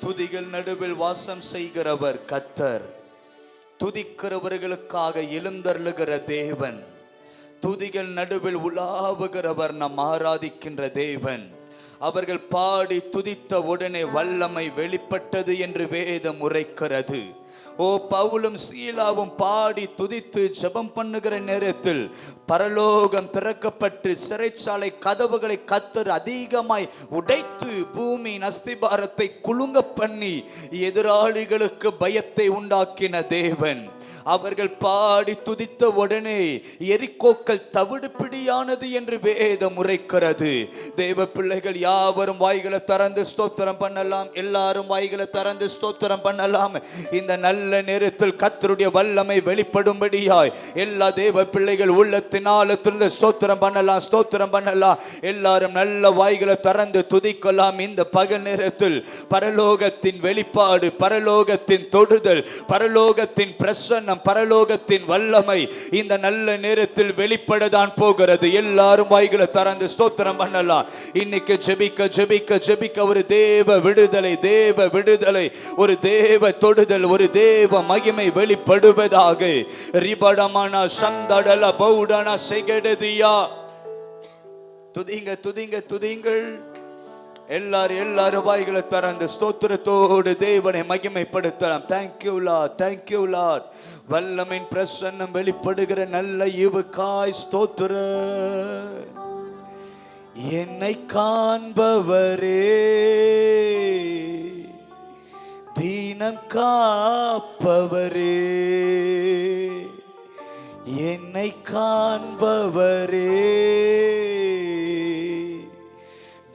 துதிகள் நடுவில் வாசம் செய்கிறவர் கர்த்தர். துதிக்கிறவர்களுக்காக எழுந்தருளுகிற தேவன். துதிகள் நடுவில் உலாவுகிறவர் நம் ஆராதிக்கின்ற தேவன். அவர்கள் பாடி துதித்த உடனே வல்லமை வெளிப்பட்டது என்று வேதம் உரைக்கிறது. ஓ, பவுலும் சீலாவும் பாடி துதித்து ஜெபம் பண்ணுகிற நேரத்தில் பரலோகம் திறக்கப்பட்டு சிறைச்சாலை கதவுகளை கர்த்தர் அதிகமாய் உடைத்து பூமியின் அஸ்திபாரத்தை குலுங்க பண்ணி எதிராளிகளுக்கு பயத்தை உண்டாக்கின தேவன். அவர்கள் பாடி துதித்த உடனே எரிகோக்கள் தவிடுபிடியானது என்று வேதம் உரைக்கிறது. தேவ பிள்ளைகள் யாவரும் வாய்களை திறந்து ஸ்தோத்திரம் பண்ணலாம். எல்லாரும் வாய்களை திறந்து ஸ்தோத்திரம் பண்ணலாம். இந்த நல்ல நேரத்தில் கர்த்தருடைய வல்லமை வெளிப்படும்படியாய் எல்லா தேவ பிள்ளைகள் உள்ளத்தின் ஆழத்திலிருந்து ஸ்தோத்திரம் பண்ணலாம், ஸ்தோத்திரம் பண்ணலாம். எல்லாரும் நல்ல வாய்களை திறந்து துதிக்கலாம். இந்த பகல் நேரத்தில் பரலோகத்தின் வெளிப்பாடு, பரலோகத்தின் தொடுதல், பரலோகத்தின் பிரசன்னம், பரலோகத்தின் வல்லமை இந்த நல்ல நேரத்தில் வெளிப்படதான் போகிறது. எல்லாரும் வாய்களை திறந்து ஸ்தோத்திரம் பண்ணலாம். இன்னைக்கு ஜெபிக்க ஜெபிக்க ஜெபிக்க ஒரு தேவ விடுதலை, தேவ விடுதலை, ஒரு தேவ தொடுதல், ஒரு தேவ மகிமை வெளிப்படுவதாக. ரிபடமனா சந்தடல பௌடன செகடதியா. துதிங்க துதிங்க துதிங்கள். எல்லாரும் வாய்களை திறந்து ஸ்தோத்திரத்தோடு தேவனை மகிமைப்படுத்தலாம். Thank you lord, thank you lord. வல்லமையின் பிரசன்னம் வெளிப்படுகிற நல்ல ஈவுக்காய் ஸ்தோத்திரம். என்னை காண்பவரே, தீனம் காப்பவரே, என்னை காண்பவரே,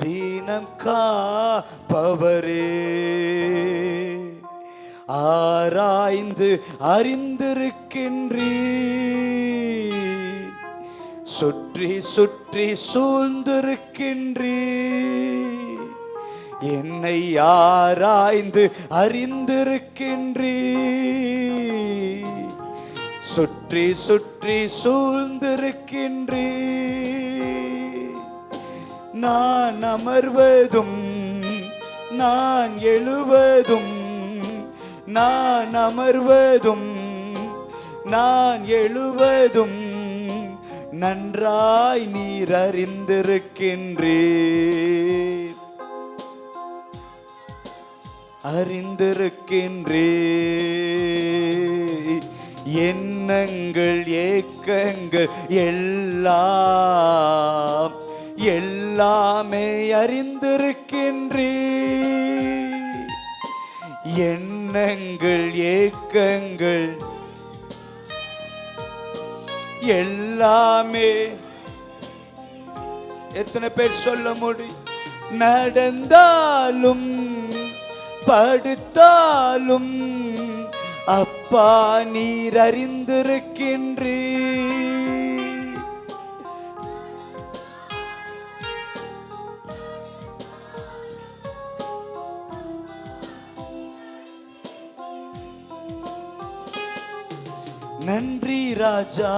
தீனம் காப்பவரே, ஆராய்ந்து அறிந்திருக்கின்றீ, சுற்றி சுற்றி சூழ்ந்திருக்கின்றீ, என்னை ஆராய்ந்து அறிந்திருக்கின்றீ, சுற்றி சுற்றி சூழ்ந்திருக்கின்றீ. நான் அமர்வதும் நான் எழுவதும், நான் அமர்வதும் நான் எழுவதும் நன்றாய் நீர் அறிந்திருக்கின்றீர், அறிந்திருக்கின்றீர். எண்ணங்கள் ஏக்கங்கள் எல்லாம் எல்லாமே அறிந்திருக்கின்றீர். எண்ணங்கள் ஏக்கங்கள் எல்லாமே. எத்தனை பேர் சொல்ல முடியும்? நடந்தாலும் படுத்தாலும் அப்பா நீர் அறிந்திருக்கின்றீர். நன்றி ராஜா,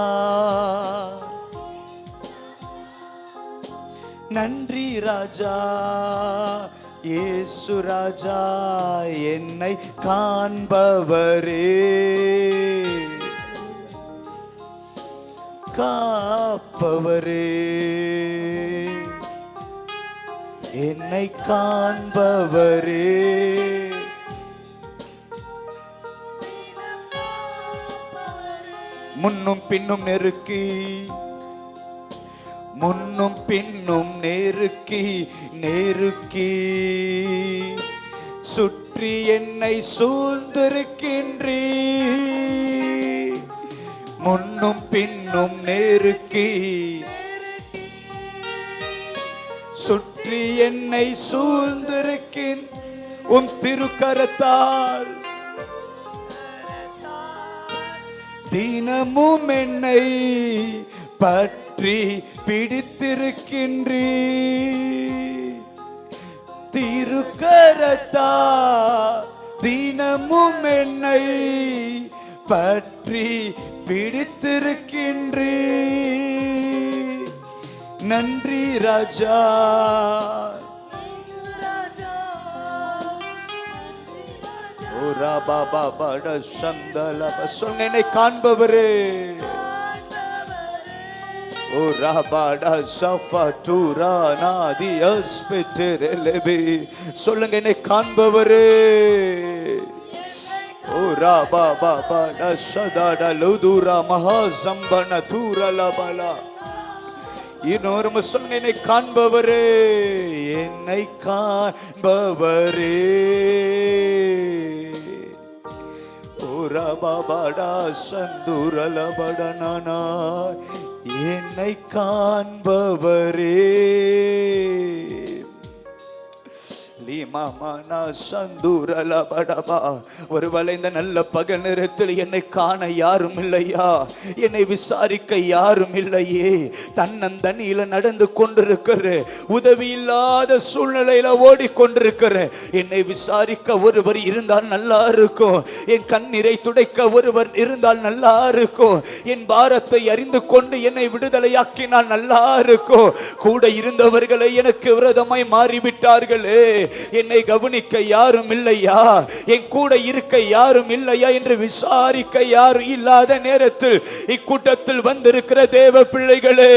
நன்றி ராஜா, இயேசு ராஜா, என்னை காண்பவரே, காப்பவரே, என்னை காண்பவரே, முன்னும் பின்னும் நெருக்கி, முன்னும் பின்னும் நெருக்கி நெருக்கி சுற்றி என்னை சூழ்ந்திருக்கின்றீர். முன்னும் பின்னும் நெருக்கி சுற்றி என்னை சூழ்ந்திருக்கின் உம் திருக்கரத்தால் தினமும் என்னை பற்றி பிடித்திருக்கின்றீர். திருக்கரத்தால் தினமும் என்னை பற்றி பிடித்திருக்கின்றீர். நன்றி ராஜா, சொல்லுங்க, என்னை காண்பவரே. ஓ ராபாடா சஃபதுரா நாதி அஸ்பிட்டரலபி. சொல்லுங்க, என்னை காண்பவரே. ஓ ராபாபாடா சதாடா லுதுரா மஹாசம்பன தூரலபலா. இன்னொரு சொல்லுங்க, என்னை காண்பவரே, என்னை காண்பவரே. ஓரபாபடா சந்துரலபடனானா, என்னை காண்பவரே. ஒருவேளை இந்த நல்ல பகல் நேரத்தில் என்னை காண யாரும் இல்லையா, என்னை விசாரிக்க யாரும் இல்லையே, தன்னந்தனியில நடந்து கொண்டிருக்கிற, உதவி இல்லாத சூழ்நிலையில ஓடிக்கொண்டிருக்கிற என்னை விசாரிக்க ஒருவர் இருந்தால் நல்லா இருக்கும். என் கண்ணீரை துடைக்க ஒருவர் இருந்தால் நல்லா இருக்கும். என் பாரத்தை அறிந்து கொண்டு என்னை விடுதலையாக்கினால் நல்லா இருக்கும். கூட இருந்தவர்களை எனக்கு விரோதமாய் மாறிவிட்டார்களே, என்னை கவனிக்க யாரும் இல்லையா, என் கூட இருக்க யாரும் இல்லையா என்று விசாரிக்க யாரும் இல்லாத நேரத்தில் இக்கூட்டத்தில் வந்திருக்கிற தேவ பிள்ளைகளே,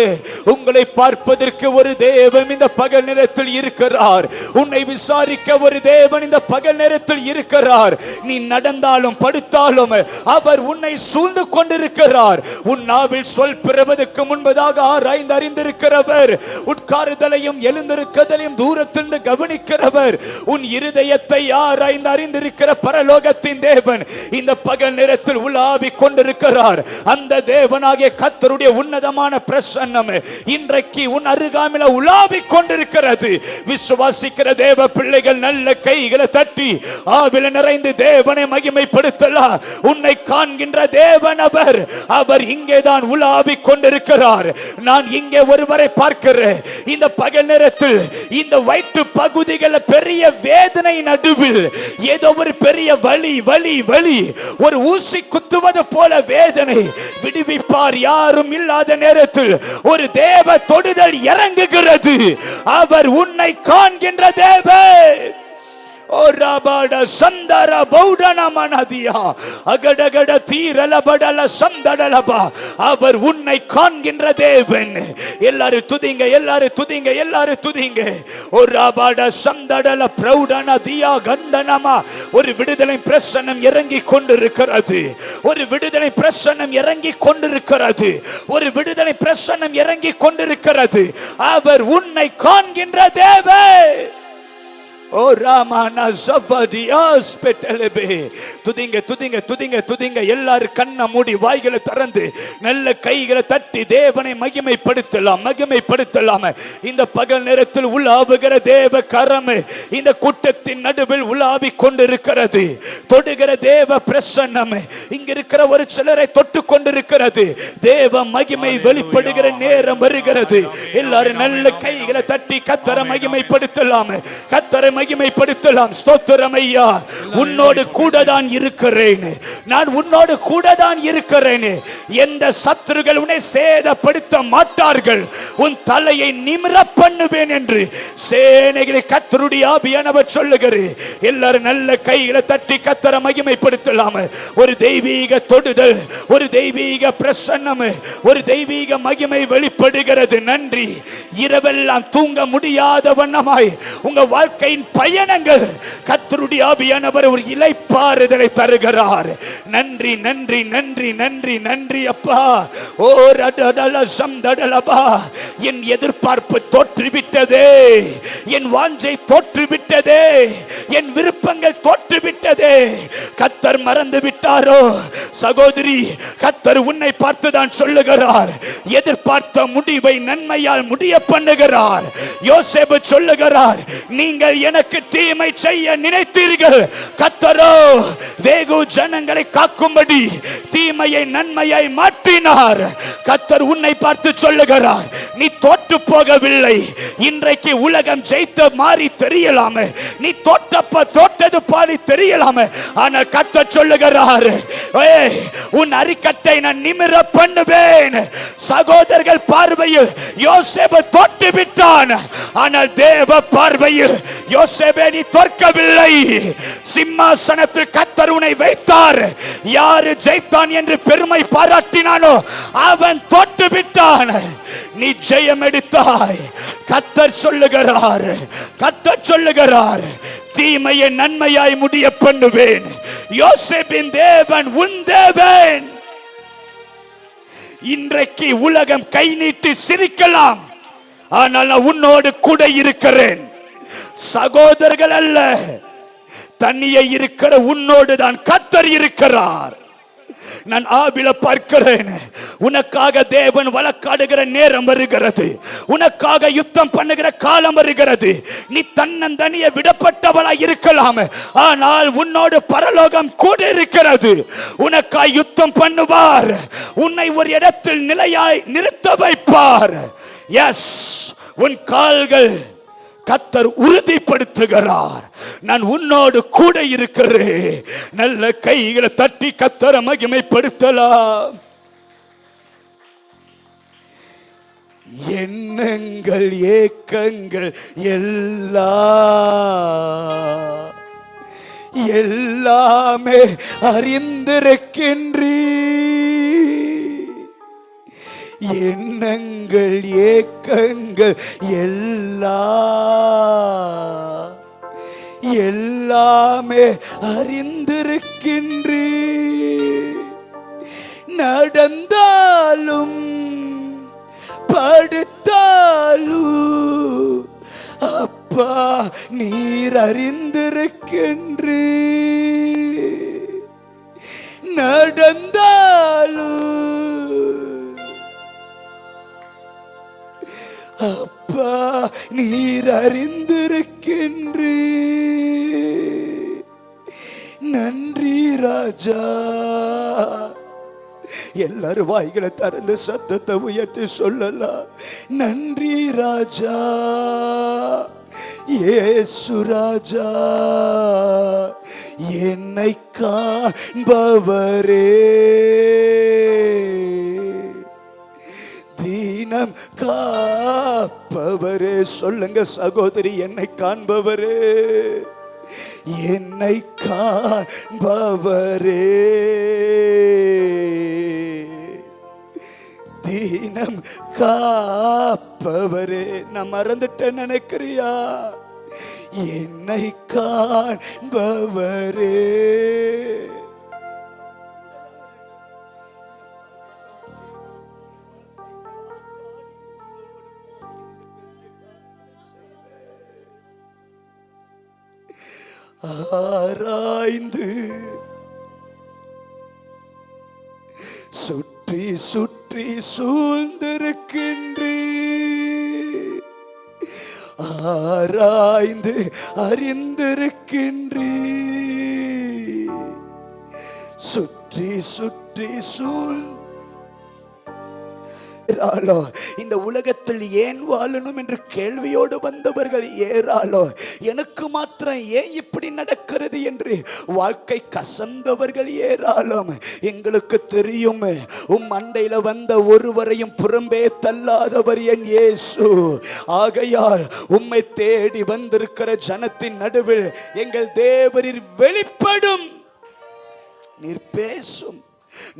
உங்களை பார்ப்பதற்கு ஒரு தேவன் இந்த பகல் நேரத்தில் இருக்கிறார். உன்னை விசாரிக்க ஒரு தேவன் இந்த பகல் நேரத்தில் இருக்கிறார். நீ நடந்தாலும் படுத்தாலும் அவர் உன்னை சூழ்ந்து கொண்டிருக்கிறார். உன் நாவில் சொல் பிறவதற்கு முன்பதாக ஆராய்ந்து அறிந்திருக்கிறவர். உட்காருதலையும் எழுந்திருக்கதலையும் தூரத்திலிருந்து கவனிக்கிறவர். உன் இருதயத்தை ஆராய்ந்து அறிந்திருக்கிற பரலோகத்தின் தேவன் இந்த பகல் நேரத்தில் உலாவிக் கொண்டிருக்கிறார். அந்த தேவனாகிய கர்த்தருடைய உன்னதமான பிரசன்னம் இன்றைக்கு உன் அருகாமையில உலாவிக் கொண்டிருக்கிறது. விசுவாசிக்கிற தேவ பிள்ளைகள் நல்ல கைகளை தட்டி ஆவில நிறைந்து தேவனை மகிமைப்படுத்தலாம். உன்னை காண்கின்ற தேவன் அவர் இங்கேதான் உலாவிக் கொண்டிருக்கிறார். நான் இங்கே ஒருவரை பார்க்கிறேன். இந்த பகல் நேரத்தில் இந்த வயிற்று பகுதிகள் பெரிய வேதனை நடுவில் ஏதோ ஒரு பெரிய வலி வலி வலி, ஒரு ஊசி குத்துவது போல வேதனை. விடுவிப்பார் யாரும் இல்லாத நேரத்தில் ஒரு தேவ தொடுதல் இறங்குகிறது. அவர் உன்னை காண்கின்ற தேவன். ஓ ராபாட சந்தர பௌடன மனதியா அகடகட தீரலபடல சந்தடலபா. அவர் உன்னை காண்கின்ற தேவன். எல்லாரும் துதிங்க, எல்லாரும் துதிங்க, எல்லாரும் துதிங்க. ஓ ராபாட சந்தடல பிரௌடன தியா கண்டனமா. ஒரு விடுதலை பிரசன்னம் இறங்கி கொண்டிருக்கிறது. ஒரு விடுதலை பிரசன்னம் இறங்கி கொண்டிருக்கிறது. ஒரு விடுதலை பிரசன்னம் இறங்கி கொண்டிருக்கிறது. அவர் உன்னை காண்கின்ற தேவன். ஓ ராமானா ஜபடியாஸ் பெட்டலபே. துதிங்க துதிங்க துதிங்க துதிங்க. எல்லாரும் கண்ணை மூடி வாய்களை திறந்து நல்ல கைகளை தட்டி தேவனை மகிமைப்படுத்தலாம், மகிமைப்படுத்தலாம். இந்த பகல் நேரத்தில் உலாவுகிற தேவ கரம் இந்த கூட்டத்தின் நடுவில் உலாவிக் கொண்டிருக்கிறது. தொடுகிற தேவ பிரசன்னம் இங்க இருக்கிற ஒரு சிலரை தொட்டு கொண்டிருக்கிறது. தேவ மகிமை வெளிப்படுகிற நேரம் வருகிறது. எல்லாரும் நல்ல கைகளை தட்டி கர்த்தரை மகிமைப்படுத்தலாம், கர்த்தரை மகிமைப்படுத்தலாம். ஸ்தோத்திரம் ஐயா. உன்னோடு கூட தான் இருக்கிறேன், நான் உன்னோடு கூட தான் இருக்கிறேன். எந்த சத்துருகள் உன்னை சேதப்படுத்த மாட்டார்கள். உன் தலையை நிமிர பண்ணுவேன் என்று சேனைகளை கர்த்தருடைய ஆவியானவர் சொல்லுகிறார். எல்லாரும் நல்ல கைகளை தட்டி கர்த்தரை மகிமைப்படுத்தலாம். ஒரு தெய்வீக தொடுதல், ஒரு தெய்வீக பிரசன்னம், ஒரு தெய்வீக மகிமை வெளிப்படுகிறது. நன்றி. இரவெல்லாம் தூங்க முடியாத வண்ணமாய் உங்க வாழ்க்கையின் பயணங்கள் கர்த்தருடைய ஆவியானவர் ஒரு இளைப்பாறுதலை தருகிறார். நன்றி நன்றி நன்றி நன்றி நன்றி அப்பா. ஓ ரடடல சம்தடலபா. என் எதிர்பார்ப்பு தோற்றுவிட்டதே, என் வாஞ்சை தோற்றுவிட்டதே, என் விருப்பங்கள் தோற்றுவிட்டதே. கர்த்தர் மறந்து விட்டாரோ சகோதரி? கர்த்தர் உன்னை பார்த்து தான் சொல்லுகிறார். எதிர்பார்த்த முடிவை நன்மையால் முடிய பண்ணுகிறார். யோசேப்பு சொல்லுகிறார், நீங்கள் எனக்கு தீமை செய்ய நினைத்தீர்கள், கர்த்தரோ வேகு ஜனங்களை காக்கும்படி தீமையை நன்மையாய் மாற்றினார். கர்த்தர் உன்னை பார்த்து சொல்லுகிறார், நீ தோற்று போகவில்லை. இன்றைக்கு உலகம் ஜெயித்த மாறி தெரியலாம், நீ தோற்றது பாடி தெரியலாம. ஆனால் கர்த்தர் சொல்லுகிறார், உன் அரிக்கட்டை நான் நிமிர பண்ணுவேன். சகோதரர்கள் பார்வையில் யோசேப்பு தோற்று விட்டான். ஆனால் தேவ பார்வையில் யோசேப்பே நீ தோற்கவில்லை. சிம்மாசனத்தில் கர்த்தர் உன்னை வைத்தார். யாரு ஜெயித்தான் என்று பெருமை பாராட்டினானோ அவன் தோற்று விட்டான். நீ ஜெயம் எடுத்தாய். கர்த்தர் சொல்லுகிறார், தீமையை நன்மையாய் முடிய பண்ணுவேன். யோசேப்பின் தேவன் உன் தேவன். இன்றைக்கு உலகம் கை நீட்டி சிரிக்கலாம், ஆனால் நான் உன்னோடு கூட இருக்கிறேன். சகோதரர்கள் அல்ல, தனியே இருக்கிற உன்னோடு தான் கர்த்தர் இருக்கிறார். நான் ஆபில பார்க்கிறேன். உனக்காக தேவன் வழக்காடுகிற நேரம் வருகிறது. உனக்காக யுத்தம் பண்ணுகிற காலம் வருகிறது. நீ தன்னந்தனிய விடப்பட்டவளாய் இருக்கலாம், ஆனால் உன்னோடு பரலோகம் கூட இருக்கிறது. உனக்காய் யுத்தம் பண்ணுவார். உன்னை ஒரு இடத்தில் நிலையாய் நிறுத்த வைப்பார். எஸ், உன் கால்கள் கர்த்தர் உறுதிப்படுத்துகிறார். நான் உன்னோடு கூட இருக்கிறேன். நல்ல கைகளை தட்டி கர்த்தரை மகிமைப்படுத்தலாம். எண்ணங்கள் ஏக்கங்கள் எல்லாமே அறிந்திருக்கின்றீ. எண்ணங்கள் ஏக்கங்கள் எல்லாமே அறிந்திருக்கின்றீ. நடந்தாலும் படுத்தாலும் அப்பா நீர் அறிந்திருக்கின்றீ. நடந்தாலும் அப்பா நீர் அறிந்திருக்கின்றீ. நன்றி ராஜா. எல்லாரும் வாய்களை திறந்து சத்தத்தை உயர்த்தி சொல்லலாம். நன்றி ராஜா, இயேசு ராஜா, என்னை காண்பவரே, தீனம் காப்பவரே. சொல்லுங்க சகோதரி, என்னை காண்பவரே, என்னை காண்பவரே, தீனம் காப்பவரே. நான் மறந்துட்டேன் நினைக்கிறியா? என்னை காண்பவரே. ஆராய்ந்து சுற்றி சுற்றி சூழ்ந்திருக்கின்றீ. ஆராய்ந்து அறிந்திருக்கின்றீ. சுற்றி சுற்றி இந்த உலகத்தில் ஏன் வாழணும் என்று கேள்வியோடு வந்தவர்கள் ஏறாலோ. எனக்கு மாத்திரம் ஏன் இப்படி நடக்கிறது என்று வாழ்க்கை கசந்தவர்கள் ஏறாலும். எங்களுக்கு தெரியும், அண்டையில வந்த ஒருவரையும் புறம்பே தள்ளாதவர் என் இயேசு. ஆகையால் உம்மை தேடி வந்திருக்கிற ஜனத்தின் நடுவில் எங்கள் தேவரீர் வெளிப்படும். நீர் பேசும்,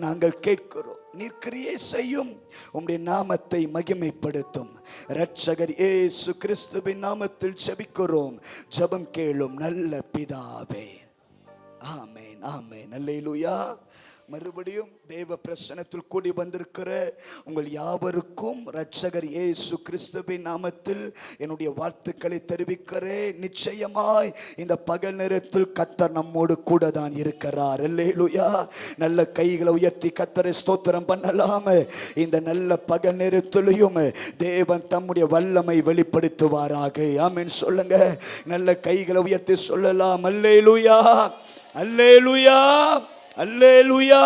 நாங்கள் கேட்கிறோம். நீர் கிரியை செய்யும், உம்முடைய நாமத்தை மகிமைப்படுத்தும். இரட்சகர் இயேசு கிறிஸ்துவின் நாமத்தில் ஜெபிக்கிறோம். ஜெபம் கேளும் நல்ல பிதாவே. ஆமென், ஆமென், அல்லேலூயா. மறுபடியும் தேவ பிரசன்னத்தில் கூடி வந்திருக்கிற உங்கள் யாவருக்கும் இரட்சகர் இயேசு கிறிஸ்துவின் நாமத்தில் என்னுடைய வாழ்த்துக்களை தெரிவிக்கிறேன். நிச்சயமாய் இந்த பகல் நேரத்தில் கர்த்தர் நம்மோடு கூட தான் இருக்கிறார். அல்லேலூயா. நல்ல கைகளை உயர்த்தி கர்த்தரை ஸ்தோத்திரம் பண்ணலாம். இந்த நல்ல பகல் நேரத்திலையும் தேவன் தம்முடைய வல்லமை வெளிப்படுத்துவாராக. ஆமென் சொல்லுங்க. நல்ல கைகளை உயர்த்தி சொல்லலாம். அல்லேலூயா, அல்லேலூயா, அல்லேலூயா.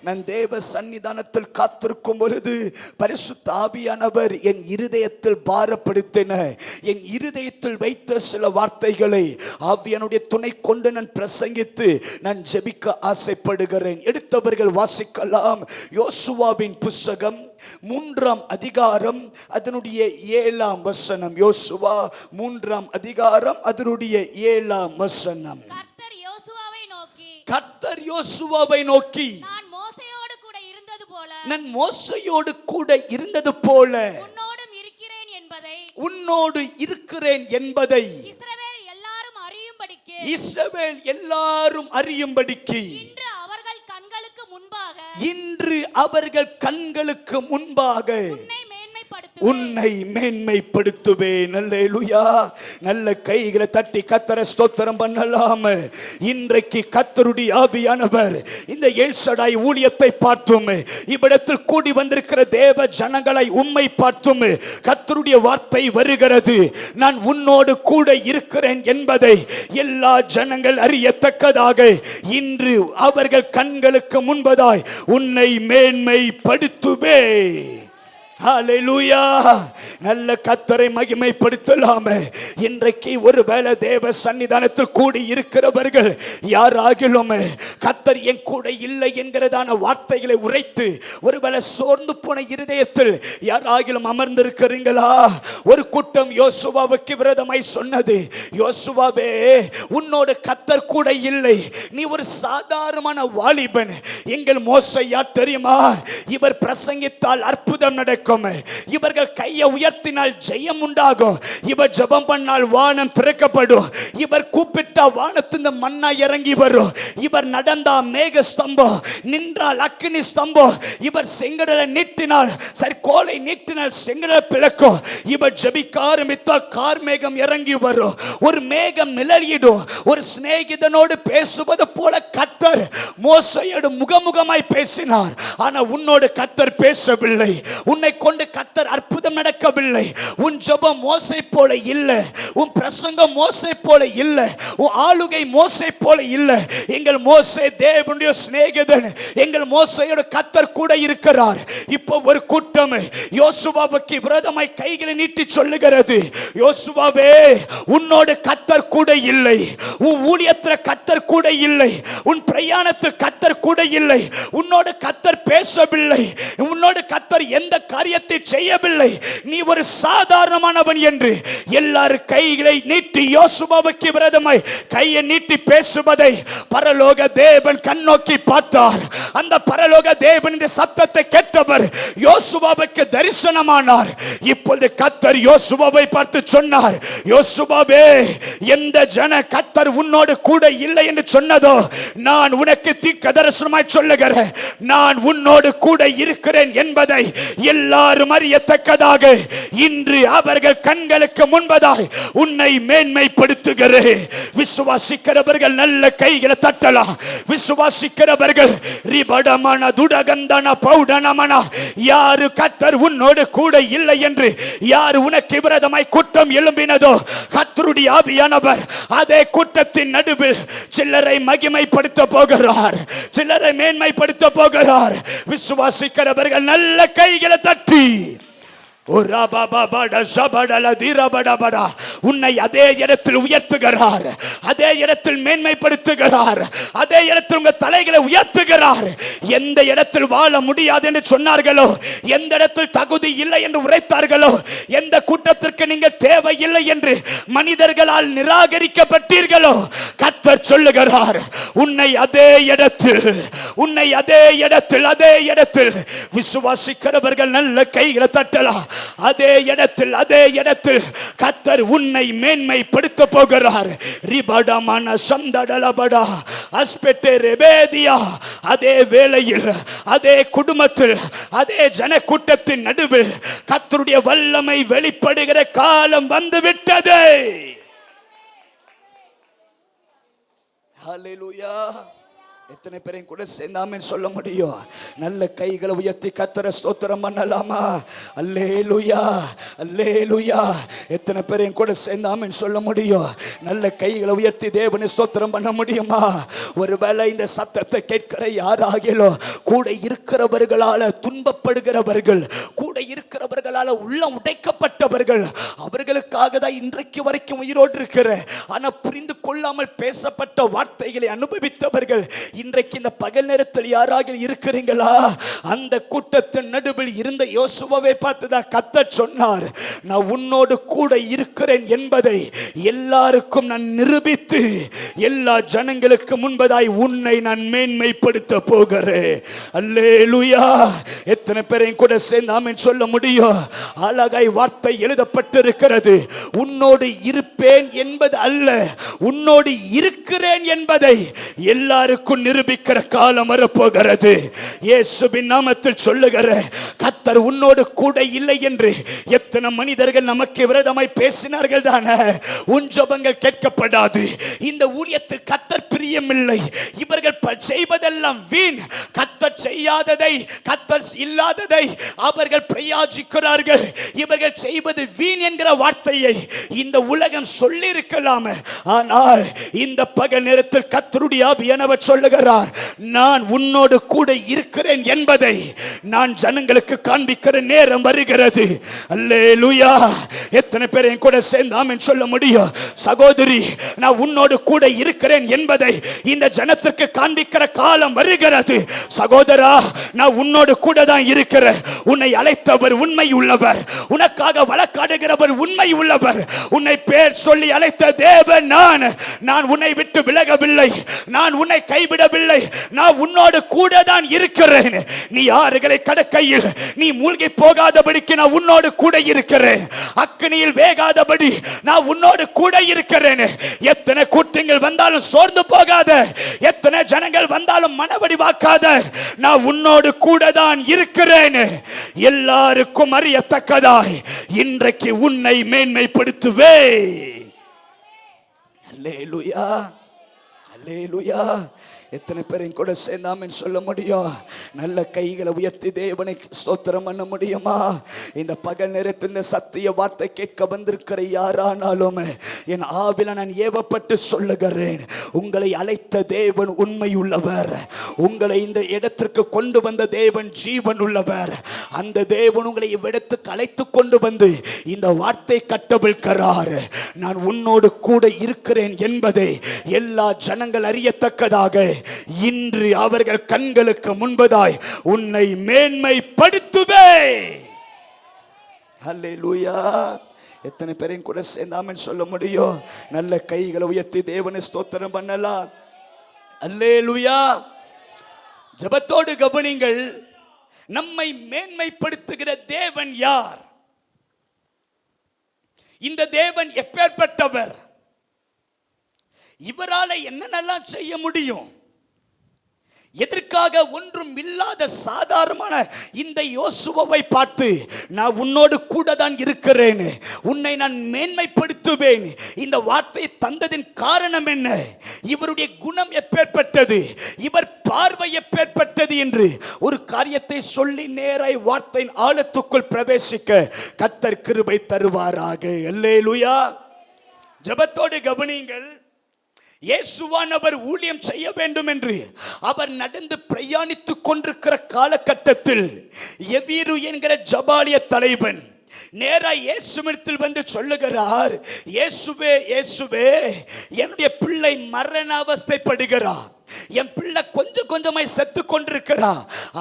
நான் தேவ சன்னிதானத்தில் காத்திருக்கும் பொழுது பரிசுத்த ஆவியானவர் என் இருதயத்தில் பாரப்படுத்தின, என் இருதயத்தில் வைத்த சில வார்த்தைகளை ஆவியானுடைய துணை கொண்டு நான் பிரசங்கித்து நான் ஜெபிக்க ஆசைப்படுகிறேன். எடுத்தவர்கள் வாசிக்கலாம். யோசுவாவின் புஸ்தகம் 3ஆம் அதிகாரம் அதனுடைய 7ஆம் வசனம். யோசுவா 3ஆம் அதிகாரம் அதனுடைய 7ஆம் வசனம். கர்த்தர் யோசுவாவை நோக்கி நான் மோசேயோடு கூட இருந்தது போல உன்னோடு இருக்கிறேன் என்பதை இஸ்ரவேல் எல்லாரும் அறியும்படிக்கு இன்று அவர்கள் கண்களுக்கு முன்பாக உன்னை மேன்மைப்படுத்துவேன். அல்லேலூயா. நல்ல கைகளை தட்டி கர்த்தரை ஸ்தோத்திரம் பண்ணலாம். இன்றைக்கு கர்த்தருடைய ஆவியானவர் இந்த எல்சடாய் ஊழியத்தை பார்த்தும் இவ்விடத்தில் கூடி வந்திருக்கிற தேவ ஜனங்களை உம்மை பார்த்தும் கர்த்தருடைய வார்த்தை வருகிறது. நான் உன்னோடு கூட இருக்கிறேன் என்பதை எல்லா ஜனங்கள் அறியத்தக்கதாக இன்று அவர்கள் கண்களுக்கு முன்பதாய் உன்னை மேன்மைப்படுத்துவே. ஹல்லேலூயா. நல்ல கர்த்தரை மகிமைப்படுத்தலாம். இன்றைக்கு ஒருவேளை தேவ சன்னிதானத்தில் கூடி இருக்கிறவர்கள் யாராகிலும் கர்த்தர் என் கூட இல்லை என்கிறதான வார்த்தைகளை உரைத்து ஒருவேளை சோர்ந்து போன இருதயத்தில் யாராகிலும் அமர்ந்திருக்கிறீங்களா? ஒரு கூட்டம் யோசுவாவுக்கு விரோதமாய் சொன்னது, யோசுவாவே உன்னோடு கர்த்தர் கூட இல்லை, நீ ஒரு சாதாரணமான வாலிபன். எங்கள் மோசே யார் தெரியுமா? இவர் பிரசங்கித்தால் அற்புதம் நடக்கும், இவர்கள் கையை உயர்த்தினால் ஜெயம் உண்டாகும், இவர் ஜெபம் பண்ணால் வானம் திறக்கப்படும், இவர் கூப்பிட்டா வானத்திலிருந்து மன்னா இறங்கி வரும், இவர் நடந்தா மேக ஸ்தம்பம், நின்றால் அக்கினி ஸ்தம்பம், இவர் செங்கடலை நீட்டினால் சரி கோலை நீட்டினால் செங்கடலை பிளக்கும், இவர் ஜெபிக்க ஆரம்பித்தால் கார்மேகம் இறங்கி வரும், ஒரு மேகம் நிழலிடும். ஒரு சிநேகிதனோடு பேசுவது போல கர்த்தர் மோசேயோடு முகமுகமாய் பேசினார். ஆனா உன்னோடு கர்த்தர் பேசவில்லை. உன்னை கொண்டு கர்த்தர் அற்புதம் நடக்கவில்லை. உன் ஜெபம் மோசே போல இல்ல, உன் பிரசங்கம் மோசே போல இல்ல, உன் ஆளுகை மோசே போல இல்ல. எங்கள் மோசே தேவனுடைய சிநேகிதன், எங்கள் மோசேயோட கர்த்தர் கூட இருக்கிறார். இப்போ ஒரு கூட்டம் யோசுவாவுக்கு விரோதமாய் கைகளை நீட்டி சொல்லுகிறது, யோசுவாவே உன்னோடு கர்த்தர் கூட இல்லை, உன் ஊழியத்தில் கர்த்தர் கூட இல்லை, உன் பிரயாணத்தில் கர்த்தர் கூட இல்லை, உன்னோடு கர்த்தர் பேசவில்லை, உன்னோடு கர்த்தர் எந்த காரியத்தை செய்யவில்லை, நீ ஒரு சாதாரணமானவன் என்று எல்லாரும் கைகளை நீட்டி யோசுவாவுக்கு விரோதமாய் கையை நீட்டி பேசுவதை பரலோக தேவன் கண்ணோக்கி பார்த்தார். அந்த பரலோக தேவன் இந்த சத்தத்தை கேட்டவர் யோசுவாவுக்கு தரிசனமானார். இப்பொழுது கர்த்தர் யோசுவாவை பார்த்து சொன்னார், யோசுவாவே எந்த ஜன கர்த்தர் உன்னோடு கூட இல்லை என்று சொன்னதோ நான் உனக்கு தீர்க்க தரிசனமாய் சொல்லுகிறேன், நான் உன்னோடு கூட இருக்கிறேன் என்பதை எல்லாரும் அறியத்தக்கதாக இன்று அவர்கள் கண்களுக்கு முன்பதாய் உன்னை மேன்மைப்படுத்துகிறேன். விசுவாசிக்கிறவர்கள் நல்ல கைகளை தட்டலாம். விசுவாசிக்கிறவர்கள் ரிபடமன துடகந்தன பௌடனமன, யாரு கர்த்தர் உன்னோடு கூட இல்லை என்று யார் உனக்கு விரோதமாய் குற்றம் எழும்பினதோ கர்த்தருடைய ஆவியானவர் அதே கூட்டத்தின் நடுவில் சிலரை மகிமைப்படுத்த போகிறார், சிலரை மேன்மைப்படுத்த போகிறார். விசுவாசிக்கிறவர்கள் நல்ல கைகளை தட்டி உன்னை அதே இடத்தில் உயர்த்துகிறார், அதே இடத்தில் மேன்மைப்படுத்துகிறார், அதே இடத்தில் உங்க தலைகளை உயர்த்துகிறார். எந்த இடத்தில் வாழ முடியாது என்று சொன்னார்களோ, எந்த இடத்தில் தகுதி இல்லை என்று உரைத்தார்களோ, எந்த கூட்டத்திற்கு நீங்கள் தேவையில்லை என்று மனிதர்களால் நிராகரிக்கப்பட்டீர்களோ, கர்த்தர் சொல்லுகிறார் உன்னை அதே இடத்தில், உன்னை அதே இடத்தில், அதே இடத்தில். விசுவாசிக்கிறவர்கள் நல்ல கைகளை தட்டலாம். அதே இடத்தில், அதே இடத்தில் கர்த்தர் உன்னை மேன்மைப்படுத்த போகிறார். ரிபடமான சந்தடலபடா அஸ்பெட்டே ரெபேதியா. அதே வேளையில், அதே குடும்பத்தில், அதே ஜன கூட்டத்தின் நடுவில் கர்த்தருடைய வல்லமை வெளிப்படுகிற காலம் வந்துவிட்டது. ஹல்லேலூயா. எத்தனை பேரையும் கூட சேர்ந்தாமே சொல்ல முடியும்? நல்ல கைகளை உயர்த்தி கர்த்தரை ஸ்தோத்திரம் பண்ணலாமா? அல்லேலூயா, அல்லேலூயா. எத்தனை பேரையும் கூட சேர்ந்தாமே சொல்ல முடியும்? நல்ல கைகளை உயர்த்தி தேவனை ஸ்தோத்திரம் பண்ண முடியுமா? ஒருவேளை இந்த சத்தத்தை கேட்கிற யாராகிலோ கூட இருக்கிறவர்களால துன்பப்படுகிறவர்கள், கூட இருக்கிறவர்களால உள்ளம் உடைக்கப்பட்டவர்கள், அவர்களுக்காக தான் இன்றைக்கு வரைக்கும் உயிரோடு இருக்கிற, ஆனா புரிந்து கொள்ளாமல் பேசப்பட்ட வார்த்தைகளை அனுபவித்தவர்கள் இன்றைக்கு இந்த பகல் நேரத்தில் யாராக இருக்கிறீங்களா? அந்த கூட்டத்தின் நடுவில் இருந்த யோசுவாவை பார்த்துதான் கர்த்தர் சொன்னார், நான் உன்னோடு கூட இருக்கிறேன் என்பதை எல்லாருக்கும் நான் நிரூபித்து எல்லா ஜனங்களுக்கு முன்பதாய் உன்னை நான் மேன்மைப்படுத்த போகிறேன். அல்லேலூயா. எத்தனை பேரையும் கூட சேர்ந்து ஆமென் சொல்ல முடியும்? அழகாய் வார்த்தை எழுதப்பட்டிருக்கிறது. உன்னோடு இருப்பேன் என்பது அல்ல, உன்னோடு இருக்கிறேன் என்பதை எல்லாருக்கும் நிரூபிக்கிற காலம் வரப்போகிறது. இயேசுவின் நாமத்தில் சொல்லுகிற கர்த்தர் உன்னோடு கூட இல்லை என்று எத்தனை மனிதர்கள் நமக்கு விரோதமாய் பேசினார்கள் தானே? உன் ஜெபங்கள் கேட்கப்படாது. இந்த ஊழியத்தில் கர்த்தர் பிரியமில்லை. இவர்கள் செய்வதெல்லாம் வீண். கர்த்தர் செய்யாததை, கர்த்தர் இல்லாததை அவர்கள் பிரயாசிக்கிறார்கள். இவர்கள் செய்வது வீண் என்கிற வார்த்தையை இந்த உலகம் சொல்லி இருக்கலாம். ஆனால் இந்த பகல் நேரத்தில் கர்த்தருடைய ஆவியானவர் சொல்லுகிறார், நான் உன்னோடு கூட இருக்கிறேன் என்பதை நான் ஜனங்களுக்கு காண்பிக்கிற நேரம் வருகிறது. அல்லேலூயா. எத்தனை பேர் என் கூட சேர்ந்து ஆமென் சொல்ல முடியும்? சகோதரி, நான் உன்னோடு கூட இருக்கிறேன் என்பதை இந்த ஜனத்திற்கு காண்பிக்கிற காலம் வருகிறது. சகோதரா, நான் உன்னோடு கூட தான் இருக்கிறேன். உன்னை அழைத்தவர் உண்மை உள்ளவர், உனக்காக வழக்காடுகிறவர் உண்மை உள்ளவர், உன்னை பேர் சொல்லி அழைத்த தேவன் நான் உன்னை விட்டு விலகவில்லை, நான் உன்னை கைவிடவில்லை, நான் உன்னோடு கூட தான் இருக்கிறேன். நீ ஆறுகளை கடக்கையில் நீ மூழ்கி போகாதபடிக்கு நான் உன்னோடு கூட இருக்கிறேன். அக்கினியில் வேகாதபடி நான் உன்னோடு கூட இருக்கிறேன். எத்தனை கூட்டங்கள் வந்தாலும் சோர்ந்து போகாத, எத்தனை ஜனங்கள் வந்தாலும் மனவடிவாக்காத, நான் உன்னோடு கூட தான் இருக்கிறேன். எல்லாருக்கும் அறியத்தக்கதாய் இன்றைக்கு உன்னை மேன்மைப்படுத்துவே. அல்லேலூயா, அல்லேலூயா. எத்தனை பேரையும் கூட சேர்ந்தாமன்னு சொல்ல முடியும்? நல்ல கைகளை உயர்த்தி தேவனை ஸ்தோத்திரம் பண்ண முடியுமா? இந்த பகல் நேரத்தில் இந்த சத்திய வார்த்தை கேட்க வந்திருக்கிற யாரானாலும் என் ஆவில நான் ஏவப்பட்டு சொல்லுகிறேன், உங்களை அழைத்த தேவன் உண்மை உள்ளவர், உங்களை இந்த இடத்திற்கு கொண்டு வந்த தேவன் ஜீவன் உள்ளவர். அந்த தேவன் உங்களை இவ்விடத்துக்கு அழைத்து கொண்டு வந்து இந்த வார்த்தை கட்டவிழ்க்கிறார். நான் உன்னோடு கூட இருக்கிறேன் என்பதை எல்லா ஜனங்கள் அறியத்தக்கதாக இன்று அவர்கள் கண்களுக்கு முன்பதாய் உன்னை மேன்மைப்படுத்துவே. அல்லேலூயா. எத்தனை பேரையும் கூட சேர்ந்தாமன்னு சொல்ல முடியும்? நல்ல கைகளை உயர்த்தி தேவனை ஸ்தோத்திரம் பண்ணலாம். அல்லேலூயா. ஜெபத்தோடு கவனிங்கள். நம்மை மேன்மைப்படுத்துகிற தேவன் யார்? இந்த தேவன் எப்பேற்பட்டவர்? இவரால என்னென்னலாம் செய்ய முடியும்? எதற்காக ஒன்றும் இல்லாத சாதாரணமான இந்த யோசுவாவை பார்த்து நான் உன்னோடு கூட தான் இருக்கிறேன், உன்னை நான் மேன்மைப்படுத்துவேன், இந்த வார்த்தையை தந்ததின் காரணம் என்ன? இவருடைய குணம் எப்பேற்பட்டது, இவர் பார்வை எப்பேற்பட்டது என்று ஒரு காரியத்தை சொல்லி நேராய் வார்த்தையின் ஆழத்துக்குள் பிரவேசிக்க கர்த்தர் கிருபை தருவாராக. அல்லேலூயா. ஜெபத்தோடு கவனியுங்கள். இயேசுவானவர் ஊழியம் செய்ய வேண்டும் என்று அவர் நடந்து பிரயாணித்துக் கொண்டிருக்கிற காலகட்டத்தில் எவீரு என்கிற ஜபாலிய தலைவன் நேரா இயேசுவிடத்தில் வந்து சொல்லுகிறார், இயேசுவே, இயேசுவே, என்னுடைய பிள்ளை மரண அவஸ்தைப்படுகிறார், என் பிள்ளை கொஞ்சம் கொஞ்சமாய் செத்து கொண்டிருக்கிறா,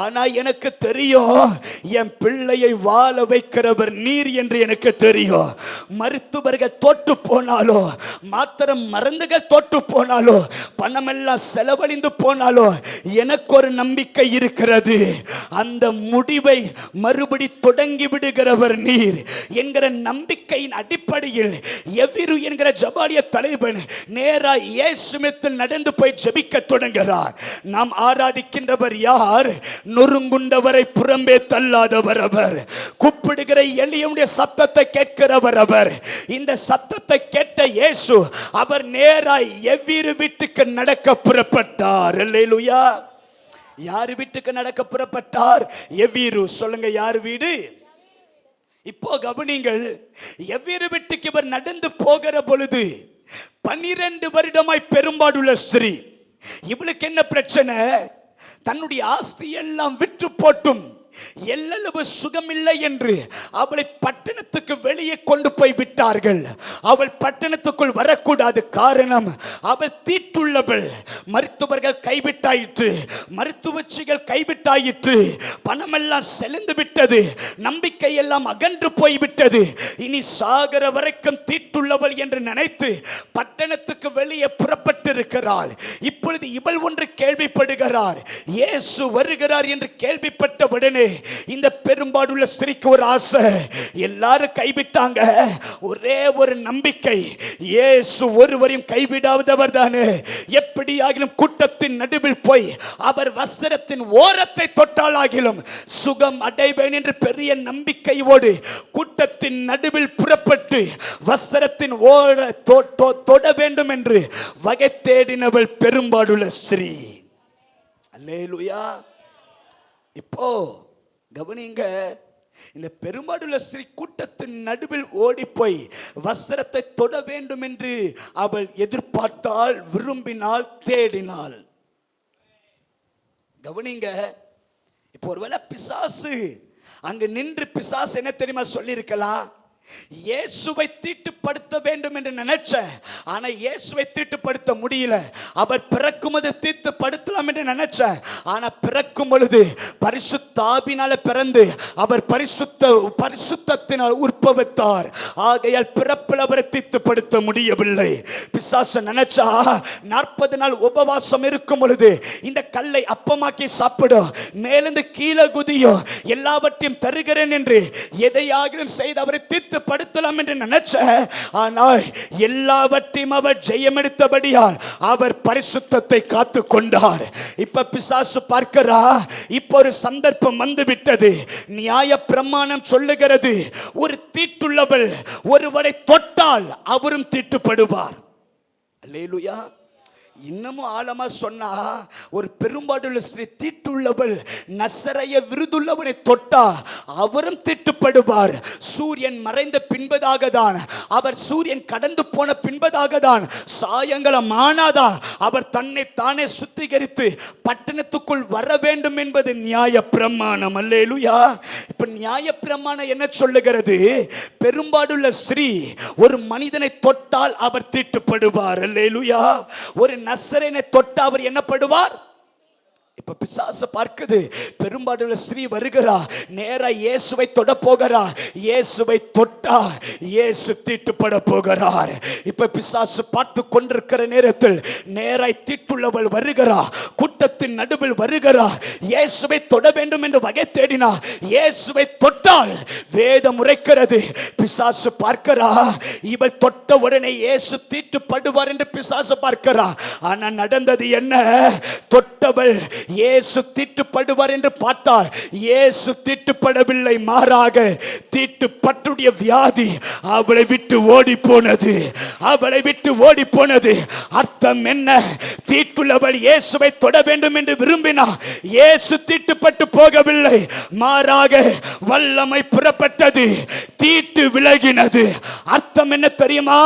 ஆனா எனக்கு தெரியும் என் பிள்ளையை வாழ வைக்கிறவர் நீர் என்று எனக்கு தெரியும். மருத்துவர்கள் தோற்று போனாலோ, மாத்திரம் மருந்துகள் தோற்று போனாலோ, பணமெல்லாம் செலவழிந்து போனாலோ, எனக்கு ஒரு நம்பிக்கை இருக்கிறது. அந்த முடிவை மறுபடி தொடங்கி விடுகிறவர் நீர் என்கிற நம்பிக்கையின் அடிப்படையில் எவ்விரு என்கிற ஜபாலிய தலைவன் நேராய் இயேசுவிடத்தில் நடந்து போய் ஜெபிக்க தொடங்குகிறார். நாம் ஆராதிக்கின்றவர் யார்? நொறுங்குண்டவரை புறம்பே தள்ளாதவர் அவர். கூப்பிடுகிற எளியவனுடைய சத்தத்தை கேட்கிறவர் அவர். இந்த சத்தத்தை கேட்ட இயேசு அவர் நேராய் எவ்விரு வீட்டுக்கு நடக்க புறப்பட்டார். அல்லேலூயா. யார் வீட்டுக்கு நடக்க புறப்பட்டார்? எவ்விரு. சொல்லுங்க, யார் வீடு? இப்போ கவனிங்கள், எவ்விரு வீட்டுக்கு இவர் நடந்து போகிற பொழுது 12 வருடமாய் பெரும்பாடுள்ள ஸ்திரீ, இவளுக்கு என்ன பிரச்சனை? தன்னுடைய ஆஸ்தி எல்லாம் விற்று போட்டும் எல்லளவு சுகமில்லை என்று அவளை பட்டணத்துக்கு வெளியே கொண்டு போய் விட்டார்கள். அவள் பட்டணத்துக்குள் வரக்கூடாது. காரணம், அவள் தீட்டுள்ளவள். மருத்துவர்கள் கைவிட்டாயிற்று, மருத்துவச்சிகள் கைவிட்டாயிற்று, பணமெல்லாம் செலுந்து விட்டது, நம்பிக்கை எல்லாம் அகன்று போய்விட்டது. இனி சாகர வரைக்கும் தீட்டுள்ளவள் என்று நினைத்து பட்டணத்துக்கு வெளியே புறப்பட்டிருக்கிறாள். இப்பொழுது இவள் ஒன்று கேள்விப்படுகிறார், இயேசு வருகிறார் என்று கேள்விப்பட்ட உடனே இந்த பெரும்பாடுள்ள ஸ்திரீக்கு ஒரு ஆசை. எல்லாரும் கைவிட்டாங்க, ஒரே ஒரு நம்பிக்கை, இயேசு ஒருவரையும் கைவிடாதவர் தானே. எப்படியாகிலும் கூட்டத்தின் நடுவில் போய் அவர் வஸ்திரத்தின் ஓரத்தை தொட்டாலாகிலும் சுகம் அடைவேன் என்று பெரிய நம்பிக்கையோடு கூட்டத்தின் நடுவில் புறப்பட்டு வஸ்திரத்தின் ஓர தொட வேண்டும் என்று வகை தேடினவள் பெரும்பாடுள்ள ஸ்திரீ. அல்லேலூயா. இப்போ கவனிங்க, இந்த பெரும்பாடுள்ள ஸ்திரீ கூட்டத்தின் நடுவில் ஓடி போய் வஸ்திரத்தை தொட வேண்டும் என்று அவள் எதிர்பார்த்தாள், விரும்பினாள், தேடினாள். கவனிங்க, இப்போ ஒருவேளை பிசாசு அங்கு நின்று பிசாசு என்ன தெரியுமா சொல்லியிருக்கலாம்? இயேசுவை தீட்டுப்படுத்த வேண்டும் என்று நினைச்சேன், ஆனா இயேசுவை தீட்டுப்படுத்த முடியல. அவர் பிறக்கும் போது தீட்டுப்படுத்தலாம் என்று நினைச்சேன், ஆனா பிறக்கும் பொழுது பரிசுத்த ஆவியினால பிறந்து அவர் பரிசுத்தத்தினால் உற்பவித்தார். ஆகையால் பிறப்பில் அவரை தீட்டுப்படுத்த முடியவில்லை. பிசாசு நினைச்சா 40 நாள் உபவாசம் இருக்கும் பொழுது இந்த கல்லை அப்பமாக்கி சாப்பிடும், மேலிருந்து கீழே குதியும், எல்லாவற்றையும் தருகிறேன் என்று எதையாகிலும் செய்து அவரை தீர்த்து படுத்தலாம் என்று நினைச்ச, ஆனால் எல்லாவற்றையும் அவர் ஜெயமெடுத்தபடியால் அவர் பரிசுத்தத்தை காத்து கொண்டார். இப்ப பிசாசு பார்க்கிறா, இப்ப ஒரு சந்தர்ப்பம் வந்துவிட்டது. நியாய பிரமாணம் சொல்லுகிறது, ஒரு தீட்டுள்ளவள் ஒருவரை தொட்டால் அவரும் தீட்டுப்படுவார். அல்லேலூயா. இன்னமும் ஆழமா சொன்னா, ஒரு பெரும்பாடுள்ள ஸ்திரீ தீட்டுள்ளவள் நசரைய விருதுள்ளவனை தொட்டா அவரும் தீட்டுப்படுவார். சூரியன் மறைந்த பின்பதாக தான், அவர் சூரியன் கடந்து போன பின்பதாக தான், சாயங்காலம் ஆனாதா அவர் தன்னை தானே சுத்திகரித்து பட்டணத்துக்குள் வர வேண்டும் என்பது நியாய பிரமாணம். அல்லேலூயா. இப்ப நியாய பிரமாணம் என்ன சொல்லுகிறது? பெரும்பாடுள்ள ஸ்திரீ ஒரு மனிதனை தொட்டால் அவர் தீட்டுப்படுவார். அல்லேலூயா. ஒரு நசரேனை தொட்ட அவர் என்னப்படுவார்? இப்ப பிசாசு பார்க்குது, பெரும்பாடுள்ள ஸ்திரீ வருகிறா, நேரா இயேசுவை தொட போகிறா. இயேசுவை தொட்டா இயேசு தீட்டுப்பட போகிறார். இப்ப பிசாசு பார்த்து கொண்டிருக்கிற நேரத்தில் நேராய் தீட்டுள்ளவள் வருகிறா, கூட்டத்தின் நடுவில் வருகிறா. இயேசுவை தொட வேண்டும் என்று வகை தேடினா, இயேசுவை தொட்டால் வேதம் உரைக்கிறது. பிசாசு பார்க்கிறா, இவள் தொட்ட உடனே இயேசு தீட்டுப்படுவார் என்று பிசாசு பார்க்கிறா. ஆனா நடந்தது என்ன? தொட்டவள் இயேசு தீட்டுப்படுவார் என்று பார்த்தால் இயேசு தீட்டுப்படவில்லை, மாறாக தீட்டுப்பட்டுடைய வியாதி அவளை விட்டு ஓடி போனது. அவளை விட்டு ஓடி போனது. அர்த்தம் என்ன? தீட்டுள்ளவள் இயேசுவை தொட வேண்டும் என்று விரும்பினா இயேசு தீட்டுப்பட்டு போகவில்லை, மாறாக வல்லமை புறப்பட்டது, தீட்டு விலகினது. அர்த்தம் என்ன தெரியுமா?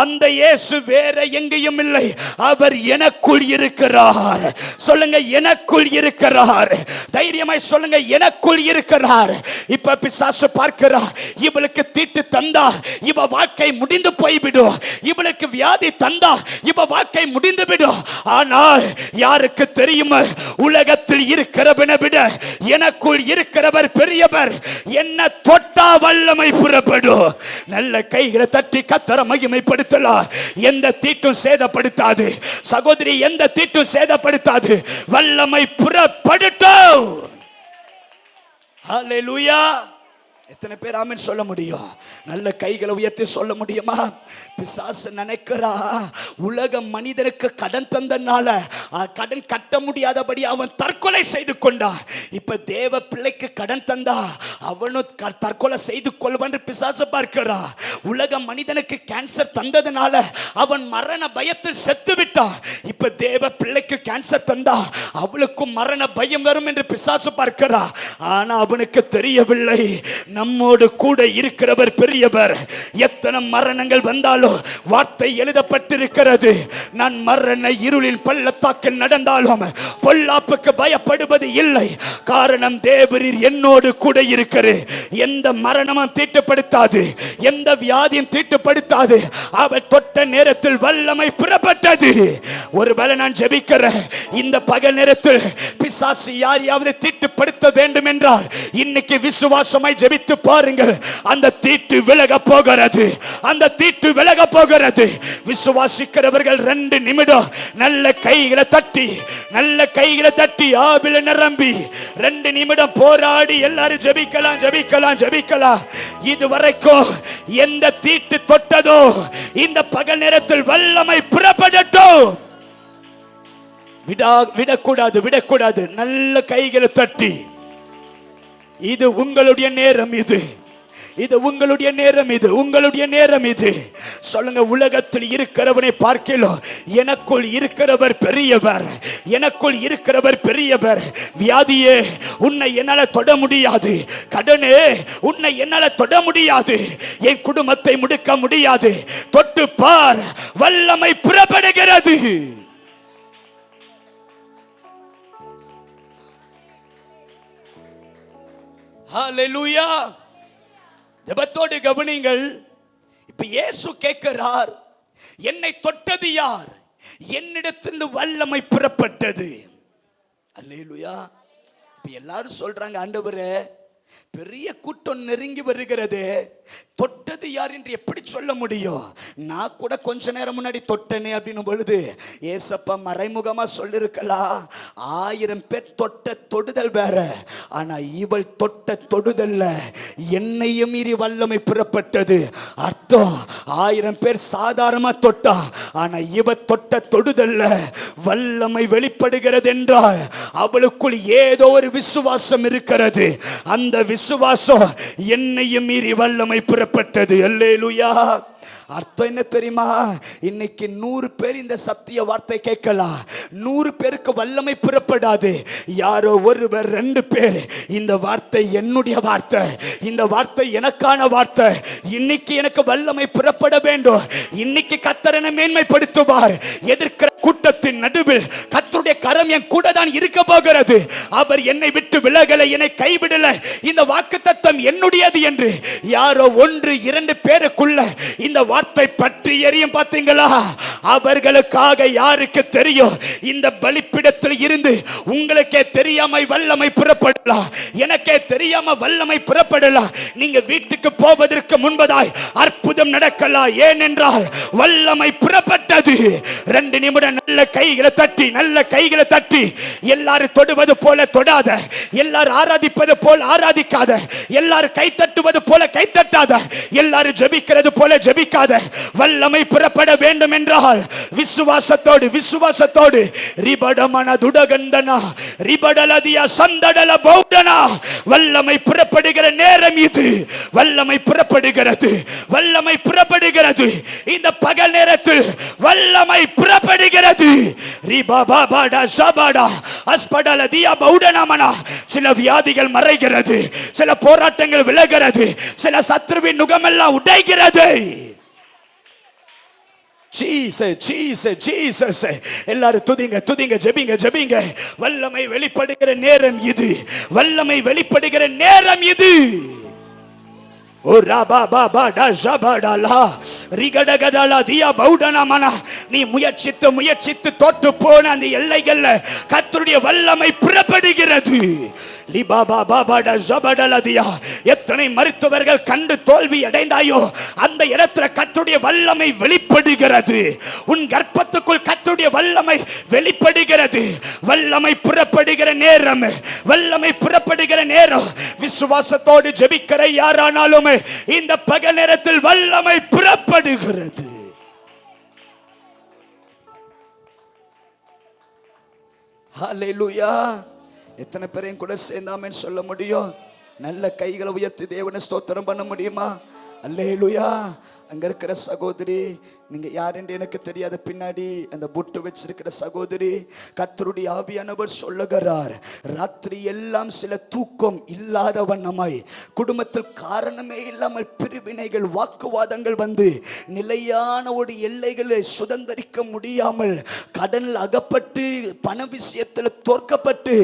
அந்த இயேசு வேற எங்கேயும் இல்லை, அவர் எனக்குள் இருக்கிறார். சொல்லுங்க, எனக்குள் இருக்கிறார். தைரியமாய் சொல்லுங்க, எனக்குள் இருக்கிறார். இப்ப பிசாசு பார்க்கிறார், இவளுக்கு தீட்டு தந்தா இவ வாழ்க்கை முடிந்து போய்விடும், இவளுக்கு வியாதி தந்தா இவ வாழ்க்கை முடிந்து விடும். ஆனால் யாருக்கு தெரியும்? உலகத்தில் இருக்கிறவனை விட எனக்குள் இருக்கிறவர் பெரியவர். என்ன தொட்டா வல்லமை புறப்படும். நல்ல கைகளை தட்டி கர்த்தரை மகிமைப்படுத்தலாம். எந்த தீட்டும் சேதப்படுத்தாது சகோதரி, எந்த தீட்டும் சேதப்படுத்தாது. வல்லமை புறப்படட்டும். ஹல்லேலூயா. எத்தனை பேர் ஆமென் சொல்ல முடியும்? நல்ல கைகளை உயர்த்தி சொல்ல முடியுமா? பிசாசு நினைக்கிறா உலக மனிதனுக்கு கடன் தந்தனால கடன் கட்ட முடியாதபடி அவன் தற்கொலை செய்து கொண்டான். இப்ப தேவ பிள்ளைக்கு கடன் தந்தா அவனும் தற்கொலை செய்து கொள்வான் பிசாசு பார்க்கிறா. உலக மனிதனுக்கு கேன்சர் தந்ததுனால அவன் மரண பயத்தில் செத்து விட்டான். இப்ப தேவ பிள்ளைக்கு கேன்சர் தந்தா அவளுக்கும் மரண பயம் வரும் என்று பிசாசு பார்க்கிறா. ஆனா அவனுக்கு தெரியவில்லை, நம்மோடு கூட இருக்கிறவர் பெரியவர். எத்தனை மரணங்கள் வந்தாலும் வார்த்தை எழுதப்பட்டிருக்கிறது, நான் மரண இருளில் பள்ளத்தாக்கில் நடந்தாலும் பொல்லாப்புக்கு பயப்படுவது இல்லை. காரணம் தேவரீர் என்னோடு கூட இருக்கிறது. எந்த மரணமும் தீட்டுப்படுத்தாது, எந்த வியாதியும் தீட்டுப்படுத்தாது. அவர் தொட்ட நேரத்தில் வல்லமை புறப்பட்டது. ஒருவேளை நான் ஜெபிக்கிறேன், இந்த பகல் நேரத்தில் பிசாசு யாரையாவது தீட்டுப்படுத்த வேண்டும் என்றால் இன்னைக்கு விசுவாசமாய் ஜெபித்து பாருங்கள், அந்த தீட்டு விலக போகிறது, அந்த தீட்டு விலக போகிறது. விசுவாசிக்கிறவர்கள் 2 நிமிடம் நல்ல கைகளை தட்டி, நல்ல கைகளை தட்டி ஆவில நிரம்பி 2 நிமிடம் போராடி எல்லாரும் ஜெபிக்கலாம், ஜெபிக்கலாம், ஜெபிக்கலாம். இதுவரைக்கும் எந்த தீட்டு தொட்டதோ இந்த பகல் நேரத்தில் வல்லமை புறப்படட்டும். விடக்கூடாது, விடக்கூடாது. நல்ல கைகளை தட்டி, இது உங்களுடைய நேரம், இது உங்களுடைய நேரம், இது உங்களுடைய நேரம். இது சொல்லுங்க, உலகத்தில் இருக்கிறவனை பார்க்கலாம் எனக்குள் இருக்கிறவர் பெரியவர், எனக்குள் இருக்கிறவர் பெரியவர். வியாதியே உன்னை என்னால தொட முடியாது, கடனே உன்னை என்னால தொட முடியாது, என் குடும்பத்தை முடுக்க முடியாது. தொட்டு பார், வல்லமை புறப்படுகிறது. ஹல்லேலூயா. ஜெபத்தோடு கவனிங்கள். இப்ப இயேசு கேட்கிறார், என்னை தொட்டது யார்? என்னிடத்தில் வல்லமை புறப்பட்டது. அல்லேலூயா. இப்ப எல்லாரும் சொல்றாங்க, ஆண்டவரே பெரிய கூட்டம் நெருங்கி வருகிறது, தொட்டது யார் என்று எப்படி சொல்ல முடியும்? நான் கூட கொஞ்ச நேரம் முன்னாடி தொட்டனே அப்படின்னு பொழுது ஏசப்பா மறைமுகமா சொல்லிருக்கலாம், 1000 பேர் தொட்ட தொடுதல் வேற, ஆனா இவள் தொட்ட தொடுதல்ல என்னையும் மீறி வல்லமை புறப்பட்டது. அர்த்தம் 1000 பேர் சாதாரணமா தொட்டா, ஆனா இவ தொட்ட தொடுதல்ல வல்லமை வெளிப்படுகிறது என்றால் அவளுக்குள் ஏதோ ஒரு விசுவாசம் இருக்கிறது. அந்த விசுவாசம் என்னையும் மீறி வல்லமை புறப்பட்டது. அல்லேலூயா. அர்த்தம் என்ன தெரியுமா? இன்னைக்கு 100 பேர் இந்த சத்திய வார்த்தை கேட்கலாம், 100 பேருக்கு வல்லமை புறப்படாது. யாரோ ஒருவர் 2 பேர் இந்த வார்த்தை என்னுடைய வார்த்தை, இந்த வார்த்தை எனக்கான வார்த்தை, இன்னைக்கு எனக்கு வல்லமை புறப்பட வேண்டும், இன்னைக்கு கர்த்தரை மேன்மைப்படுத்துவார். எதிர்க்கிற கூட்டத்தின் நடுவில் கர்த்தருடைய கரம் என் கூட தான் இருக்க போகிறது. அவர் என்னை விட்டு விலகலை, என்னை கைவிடல, இந்த வாக்குத்தத்தம் என்னுடையது என்று யாரோ 1-2 பேருக்குள்ள இந்த வார்த்தை பற்றி எரியும். பார்த்தீங்களா? அவர்களுக்காக யாருக்கு தெரியும்? இந்த பலிப்பிடத்தில் இருந்து உங்களுக்கே தெரியாம வல்லமை புறப்படலாம், எனக்கே தெரியாம வல்லமை புறப்படலாம். நீங்க வீட்டுக்கு போவதற்கு முன்பதாய் அற்புதம் நடக்கலாம். ஏனென்றால் வல்லமை புறப்பட்டது. 2 நிமிடம் நல்ல கைகளை தட்டி, நல்ல கைகளை தட்டி, எல்லாரும் தொடுவது போல தொடாத, எல்லாரும் ஆராதிப்பது போல ஆராதிக்காத, எல்லாரும் கை தட்டுவது போல கை தட்டாத, எல்லாரும் ஜெபிக்கிறது போல ஜெபிக்காத. வல்லமை புறப்பட வேண்டும் என்றால் விசுவாசத்தோடு, விசுவாசத்தோடு ரிபடமன துடகந்தனா ரிபடலதியா சந்தடல பௌடனா வல்லமை புறப்படுகிற நேரம் இது. வல்லமை புறப்படுகிறது, வல்லமை புறப்படுகிறது. இந்த பகல் நேரத்தில் வல்லமை புறப்படுகிறது. ரிபாபாடா ஷபாடா அஸ்படலதியா பௌடனமனா. சில வியாதிகள் மறைகிறது, சில போராட்டங்கள் விலகிறது, சில சத்ருவின் நுகமெல்லாம் உடைகிறது. Jesus Jesus Jesus. எல்லாரும் துதிங்க, துதிங்க, ஜெபிங்க, ஜெபிங்க. வல்லமை வெளிப்படுகிற நேரம் இது, வல்லமை வெளிப்படுகிற நேரம் இது. ஓ ராபா பாபா டா ஜபாடலா ரிகடகடலா தியா பௌடனமனா. நீ முயற்சித்து முயற்சித்து தோற்று போன அந்த எல்லைகள்ல கர்த்தருடைய வல்லமை புறப்படுகிறது. எத்தனை மருத்துவர்கள் கண்டு தோல்வி அடைந்தாயோ அந்த இடத்துல கர்த்தருடைய வல்லமை வெளிப்படுகிறது. உன் கர்ப்பத்துக்குள் கர்த்தருடைய வல்லமை வெளிப்படுகிறது. வல்லமை புறப்படுகிற நேரம், வல்லமை புறப்படுகிற நேரம். விசுவாசத்தோடு ஜெபிக்கிற யாரானாலும் இந்த பகல் நேரத்தில் வல்லமை புறப்படுகிறது. ஹல்லேலூயா. எத்தனை பேரையும் கூட சேர்ந்தாமேன்னு சொல்ல முடியும்? நல்ல கைகளை உயர்த்தி தேவனை ஸ்தோத்திரம் பண்ண முடியுமா? அல்லேலூயா. அங்க இருக்கிற சகோதரி, நீங்க யார் என்று எனக்கு தெரியாத, பின்னாடி அந்த புட்டு வச்சிருக்கிற சகோதரி, கர்த்தருடைய ஆவியானவர் சொல்லுகிறார், ராத்திரி எல்லாம் சில தூக்கம் இல்லாத வண்ணமாய் குடும்பத்தில் காரணமே இல்லாமல் பிரிவினைகள், வாக்குவாதங்கள் வந்து நிலையான ஒரு எல்லைகளை சுதந்திரிக்க முடியாமல் கடனில் அகப்பட்டு பண விஷயத்தில் தோற்கப்பட்டு,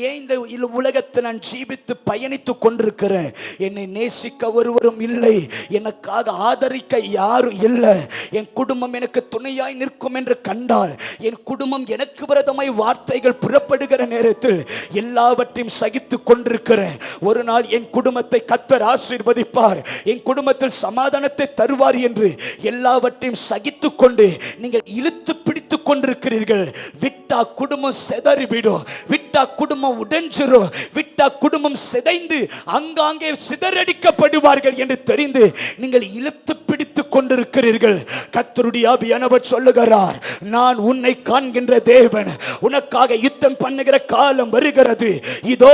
ஏன் இந்த உலகத்தை நான் ஜீவித்து பயணித்து கொண்டிருக்கிறேன், என்னை நேசிக்க ஒருவரும் இல்லை, எனக்காக ஆதரிக்க யாரும் இல்லை, என் குடும்பம் எனக்கு துணையாய் நிற்கும் என்று கண்டால், என் குடும்பம் எனக்கு விரோதமாய் வார்த்தைகள் புறப்படுகிற நேரத்தில் எல்லாவற்றையும் சகித்து கொண்டிருக்கிறேன். ஒரு நாள் என் குடும்பத்தை கர்த்தர் ஆசீர்வதிப்பார், என் குடும்பத்தில் சமாதானத்தை தருவார் என்று எல்லாவற்றையும் சகித்து கொண்டு நீங்கள் இழுத்து பிடித்து கொண்டிருக்கிறீர்கள். விட்டா குடும்பம் சிதறிவிடும், விட்டா குடும்பம் உடைஞ்சிரும், விட்டா குடும்பம் சிதைந்து அங்காங்கே சிதறடிக்கப்படுவார்கள் என்று தெரிந்து நீங்கள் இழுத்து பிடித்து கொண்டிருக்கிறீர்கள். கர்த்தருடைய ஆவியானவர் சொல்லுகிறார், நான் உன்னை காண்கின்ற தேவன், உனக்காக யுத்தம் பண்ணுகிற காலம் வருகிறது. இதோ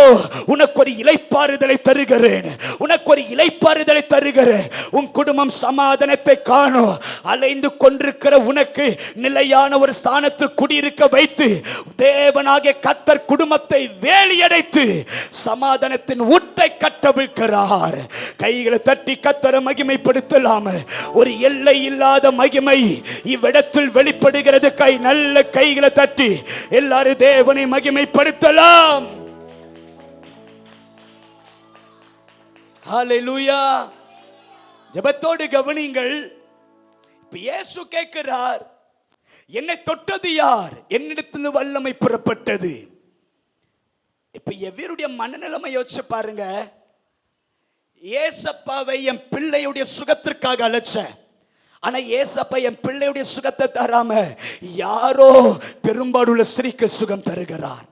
உனக்கு ஒரு இளைப்பாறுதலை தருகிறேன், உனக்கு ஒரு இளைப்பாறுதலை தருகிறேன். உன் குடும்பம் சமாதானத்தை காணும். அலைந்து கொண்டிருக்கிற உனக்கு நிலையான ஒரு ஸ்தானத்தில் குடியிருக்க வைத்து தேவனாகிய கர்த்தர் குடும்பத்தை வேலியடைத்து சமாதானத்தின் ஊட்டை கட்டவிழ்க்கிறார். கைகளை தட்டி கர்த்தரை மகிமைப்படுத்தலாம். ஒரு எல்லை இல்லாத மகிமை இவ்விடத்தில் வெளிப்படுகிறது. நல்ல கைகளை தட்டி எல்லாரும் தேவனை மகிமைப்படுத்தலாம். ஹல்லேலூயா. ஜெபத்தோடு கவனிங்கள். இப்ப இயேசு கேட்கிறார், என்னை தொட்டது யார்? என்னிடத்தில் வல்லமை புறப்பட்டது. இப்ப எவருடைய மனநிலைமை யோசிச்சு பாருங்க. ஏசப்பாவை என் பிள்ளையுடைய சுகத்திற்காக அழைச்சேன், ஆனா ஏசப்பா என் பிள்ளையுடைய சுகத்தை தராம யாரோ பெரும்பாடுள்ள ஸ்திரீக்கு சுகம் தருகிறார்.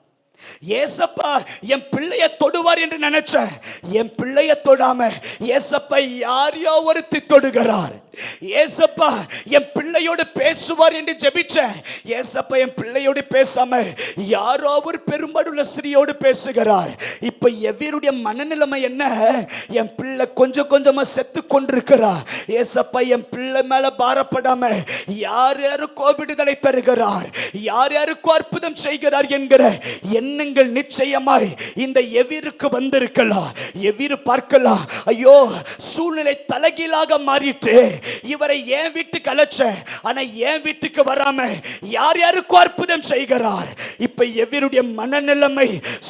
ஏசப்பா என் பிள்ளைய தொடுவார் என்று நினைச்சேன், என் பிள்ளைய தொடாம ஏசப்பா யாரையோ ஒருத்தி தொடுகிறார். ஏசப்பா என் பிள்ளையோடு பேசுவார் என்று ஜெபிச்சேன், ஏசப்பா என் பிள்ளையோடு பேசாம யாரோ ஒரு பெரும்பாடுள்ள ஸ்திரீயோடு பேசுகிறார். இப்ப எவருடைய மனநிலைமை என்ன? என் பிள்ளை கொஞ்சம் கொஞ்சமா செத்து கொண்டிருக்கிறார். ஏசப்பா என் பிள்ளை மேல பாரப்படாம யார் யாருக்கோ விடுதலை தருகிறார், யார் யாருக்கோ அற்புதம் செய்கிறார் என்கிற எண்ணங்கள் நிச்சயமாய் இந்த எவிருக்கு வந்திருக்கலாம். எவிரு பார்க்கலாம், ஐயோ சூழ்நிலை தலைகீழாக மாறிட்டு, இவரை என் வீட்டுக்கு அழைச்ச, ஆனா என் வீட்டுக்கு வராம யார் யாருக்கும் அற்புதம் செய்கிறார். இப்ப எவருடைய மனநிலைமை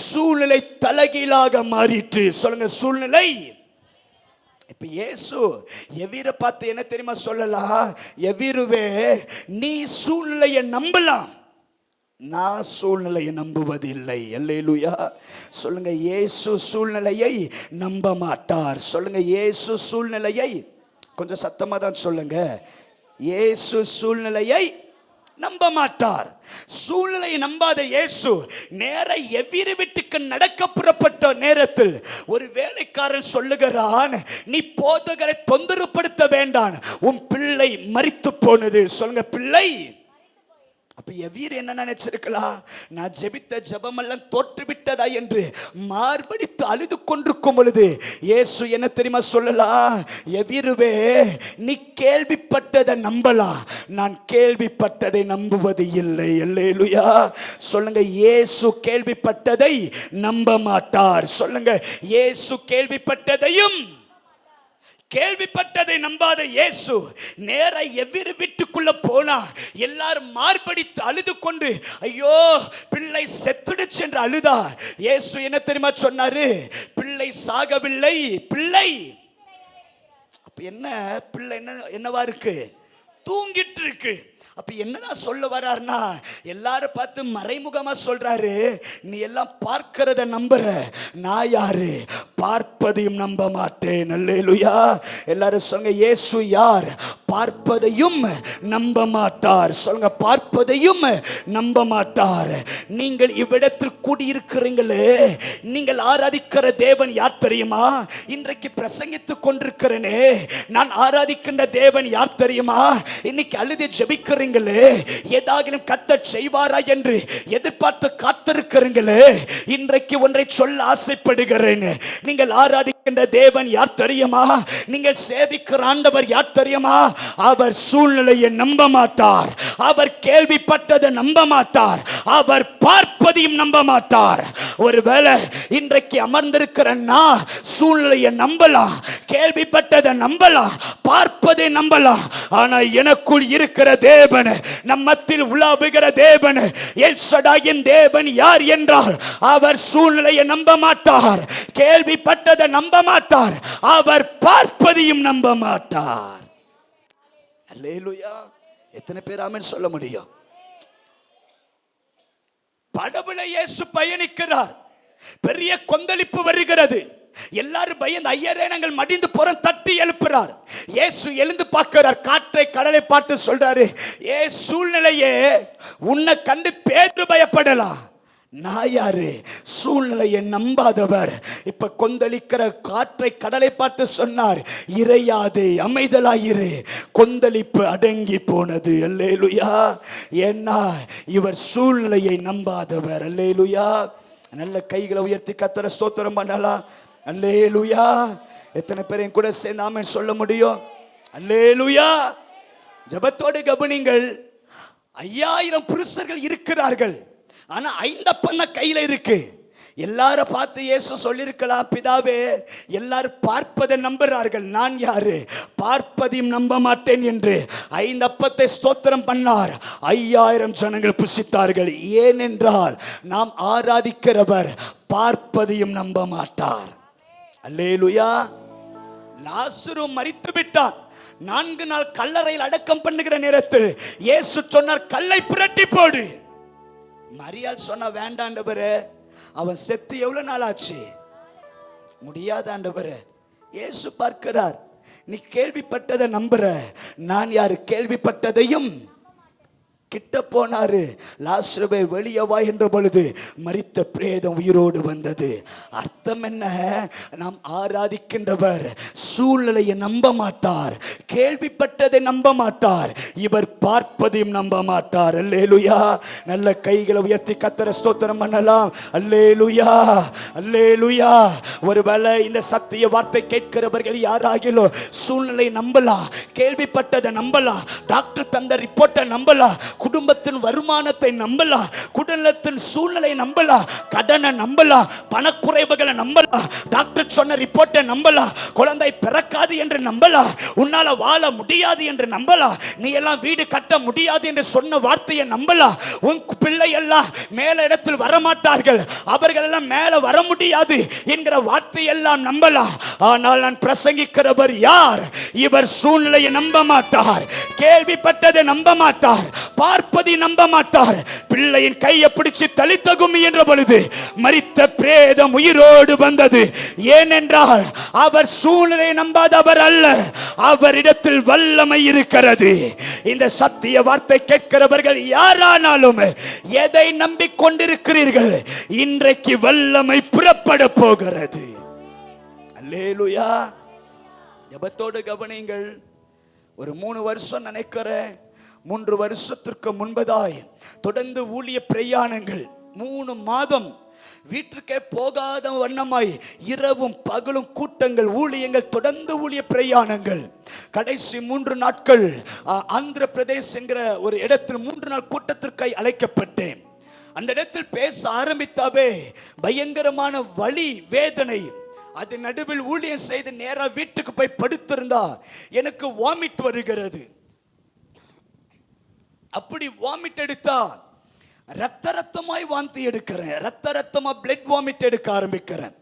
சூழ்நிலை தலைகீழாக மாறிட்டு. சொல்லுங்க, சூழ்நிலை. இப்ப இயேசு எவீரை பார்த்து என்ன தெரியுமா சொல்லலாம்? எவீருவே, நீ சூழ்நிலையை நம்பலாம், நான் சூழ்நிலையை நம்புவதில்லை. அல்லேலூயா. சொல்லுங்க, இயேசு சூழ்நிலையை நம்ப மாட்டார். சொல்லுங்க, இயேசு சூழ்நிலையை, கொஞ்சம் சத்தமா தான் சொல்லுங்க, இயேசு சூழ்நிலையை நம்ப மாட்டார். சூழ்நிலையை நம்பாத இயேசு நேர எவ்விரு வீட்டுக்கு நடக்க புறப்பட்ட நேரத்தில் ஒரு வேலைக்காரன் சொல்லுகிறான், நீ போதகரை தொந்தரப்படுத்த வேண்டாம், உன் பிள்ளை மரித்து போனது. சொல்லுங்க, பிள்ளை. அப்ப எவீர் என்ன நினைச்சிருக்கலாம்? நான் ஜெபித்த ஜெபமெல்லாம் தோற்றுவிட்டதா என்று மார்படித்து அழுது கொண்டிருக்கும் பொழுது இயேசு என்ன தெரியுமா சொல்லலாம்? எவீருவே, நீ கேள்விப்பட்டதை நம்பலாம், நான் கேள்விப்பட்டதை நம்புவது இல்லை. அல்லேலூயா. சொல்லுங்க, இயேசு கேள்விப்பட்டதை நம்ப மாட்டார். சொல்லுங்க, இயேசு கேள்விப்பட்டதையும் கேள்விப்பட்டதை நம்பாத இயேசு நேரா எவ்விரு வீட்டுக்குள்ள போனா எல்லாரும் மார்படித்து அழுது கொண்டு, ஐயோ பிள்ளை செத்துடுச்சு என்று அழுதா. இயேசு என்ன தெரியுமா சொன்னாரு? பிள்ளை சாகவில்லை, பிள்ளை. அப்ப என்ன, பிள்ளை என்னவா இருக்கு? தூங்கிட்டு இருக்கு. அப்ப என்னதான் சொல்ல வர்றாருன்னா, எல்லாரும் பார்த்து மறைமுகமா சொல்றாரு, நீ எல்லாம் பார்க்கிறத நம்புற, நான் யாரு? பார்ப்பதையும் நம்ப மாட்டேன். அல்லேலூயா. எல்லாரும் சொல்லுங்க, இயேசு யார்? பார்ப்பதையும் நம்ப மாட்டார். சொல்லுங்க, பார்ப்பதையும் நம்ப மாட்டார். நீங்கள் இவ்விடத்தில் கூடியிருக்கிறீங்களே, நீங்கள் ஆராதிக்கிற தேவன் யார் தெரியுமா? இன்றைக்கு பிரசங்கித்துக் கொண்டிருக்கிறேனே, நான் ஆராதிக்கின்ற தேவன் யார் தெரியுமா? இன்னைக்கு அழுது ஜெபிக்கிறீங்களே, ஏதாகிலும் கர்த்தர் செய்வாரா என்று எதிர்பார்த்து காத்திருக்கிறீங்களே, இன்றைக்கு ஒன்றை சொல்ல ஆசைப்படுகிறேன். நீங்கள் ஆராதிக்கின்ற தேவன் யார் தெரியுமா? நீங்கள் சேவிக்கிற ஆண்டவர் யார் தெரியுமா? அவர் சூழ்நிலையை நம்ப மாட்டார், அவர் கேள்விப்பட்டதை நம்ப மாட்டார், அவர் பார்ப்பதையும் நம்ப மாட்டார். ஒருவேளை இன்றைக்கு அமர்ந்திருக்கிற நான் சூழ்நிலையை நம்பலாம், கேள்விப்பட்டதை நம்பலாம், பார்ப்பதை நம்பலாம். ஆனா எனக்குள் இருக்கிற தேவன், நம்மத்தில் உலாவுகிற தேவன், எல் ஷடாயின் தேவன் யார் என்றால், அவர் சூழ்நிலையை நம்ப மாட்டார், கேள்விப்பட்டதை நம்ப மாட்டார், அவர் பார்ப்பதையும் நம்ப மாட்டார். அல்லேலூயா. எத்தனை பேர் ஆமென் சொல்ல முடியும்? படகுல இயேசு பயணிக்கிறார், பெரிய கொந்தளிப்பு வருகிறது, எல்லாரும் பயந்து ஐயரே நாங்கள் மடிந்து புறம் தட்டி எழுப்புறார். இயேசு எழுந்து பார்க்கிறார், காற்றை கடலை பார்த்து சொல்றாரு, ஏ சூழ்நிலையே, உன்னை கண்டு பேதுரு பயப்படலாம், நான் யாரு? சூழ்நிலையை நம்பாதவர். இப்ப கொந்தளிக்கிற காற்றை கடலை பார்த்து சொன்னார், இறையாதே, அமைதலாயிரு. கொந்தளிப்பு அடங்கி போனது. அல்லேலூயா. ஏன்னா இவர் சூழ்நிலையை நம்பாதவர். அல்லேலூயா. நல்ல கைகளை உயர்த்தி கர்த்தரை ஸ்தோத்திரம் பண்ணலாம். அல்லேலூயா. எத்தனை பேரையும் கூட சேர்ந்து ஆமென் சொல்ல முடியும்? அல்லேலூயா. ஜெபத்தோடு கவனிங்கள். 5000 புருஷர்கள் இருக்கிறார்கள், ஆனா 5 அப்பம் கையில இருக்கு. எல்லாரும் பார்த்து இயேசு சொல்லியிருக்கலாம், பிதாவே எல்லாரும் பார்ப்பதை நம்புறார்கள், நான் யாரு? பார்ப்பதையும் நம்ப மாட்டேன் என்று 5 அப்பத்தை ஸ்தோத்திரம் பண்ணார். 5000 ஜனங்கள் புசித்தார்கள். ஏனென்றால் நாம் ஆராதிக்கிறவர் பார்ப்பதையும் நம்ப மாட்டார். அல்லேலூயா. லாசரு மரித்து விட்டான். 4 நாள் கல்லறையில் அடக்கம் பண்ணுகிற நேரத்தில் இயேசு சொன்னார், கல்லை புரட்டி போடு. மரியாள் சொன்ன, வேண்டாண்டவரே, அவன் செத்து எவ்வளவு நாள் ஆச்சு? முடியாத ஆண்டவரே. இயேசு பார்க்கிறார், நீ கேள்விப்பட்டதை நம்புற, நான் யாரு? கேள்விப்பட்டதையும். கிட்ட போனாரு, லாசருவே வெளியே வா என்ற பொழுது மரித்த பிரேதம் உயிரோடு வந்தது. அர்த்தம் என்ன? நாம் ஆராதிக்கின்றவர் சூழ்நிலையை நம்ப மாட்டார், கேள்விப்பட்டதை நம்ப மாட்டார், இவர் பார்ப்பதையும் நம்ப மாட்டார். அல்லேலூயா. நல்ல கைகளை உயர்த்தி கர்த்தரை ஸ்தோத்திரம் பண்ணலாம். அல்லேலூயா. அல்லேலூயா. ஒருவேளை இந்த சத்திய வார்த்தை கேட்கிறவர்கள் யாராகிலும் சூழ்நிலை நம்பலாம், கேள்விப்பட்டதை நம்பலாம், டாக்டர் தந்த ரிப்போர்ட்டை நம்பலாம், குடும்பத்தின் வருமானத்தை நம்பலாம், குடும்பத்தின் சூழ்நிலை நம்பலாம், கடனை நம்பலாம், பணக்குறைவுகளை நம்பலாம், டாக்டர் சொன்ன ரிப்போர்ட்டை நம்பலாம், குழந்தை பிறக்காது என்று நம்பலாம், உன்னால வாழ முடியாது என்று நம்பலாம், நீ எல்லாம் வீடு கட்ட முடியாது என்று சொன்ன வார்த்தையை நம்பலாம், உன் பிள்ளை எல்லாம் மேல இடத்தில் வரமாட்டார்கள், அவர்கள் எல்லாம் மேல வர முடியாது என்கிற வார்த்தை எல்லாம் நம்பலாம். ஆனால் நான் பிரசங்கிக்கிறவர் யார்? இவர் சூழ்நிலையை நம்ப மாட்டார், கேள்விப்பட்டதை நம்ப மாட்டார், பார்ப்பதை நம்ப மாட்டார். பிள்ளையின் கையை பிடிச்சு தலித்த கும்மி என்ற பொழுது மரித்த பிரேதம் உயிரோடு வந்தது. ஏனென்றால் அவர் சூழ்நிலை நம்பாதவர் அல்ல, அவரிடத்தில் வல்லமை இருக்கிறது. இந்த சத்திய வார்த்தை கேட்கிறவர்கள் யாரானாலும் எதை நம்பிக்கொண்டிருக்கிறீர்கள்? இன்றைக்கு வல்லமை புறப்பட போகிறது. அல்லேலூயா. ஜெபத்தோடு கவனிங்கள். ஒரு 3 வருஷம் நினைக்கிறேன், 3 வருஷத்திற்கு முன்பதாய் தொடர்ந்து ஊழிய பிரயாணங்கள், 3 மாதம் வீட்டுக்கே போகாத வண்ணமாய் இரவும் பகலும் கூட்டங்கள், ஊழியங்கள், தொடர்ந்து ஊழிய பிரயாணங்கள். கடைசி 3 நாட்கள் ஆந்திர பிரதேஷ் என்கிற ஒரு இடத்தில் 3 நாள் கூட்டத்திற்கு அழைக்கப்பட்டேன். அந்த இடத்தில் பேச ஆரம்பித்தாவே பயங்கரமான வலி, வேதனை. அது நடுவில் ஊழியம் செய்து நேரா வீட்டுக்கு போய் படுத்திருந்தா எனக்கு வாமிட் வருகிறது. அப்படி வாமிட் எடுத்தா ரத்தமாய் வாந்தி எடுக்கிறேன், ரத்தமா பிளட் வாமிட் எடுக்க ஆரம்பிக்கிறேன்.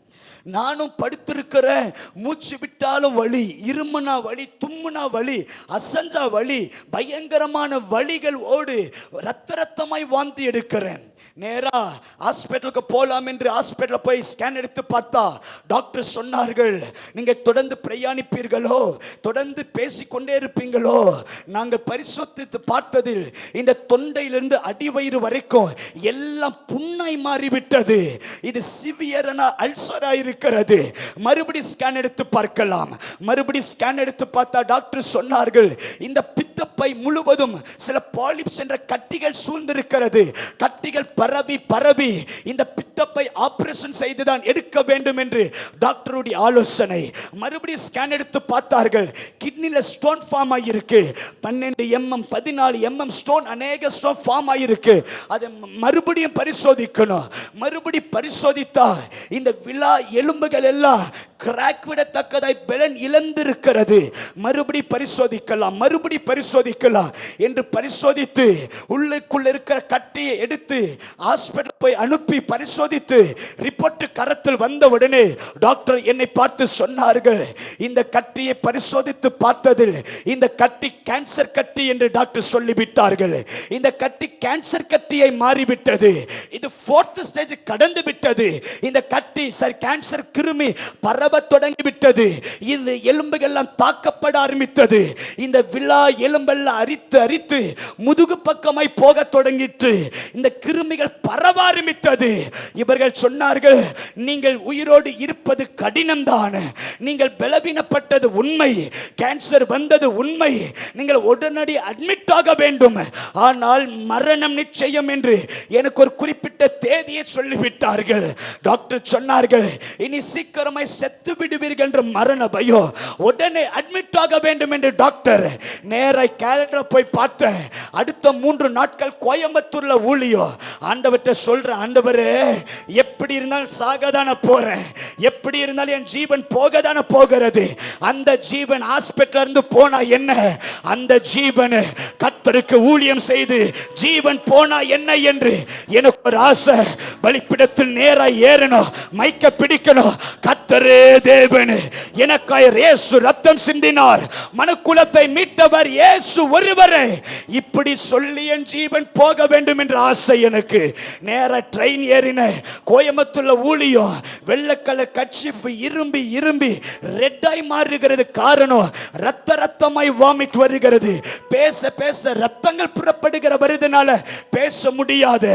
நானும் படுத்திருக்கிறேன், மூச்சு விட்டாலும் வலி, இருமுனா வலி, தும்முனா வலி, அசஞ்சா வலி, பயங்கரமான வலிகள் ஓடு, ரத்தமாய் வாந்தி எடுக்கிறேன். நேரா ஹாஸ்பிட்டலுக்கு போலாம் என்று ஹாஸ்பிட்டல் போய் ஸ்கேன் எடுத்து பார்த்தா டாக்டர் சொன்னார்கள், நீங்க தொடர்ந்து பிரயாணிப்பீர்களோ, தொடர்ந்து பேசிக்கொண்டே இருப்பீங்களோ, நாங்கள் பரிசோதித்து பார்த்ததில் இந்த தொண்டையிலிருந்து அடிவயிறு வரைக்கும் எல்லாம் புண்ணாய் மாறிவிட்டது, இது சிவியரான அல்சரா இருக்கிறது, மறுபடி ஸ்கேன் எடுத்து பார்க்கலாம். மறுபடி ஸ்கேன் எடுத்து பார்த்தா டாக்டர் சொன்னார்கள், இந்த பித்தப்பை முழுவதும் சில பாலிப்ஸ் என்ற கட்டிகள் சூழ்ந்திருக்கிறது, கட்டிகள் பரவி பரவி இந்த பித்தப்பை ஆபரேஷன் செய்துதான் எடுக்க வேண்டும் என்று டாக்டருடைய ஆலோசனை. மறுபடியும் ஸ்கேன் எடுத்து பார்த்தார்கள், கிட்னில ஸ்டோன் ஃபார்ம் ஆகியிருக்கு, 12 mm 14 mm ஸ்டோன், அநேக ஸ்டோன் ஃபார்ம் ஆகியிருக்கு, அதை மறுபடியும் பரிசோதிக்கணும். மறுபடி பரிசோதித்தா இந்த விழா எலும்புகள் எல்லாம் கிராக் விடத்தக்கதாய் பலன் இழந்திருக்கிறது. மறுபடி பரிசோதிக்கலாம், மறுபடி பரிசோதிக்கலாம் என்று பரிசோதித்து உள்ளுக்குள்ள இருக்கிற கட்டியை எடுத்து ஹாஸ்பிட்டல் போய் அனுப்பி பரிசோதித்து ரிப்போர்ட் கரத்தில் வந்த உடனே டாக்டர் என்னை பார்த்து சொன்னார்கள், இந்த கட்டியை பரிசோதித்து பார்த்ததில் இந்த கட்டி கேன்சர் கட்டி என்று டாக்டர் சொல்லிவிட்டார்கள். இந்த கட்டி கேன்சர் கட்டியை மாறிவிட்டது, இது 4th ஸ்டேஜ் கடந்து விட்டது, இந்த கட்டி கேன்சர் கிருமி பரவ தொடங்கிவிட்டது, இந்த எலும்புகள் எல்லாம் தாக்கப்பட ஆரம்பித்தது, இந்த விழா எலும்பெல்லாம் அரித்து அரித்து முதுகு பக்கமாய் போக தொடங்கிட்டு இந்த கிருமிகள் பரவ ஆரம்பித்தது. இவர்கள் சொன்னார்கள், நீங்கள் உயிரோடு இருப்பது கடினம்தான், நீங்கள் பலவீனப்பட்டது உண்மை, கேன்சர் வந்தது உண்மை, நீங்கள் உடனடி அட்மிட் ஆக வேண்டும், ஆனால் மரணம் நிச்சயம் என்று எனக்கு ஒரு குறிப்பிட்ட தேதியை சொல்லிவிட்டார்கள். டாக்டர் சொன்னார்கள், இனி சீக்கிரமாய் செத்து விடுவீர்கள் என்ற மரண பயம், உடனே அட்மிட் ஆக வேண்டும் என்று டாக்டர். நேராய் கேலண்டரை போய் பார்த்தேன், அடுத்த 3 நாட்கள் கோயம்புத்தூர்ல ஊழியம். ஆண்டவர்கிட்ட சொல்றேன், ஆண்டவரே எப்படி இருந்தாலும் சாகதான போறேன், எப்படி இருந்தாலும் என் ஜீவன் போகதான போகிறது, அந்த ஜீவன் ஹாஸ்பிட்டல் இருந்து போனா என்ன, அந்த ஜீவன் கர்த்தருக்கு ஊழியம் செய்து ஜீவன் போனா என்ன என்று எனக்கு ஒரு ஆசை. பலிபீடத்தில் நேராய் ஏறணும், மைக்க பிடிக்கணும், கர்த்தரே தேவன் எனக்காய் இயேசு ரத்தம் சிந்தினார், மனுக்குலத்தை மீட்டவர் இயேசு ஒருவரே, இப்படி சொல்லி என் ஜீவன் போக வேண்டும் என்ற ஆசை எனக்கு. நேரா ட்ரெயின் ஏறின, கோயம்புத்தூர்ல ஊழியம், வெள்ளை கலர் கட்சிஃப் இரும்பி இரும்பி ரெட்டாய் மாறுகிறது, காரணம் ரத்தமாய் வாமிட் வருகிறது, பேச பேச ரத்தங்கள் புறப்படுகிற வருதுனால பேச முடியாது.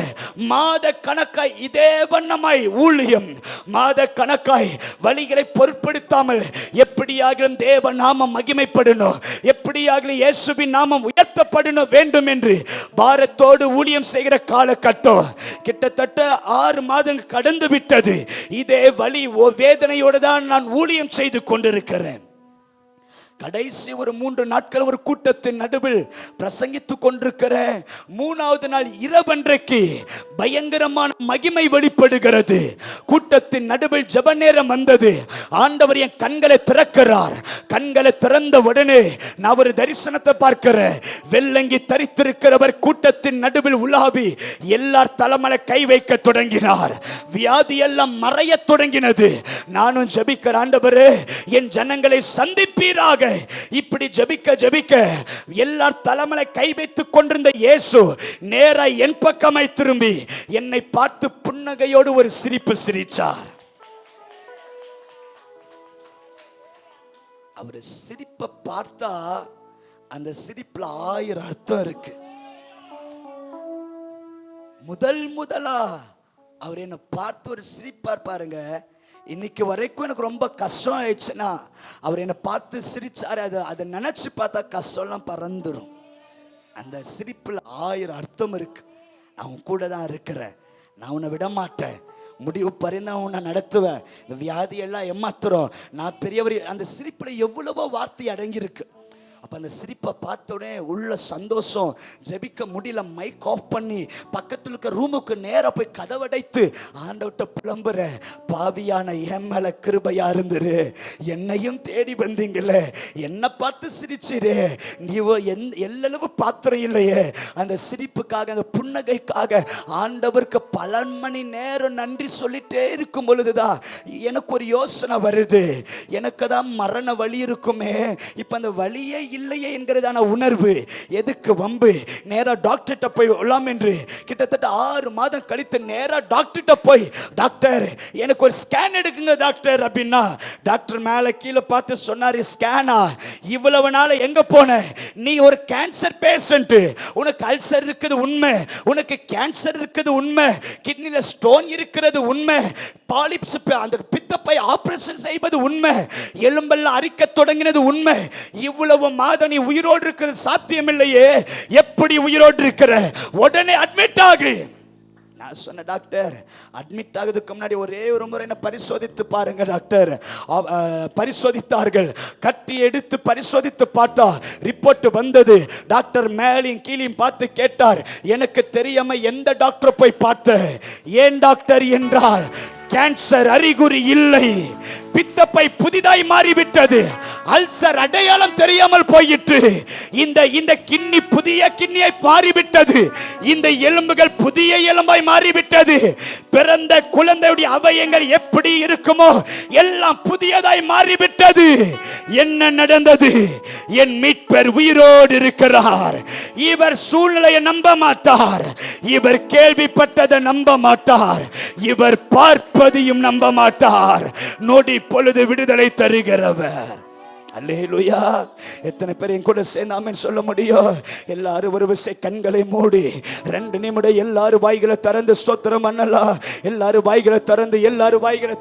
மாத கணக்காய் இதே வண்ணமாய் ஊழியம், மாத கணக்காய் வழிகளை பொருட்படுத்தாமல் எப்படியாகிலும் தேவ நாமம் மகிமைப்படணும், எப்படியாகிலும் இயேசுவின் நாமம் உயர்த்தப்படணும் வேண்டும் என்று பாரத்தோடு ஊழியம் செய்கிற காலகட்டம் கிட்டத்தட்ட 6 மாதங்கள் கடந்து விட்டது. இதே வலி வேதனையோடு தான் நான் ஊழியம் செய்து கொண்டிருக்கிறேன். கடைசி ஒரு 3 நாட்கள் ஒரு கூட்டத்தின் நடுவில் பிரசங்கித்துக் கொண்டிருக்கிற 3வது நாள் இரவன்றைக்கு பயங்கரமான மகிமை வெளிப்படுகிறது. கூட்டத்தின் நடுவில் ஜெப நேரம் வந்தது. ஆண்டவர் என் கண்களை திறக்கிறார். கண்களை திறந்த உடனே நான் ஒரு தரிசனத்தை பார்க்கிறேன். வெள்ளங்கி தரித்திருக்கிறவர் கூட்டத்தின் நடுவில் உலாவி எல்லார் தலைமலை கை வைக்க தொடங்கினார். வியாதி எல்லாம் மறைய தொடங்கினது. நானும் ஜெபிக்கிற, ஆண்டவரே என் ஜனங்களை சந்திப்பீராக. இப்படி ஜெபிக்க ஜெபிக்க எல்லார் தலைமலை கை வைத்துக் கொண்டிருந்த இயேசு நேராய் என் பக்கமாய் திரும்பி என்னை பார்த்து புன்னகையோடு ஒரு சிரிப்பு சிரிச்சார். அவர் சிரிப்பை பார்த்தா அந்த சிரிப்புல 1000 அர்த்தம் இருக்கு. முதலா அவர் என்னை பார்த்து ஒரு சிரிப்பார் பாருங்க. இன்னைக்கு வரைக்கும் எனக்கு ரொம்ப கஷ்டம் ஆயிடுச்சுன்னா அவர் என்னை பார்த்து சிரிச்சாரு, அதை நினைச்சு பார்த்தா கஷ்டம்லாம் பறந்துடும். அந்த சிரிப்புல 1000 அர்த்தம் இருக்கு. நான் உன் கூட தான் இருக்கிறேன், நான் உன்னை விட மாட்டேன், முடிவு பரிந்து உன்னை நடத்துவேன், இந்த வியாதியெல்லாம் ஏமாத்துறோம், நான் பெரியவர். அந்த சிரிப்புல எவ்வளவோ வார்த்தை அடங்கியிருக்கு. அப்ப அந்த சிரிப்பை பார்த்தோடனே உள்ள சந்தோஷம், ஜெபிக்க முடியல, மைக் ஆஃப் பண்ணி பக்கத்தில் இருக்க ரூமுக்கு நேரா போய் கதவடைத்து ஆண்டவர்ட்ட புலம்புற, பாவியான என் மேல கிருபையா இருந்துரு, என்னையும் தேடி வந்தீங்களே, என்ன பார்த்து சிரிச்சிரு, நீ எல்லளவு பாத்திரம் இல்லையே. அந்த சிரிப்புக்காக, அந்த புன்னகைக்காக ஆண்டவருக்கு பல மணி நேரம் நன்றி சொல்லிட்டே இருக்கும் பொழுதுதான் எனக்கு ஒரு யோசனை வருது. எனக்கு தான் மரண வலி இருக்குமே, இப்ப அந்த வலியே இல்லையே என்கிறதான உணர்வு. எதுக்கு வம்பு, நேரா டாக்டர்கிட்ட போய் விடலாம் என்று கிட்டத்தட்ட 6 மாதம் கழித்து நேரா டாக்டர்கிட்ட போய், டாக்டர் எனக்கு ஒரு ஸ்கேன் எடுக்குங்க டாக்டர் அப்படின்னா, டாக்டர் மேல கீழே பார்த்து சொன்னாரு, ஸ்கேனா, இவ்வளவு நாள் எங்க போன, நீ ஒரு கேன்சர் பேஷண்ட், உனக்கு அல்சர் இருக்குது உண்மை, உனக்கு கேன்சர் இருக்குது உண்மை, கிட்னில ஸ்டோன் இருக்கிறது உண்மை, பாலிப்ஸ் அந்த பித்தப்பை ஆபரேஷன் செய்வது உண்மை, எலும்பெல்லாம் அரிக்க தொடங்கினது உண்மை, இவ்வளவு மாதம் நீ உயிரோடு இருக்கிறது சாத்தியம் இல்லையே, எப்படி உயிரோடு இருக்கிற, உடனே அட்மிட் ஆகு. நான் சொன்ன, டாக்டர் அட்மிட் ஆகுதுக்கு முன்னாடி ஒரே ஒரு முறை என்ன பரிசோதித்து பாருங்க டாக்டர். பரிசோதித்தார்கள், கட்டி எடுத்து பரிசோதித்து பார்த்தா ரிப்போர்ட் வந்தது. டாக்டர் மேலையும் கீழையும் பார்த்து கேட்டார், எனக்கு தெரியாம எந்த டாக்டர் போய் பார்த்த, ஏன் டாக்டர் என்றால், கேன்சர் அறிகுறி இல்லை, பித்தப்பை புதிதாய் மாறிவிட்டது, அல்சர் அடையாளம் தெரியாமல் போயிட்டு, இந்த கிட்னி புதிய கிட்னியை மாறிவிட்டது, இந்த எலும்புகள் புதிய எலும்பாய் மாறிவிட்டது, பிறந்த குழந்தையுடைய அவயங்கள் எப்படி இருக்குமோ எல்லாம் புதியதாய் மாறிவிட்டது. என்ன நடந்தது, என் மீட்பர் உயிரோடு இருக்கிறார், இவர் சூழ்நிலையை நம்ப மாட்டார், இவர் கேள்விப்பட்டதை நம்ப மாட்டார், இவர் பார்ப்பதையும் நம்ப மாட்டார், நொடி பொழுது விடுதலை தருகிறவர். அல்லேலூயா. எத்தனை பேர் என் கூட சேர்ந்து ஆமென் சொல்ல முடியும்? எல்லாரும் ஒரு விசை கண்களை மூடி 2 நிமிடம் எல்லாரும் வாய்களை திறந்து ஸ்தோத்திரம் பண்ணலாம். எல்லாரும் வாய்களை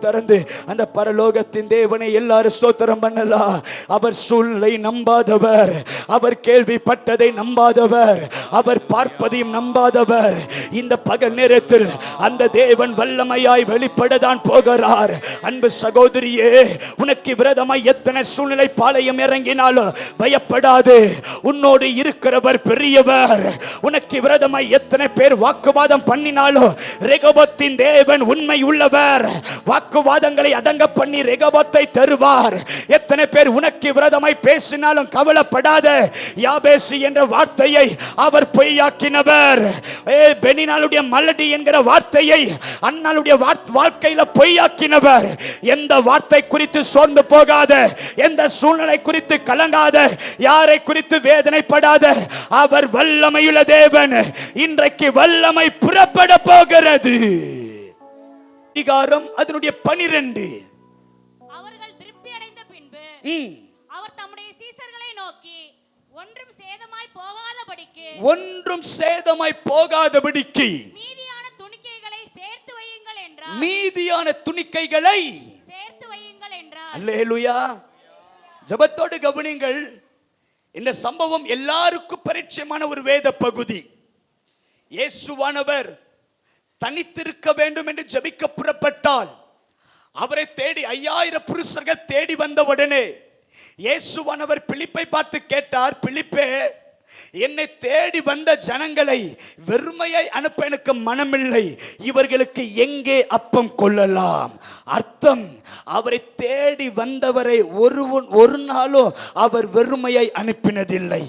திறந்து அந்த பரலோகத்தின் தேவனை எல்லாரும் ஸ்தோத்திரம் பண்ணலாம். அவர் சூழ்நிலை நம்பாதவர், அவர் கேள்விப்பட்டதை நம்பாதவர், அவர் பார்ப்பதையும் நம்பாதவர். இந்த பகல் நேரத்தில் அந்த தேவன் வல்லமையாய் வெளிப்படதான் போகிறார். அன்பு சகோதரியே, உனக்கு விரோதமாய் எத்தனை சூழ்நிலை பாளையம் இறங்கினாலும் பயப்படாது, உன்னோடு இருக்கிறவர் பெரியவர். உனக்கு விரோதமாய் எத்தனை பேர் வாக்குவாதம் பண்ணினாலும் ரெகோபத்தின் தேவன் உண்மை உள்ளவர், வாக்குவாதங்களை அடங்க பண்ணி ரெகோபத்தை தருவார். எத்தனை பேர் உனக்கு விரோதமாய் பேசினாலும் கவலைப்படாத, யாபேசு என்ற வார்த்தையை அவர் பொய்யாக்கினவர். பெனினாளுடைய மலடி என்கிற வார்த்தையை அன்னாளுடைய வாழ்க்கையில பொய்யாக்கினவர். எந்த வார்த்தை குறித்து சோர்ந்து போகாத, எந்த சூழ்நிலை குறித்து கலங்காத, யாரை குறித்து வேதனைப்படாத, அவர் வல்லமையுள்ள தேவன். இன்றைக்கு வல்லமை புறப்பட போகிறது. அதிகாரம் அதனுடைய 12. அவர்கள் திருப்தி அடைந்த பின்பு அவர் தம்முடைய சீசர்களை நோக்கி, ஒன்றும் சேதமாய் போகாதபடிக்கு மீதியான துணிக்கைகளை சேர்த்து வையுங்கள் என்றார். அல்லேலூயா. ஜெபத்தோடு கவனிங்கள். இந்த சம்பவம் எல்லாருக்கும் பரிச்சயமான ஒரு வேத பகுதி. இயேசுவானவர் தனித்திருக்க வேண்டும் என்று ஜெபிக்க புறப்பட்டால், அவரை தேடி 5000 புருஷர்கள் தேடி வந்தவுடனே இயேசுவானவர் பிலிப்பை பார்த்து கேட்டார், பிலிப்பே, என்னை தேடி வந்த ஜனங்களை வெறுமையை அனுப்ப எனக்கு மனமில்லை, இவர்களுக்கு எங்கே அப்பம் கொள்ளலாம்? அர்த்தம், அவரை தேடி வந்தவரை ஒரு நாளும் அவர் வெறுமையை அனுப்பினதில்லை.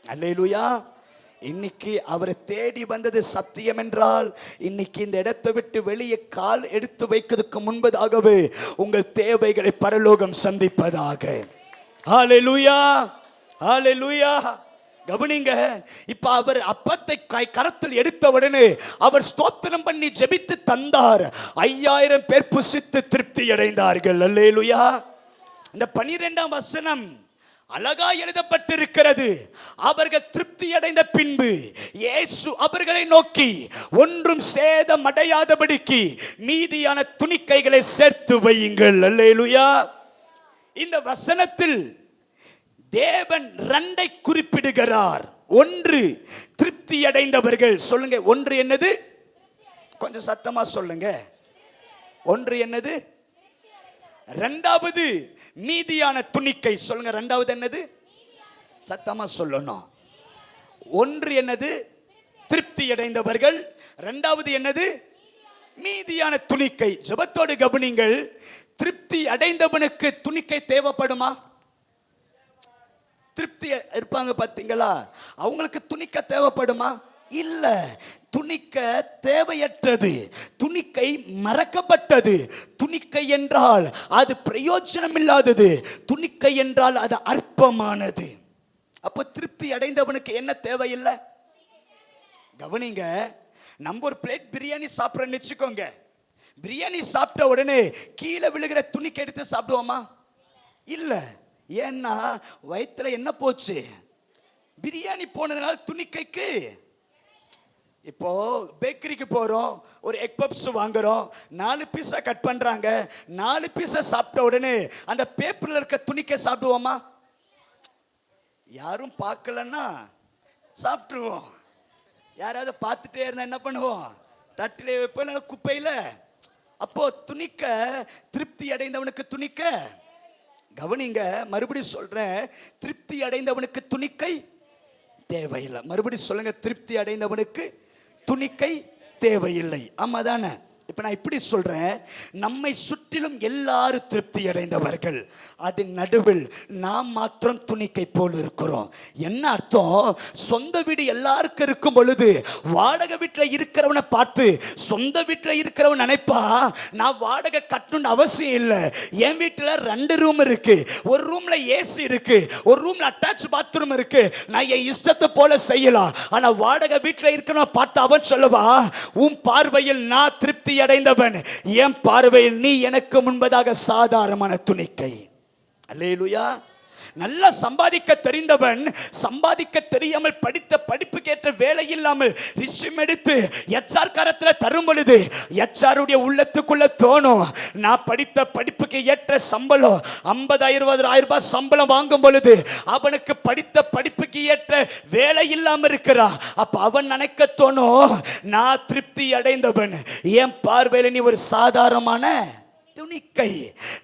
அல்லேலூயா. இன்னைக்கு அவரை தேடி வந்தது சத்தியம் என்றால், இன்னைக்கு இந்த இடத்தை விட்டு வெளியே கால் எடுத்து வைக்கிறதுக்கு முன்பதாகவே உங்கள் தேவைகளை பரலோகம் சந்திப்பதாக. ஹல்லேலூயா, ஹல்லேலூயா. கவனிங்க. இப்ப அவர் அப்பத்தை கரத்தில் எடுத்தவுடனே அவர் ஸ்தோத்திரம் பண்ணி ஜெபித்து தந்தார். 5000 பேர் புசித்து திருப்தி அடைந்தார்கள். அல்லேலூயா. இந்த 12ஆம் வசனம் அழகா எழுதப்பட்டிருக்கிறது. அவர்கள் திருப்தி அடைந்த பின்பு இயேசு அவர்களை நோக்கி, ஒன்றும் சேதம் அடையாதபடிக்கு மீதியான துணிக்கைகளை சேர்த்து வையுங்கள். அல்லேலூயா. இந்த வசனத்தில் தேவன் 2 குறிப்பிடுகிறார். ஒன்று, திருப்தி அடைந்தவர்கள். சொல்லுங்க, ஒன்று என்னது? கொஞ்சம் சத்தமா சொல்லுங்க. ஒன்று என்னது? இரண்டாவது மீதியான துணிக்கை. சொல்லுங்க, இரண்டாவது என்னது? சத்தமா சொல்லணும். ஒன்று என்னது? திருப்தி அடைந்தவர்கள். இரண்டாவது என்னது? மீதியான துணிக்கை. ஜெபத்தோடு கவனிங்கள். திருப்தி அடைந்தவனுக்கு துணிக்கை தேவைப்படுமா? திருப்தி இருப்பாங்க பாத்தீங்களா, அவங்களுக்கு துணிக்க தேவைப்படுமா? இல்ல. துணிக்க தேவையற்றது. துணிக்கை மறக்கப்பட்டது. துணிக்கை என்றால் அது பிரயோஜனம் இல்லாதது. துணிக்கை என்றால் அது அற்பமானது. அப்போ திருப்தி அடைந்தவனுக்கு என்ன தேவையில்லை? கவனிங்க. நம்ம ஒரு பிளேட் பிரியாணி சாப்பிட்றோன்னு வச்சுக்கோங்க. பிரியாணி சாப்பிட்ட உடனே கீழே விழுகிற துணிக்கை எடுத்து சாப்பிடுவோமா? இல்ல. ஏன்னா வயிற்றுல என்ன போச்சு? பிரியாணி போனதுனால துணிக்கைக்கு. இப்போ பேக்கரிக்கு போறோம், ஒரு எக் பப்ஸ் வாங்குறோம், 4 பீஸா கட் பண்றாங்க. 4 பீஸா சாப்பிட்ட உடனே அந்த பேப்பர்ல இருக்க துணிக்கை சாப்பிடுவோமா? யாரும் பார்க்கலன்னா சாப்பிட்டுருவோம். யாராவது பார்த்துட்டே இருந்தா என்ன பண்ணுவோம்? தட்டிலே வைப்போம், குப்பையில. அப்போ துணிக்க, திருப்தி அடைந்தவனுக்கு துணிக்க. கவனிங்க, மறுபடியும் சொல்றேன், திருப்தி அடைந்தவனுக்கு துணிக்கை தேவையில்லை. மறுபடியும் சொல்லுங்க, திருப்தி அடைந்தவனுக்கு துணிக்கை தேவையில்லை. ஆமா தானே? இப்ப நான் இப்படி சொல்றேன், நம்மை சுற்றிலும் எல்லாரும் திருப்தி அடைந்தவர்கள். அதன் நடுவில் நாம் மாத்திரம் துணிக்கை போல் இருக்கிறோம். என்ன அர்த்தம்? சொந்த வீடு எல்லாருக்கும் இருக்கும் பொழுது வாடகை வீட்டில் இருக்கிறவனை பார்த்து சொந்த வீட்டில் இருக்கிறவன் நினைப்பா, நான் வாடகை கட்டணும்னு அவசியம் இல்லை. என் வீட்டில் 2 ரூம் இருக்கு, ஒரு ரூம்ல ஏசி இருக்கு, ஒரு ரூம்ல அட்டாச் பாத்ரூம் இருக்கு, நான் என் இஷ்டத்தை போல செய்யலாம். ஆனா வாடகை வீட்டில் இருக்கணும் பார்த்து அவன் சொல்லுவா, உன் பார்வையில் நான் திருப்தி அடைந்தவன், என் பார்வையில் நீ எனக்கு முன்பதாக சாதாரணமான துணிக்கை. அல்லேலூயா. நல்லா சம்பாதிக்க தெரிந்தவன் சம்பாதிக்க தெரியாமல் படித்த படிப்புக்கு ஏற்ற வேலை இல்லாமல் ரிஷ்யூம் எடுத்து எச்ஆர் கரத்துல தரும் பொழுது எச்ஆருடைய உள்ளத்துக்குள்ள தோணும், நான் படித்த படிப்புக்கு ஏற்ற சம்பளம் 50,000-60,000 ரூபாய் சம்பளம் வாங்கும் பொழுது அவனுக்கு படித்த படிப்புக்கு ஏற்ற வேலை இல்லாம இருக்கிறா. அப்ப அவன் நினைக்க தோணும், நான் திருப்தி அடைந்தவன், என் பார்வையில நீ ஒரு சாதாரணமான துணிக்கை.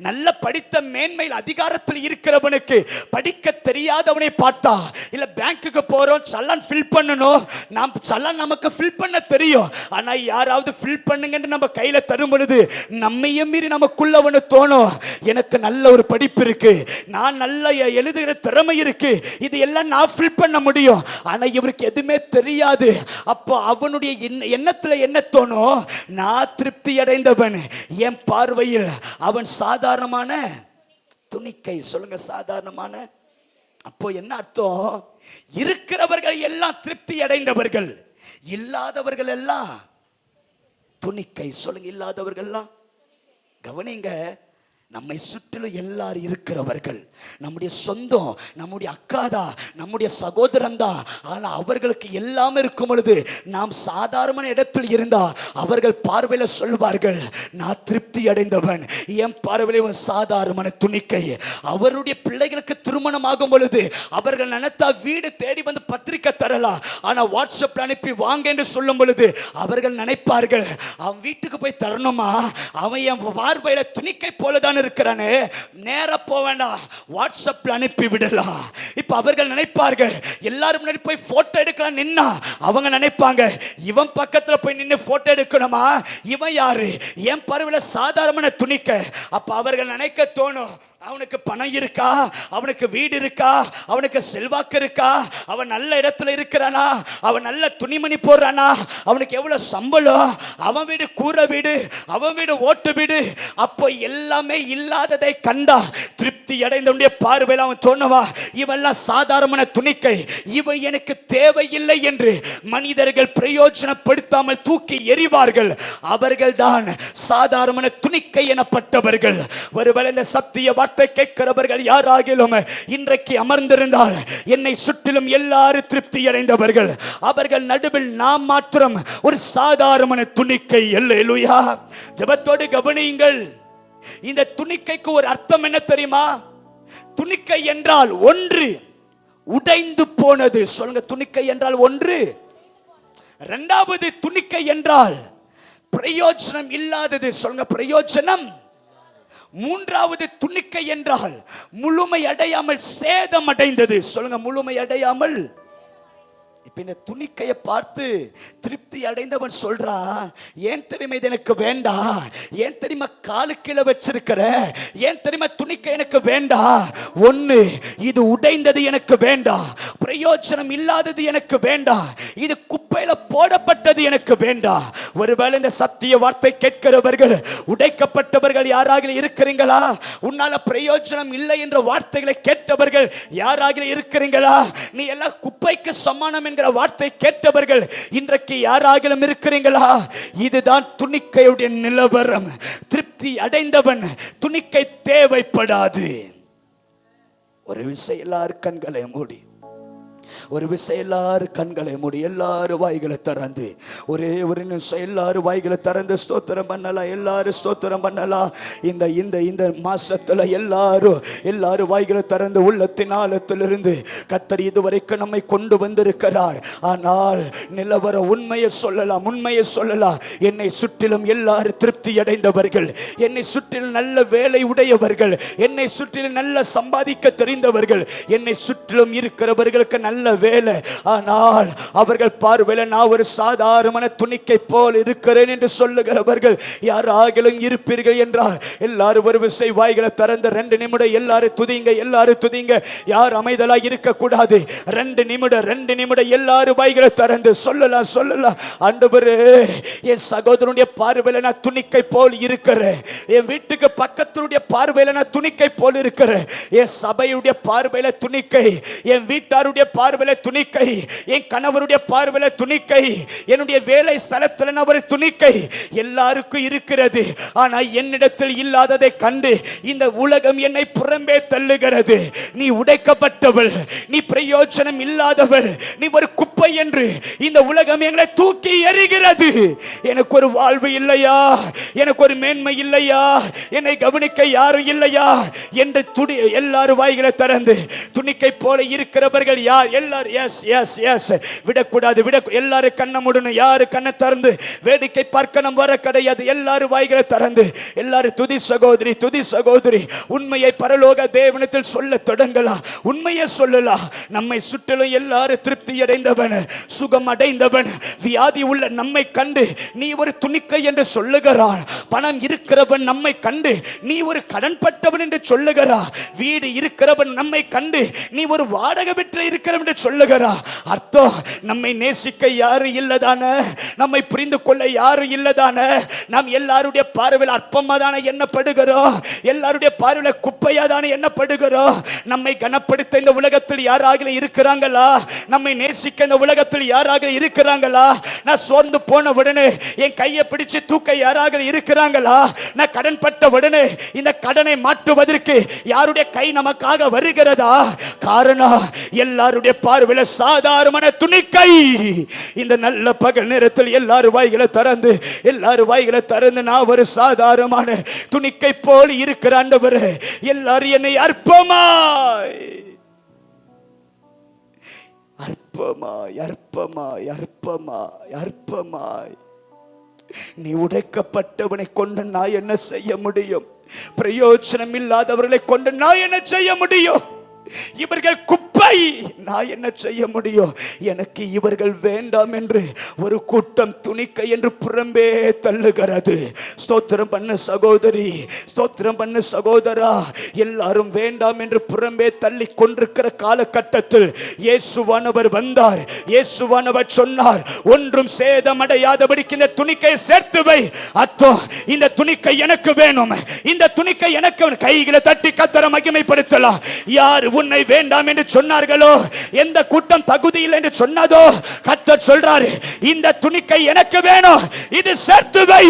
நல்ல படித்த மேன்மையில் அதிகாரத்தில் இருக்கிறவனுக்கு படிக்க தெரியாதவனை பார்த்தா, இல்ல பேங்க்குக்கு போறோம், சல்லான் ஃபில் பண்ணணும், நாம் சல்லான் நமக்கு ஃபில் பண்ண தெரியும், ஆனா யாராவது ஃபில் பண்ணுங்கன்னு நம்ம கையில தரும் பொழுது நம்மையும் மீறி நமக்குள்ள ஒன்று தோணும், எனக்கு நல்ல ஒரு படிப்பு இருக்கு, நான் நல்ல எழுதுகிற திறமை இருக்கு, இது எல்லாம் நான் ஃபில் பண்ண முடியும், ஆனா இவருக்கு எதுவுமே தெரியாது. அப்போ அவனுடைய எண்ணத்துல என்ன தோணும், நான் திருப்தி அடைந்தவன், என் பார்வையில் அவன் சாதாரணமான துணிக்கை. சொல்லுங்க, சாதாரணமான. அப்போ என்ன அர்த்தம்? இருக்கிறவர்கள் எல்லாம் திருப்தி அடைந்தவர்கள், இல்லாதவர்கள் எல்லாம் துணிக்கை. சொல்லுங்க, இல்லாதவர்கள் எல்லாம். கவனிங்க, நம்மை சுற்றிலும் எல்லாரும் இருக்கிறவர்கள் நம்முடைய சொந்தம், நம்முடைய அக்காதா, நம்முடைய சகோதரன் தான். ஆனா அவர்களுக்கு எல்லாமே இருக்கும் பொழுது நாம் சாதாரண இடத்தில் இருந்தா அவர்கள் பார்வையில சொல்வார்கள், நான் திருப்தி அடைந்தவன், என் பார்வையில சாதாரணமான துணிக்கை. அவருடைய பிள்ளைகளுக்கு திருமணம் ஆகும் பொழுது அவர்கள் நினைத்தா வீடு தேடி வந்து பத்திரிக்கை தரலாம், ஆனா வாட்ஸ்அப்ல அனுப்பி வாங்க என்று சொல்லும் பொழுது அவர்கள் நினைப்பார்கள், அவன் வீட்டுக்கு போய் தரணுமா, அவன் என் பார்வையில துணிக்கை போலதான் இருக்கிறானே, நேரா போக வேண்டாம், வாட்ஸ்அப்ல அனுப்பி விடலாம். இப்ப அவர்கள் நினைப்பார்கள், எல்லாரும் முன்னாடி போய் போட்டோ எடுக்கலாம் நின்னா அவங்க நினைப்பாங்க, இவன் பக்கத்துல போய் நின்று போட்டோ எடுக்கணுமா, இவன் யாரு, என் பார்வையில சாதாரணமான துணிக்க. அப்ப அவர்கள் நினைக்க தோணும், அவனுக்கு பணம் இருக்கா, அவனுக்கு வீடு இருக்கா, அவனுக்கு செல்வாக்கு இருக்கா, அவன் நல்ல இடத்துல இருக்கிறானா, அவன் நல்ல துணிமணி போடுறானா, அவனுக்கு எவ்வளவு சம்பளம், அவன் வீடு கூரை வீடு, அவன் வீடு ஓட்டு வீடு. அப்போ எல்லாமே இல்லாததை கண்டா திருப்தி அடைந்தவனுடைய பார்வையில் அவன் தோணுவா, இவெல்லாம் சாதாரணமான துணிக்கை, இவன் எனக்கு தேவையில்லை என்று மனிதர்கள் பிரயோஜனப்படுத்தாமல் தூக்கி எறிவார்கள். அவர்கள் தான் சாதாரணமான துணிக்கை எனப்பட்டவர்கள். ஒருவேளை இந்த சத்திய வார்த்தை கேட்கிறவர்கள் யாராகிலும் இன்றைக்கு அமர்ந்திருந்தால், என்னை சுற்றிலும் எல்லாரும் திருப்தி அடைந்தவர்கள், அவர்கள் நடுவில் நாம் மாத்திரம் ஒரு சாதாரண துணிக்கை. அல்லேலூயா. ஜெபத்தோடு கவனியுங்கள். இந்த துணிக்கைக்கு ஒரு அர்த்தம் என்ன தெரியுமா? துணிக்கை என்றால் ஒன்று உடைந்து போனது. சொல்லுங்க, துணிக்கை என்றால் ஒன்று. இரண்டாவது, துணிக்கை என்றால் பிரயோஜனம் இல்லாதது. சொல்லுங்க, பிரயோஜனம். மூன்றாவது துணிக்கை என்றால் முழுமை அடையாமல் சேதம் அடைந்தது. சொல்லுங்க, முழுமை அடையாமல். இப்ப இந்த துணிக்கையை பார்த்து திருப்தி அடைந்தவன் சொல்றான், ஏன் தெரியுமா இது எனக்கு வேண்டாம், ஏன் தெரியுமா காலு கீழே வச்சிருக்கிற, ஏன் தெரியுமா துணிக்கை எனக்கு வேண்டாம். ஒண்ணு, இது உடைந்தது எனக்கு வேண்டாம், பிரயோஜனம் இல்லாதது எனக்கு வேண்டாம், இது குப்பையில போடப்பட்டது எனக்கு வேண்டாம். ஒருவேளை இந்த சத்திய வார்த்தை கேட்கிறவர்கள் உடைக்கப்பட்டவர்கள் யாராக இருக்கிறீங்களா? உன்னால பிரயோஜனம் இல்லை என்ற வார்த்தைகளை கேட்டவர்கள் யாராக இருக்கிறீங்களா? நீ எல்லாம் குப்பைக்கு சமானம் என்கிற வார்த்தை கேட்டவர்கள் இன்றைக்கு யாராகிலும் இருக்கிறீங்களா? இதுதான் துணிக்கையுடைய நிலவரம். திருப்தி அடைந்தவன் துணிக்கை தேவைப்படாது. ஒரு விஷயம், எல்லாரும் கண்களை மூடி, ஒரு விஷயம், எல்லாரும் கண்களை மூடி, எல்லாரும் வாய்களை திறந்து, ஒரே ஒரு நிமிஷம் எல்லாரும் வாய்களை திறந்து ஸ்தோத்திரம் பண்ணலாம். எல்லாரும் ஸ்தோத்திரம் பண்ணலாம். இந்த இந்த இந்த மாசத்துல எல்லாரும் வாய்களை திறந்து உள்ளத்தின் ஆழத்திலிருந்து கர்த்தர் இதுவரைக்கும் நம்மை கொண்டு வந்திருக்கிறார். ஆனால் நிலவர உண்மையை சொல்லலாம். என்னை சுற்றிலும் எல்லாரும் திருப்தி அடைந்தவர்கள், என்னை சுற்றிலும் நல்ல வேலை உடையவர்கள், என்னை சுற்றிலும் நல்ல சம்பாதிக்க தெரிந்தவர்கள், என்னை சுற்றிலும் இருக்கிறவர்களுக்கு நல்ல வேலை. ஆனால் அவர்கள் பார்வையில் நான் ஒரு சாதாரண துணிக்கை போல் இருக்கிறேன் என்று சொல்லுகிறவர்கள் யாராகிலும் இருப்பீர்கள் என்றால் எல்லாரும் ஒரு விசை வாய்களை திறந்து 2 நிமிடம் எல்லாரும் துதிங்க. யார் அமைதலாக இருக்க கூடாது. 2 நிமிடம் எல்லாரும் வாய்களை திறந்து சொல்லலாம். ஆண்டவரே, என் சகோதரனுடைய பார்வையில் நான் துணிக்கை போல் இருக்கிறேன், என் வீட்டுக்கு பக்கத்துடைய பார்வையில் நான் துணிக்கை போல் இருக்கிறேன், என் சபையுடைய பார்வையில் துணிக்கை, என் வீட்டாருடைய பார்வையில் துணிக்கை, என் கணவருடைய பார்வையில் துணிக்கை, என்னுடைய வேலை ஸ்தலத்தில் ஒரு துணிக்கை எல்லாருக்கும் இருக்கிறது. ஆனால் என்னிடத்தில் இல்லாததை கண்டு இந்த உலகம் என்னை புறம்பே தள்ளுகிறது. நீ உடைக்கப்பட்டவள், நீ பிரயோஜனம் இல்லாதவள், நீ ஒரு குப்பை என்று இந்த உலகம் எங்களை தூக்கி எறிகிறது. எனக்கு ஒரு வாழ்வு இல்லையா, எனக்கு ஒரு மேன்மை இல்லையா, என்னை கவனிக்க யாரும் இல்லையா என்று எல்லாரும் வாய்களை திறந்து துணிக்கை போல இருக்கிறவர்கள் யார்? எல்லாரும் எஸ் விடக்கூடாது. எல்லாரும் கண்ணை மூடணும். யாரு கண்ணை திறந்து வேடிக்கை பார்க்கணும் வர கிடையாது. எல்லாரும் வாய்களை திறந்து எல்லாரும் துதி சகோதரி உண்மையை பரலோக தேவனத்தில் சொல்ல தொடங்கலாம். உண்மையை சொல்லலாம். நம்மை சுற்றிலும் எல்லாரும் திருப்தி அடைந்தவன், சுகம் அடைந்தவன், வியாதி உள்ள நம்மை கண்டு நீ ஒரு துணிக்கை என்று சொல்லுகிறான். பணம் இருக்கிறவன் நம்மை கண்டு நீ ஒரு கடன்பட்டவன் என்று சொல்லுகிறான். வீடு இருக்கிறவன் நம்மை கண்டு நீ ஒரு வாடகை பெற்று இருக்கிறவன் என்று சொல்லுகிறா. அர்த்தம், நம்மை நேசிக்க யாரும் இல்லதான, நம்மை புரிந்து கொள்ள யாரும் இல்லதான, நாம் எல்லாருடைய பார்வையில் அற்பமா தானே எண்ணப்படுகிறோம், எல்லாருடைய பார்வையில் குப்பையா தானே எண்ணப்படுகிறோம். நம்மை கனப்படுத்த இந்த உலகத்தில் யாராக இருக்கிறாங்களா? நம்மை நேசிக்க இந்த உலகத்தில் யாராக இருக்கிறாங்களா? நான் சோர்ந்து போன உடனே என் கையை பிடிச்சு தூக்க யாராக இருக்கிறாங்களா? நான் கடன் பட்ட உடனே இந்த கடனை மாற்றுவதற்கு யாருடைய கை நமக்காக வருகிறதா? காரணம், எல்லாருடைய பார்வையில் சாதாரண துணிக்கை. இந்த நல்ல பகல் நேரத்தில் எல்லாரும் வாய்களை திறந்து நான் ஒரு சாதாரணமான துணிக்கை போல் இருக்கிற ஆண்டவரே, எல்லாரும் என்னை அற்பமாய் நீ உடைக்கப்பட்டவனை கொண்டு நான் என்ன செய்ய முடியும்? பிரயோஜனம் இல்லாதவர்களை கொண்டு நான் என்ன செய்ய முடியும்? இவர்கள் குப்பை, நான் என்ன செய்ய முடியும்? எனக்கு இவர்கள் வேண்டாம் என்று ஒரு கூட்டம் துணிக்கை என்று புறம்பே தள்ளுகிறது. ஸ்தோத்திரம் பண்ணு சகோதரி, ஸ்தோத்திரம் பண்ணு சகோதரா. எல்லாரும் வேண்டாம் என்று புறம்பே தள்ளி கொண்டிருக்கிற காலகட்டத்தில் இயேசுவானவர் வந்தார். இயேசுவானவர் சொன்னார், ஒன்றும் சேதமடையாதபடிக்கு இந்த துணிக்கையை சேர்த்து வை. அத்தோ, இந்த துணிக்கை எனக்கு வேணும், இந்த துணிக்கை எனக்கு. கைகளை தட்டி கர்த்தரை மகிமைப்படுத்தலாம். யார் உன்னை வேண்டாம் என்று சொன்னார்களோ, எந்த கூட்டம் தகுதி இல்லை என்று சொன்னதோ, கர்த்தர் சொல்றாரு, இந்த துணிக்கை எனக்கு வேணும், இது சேர்த்து வை.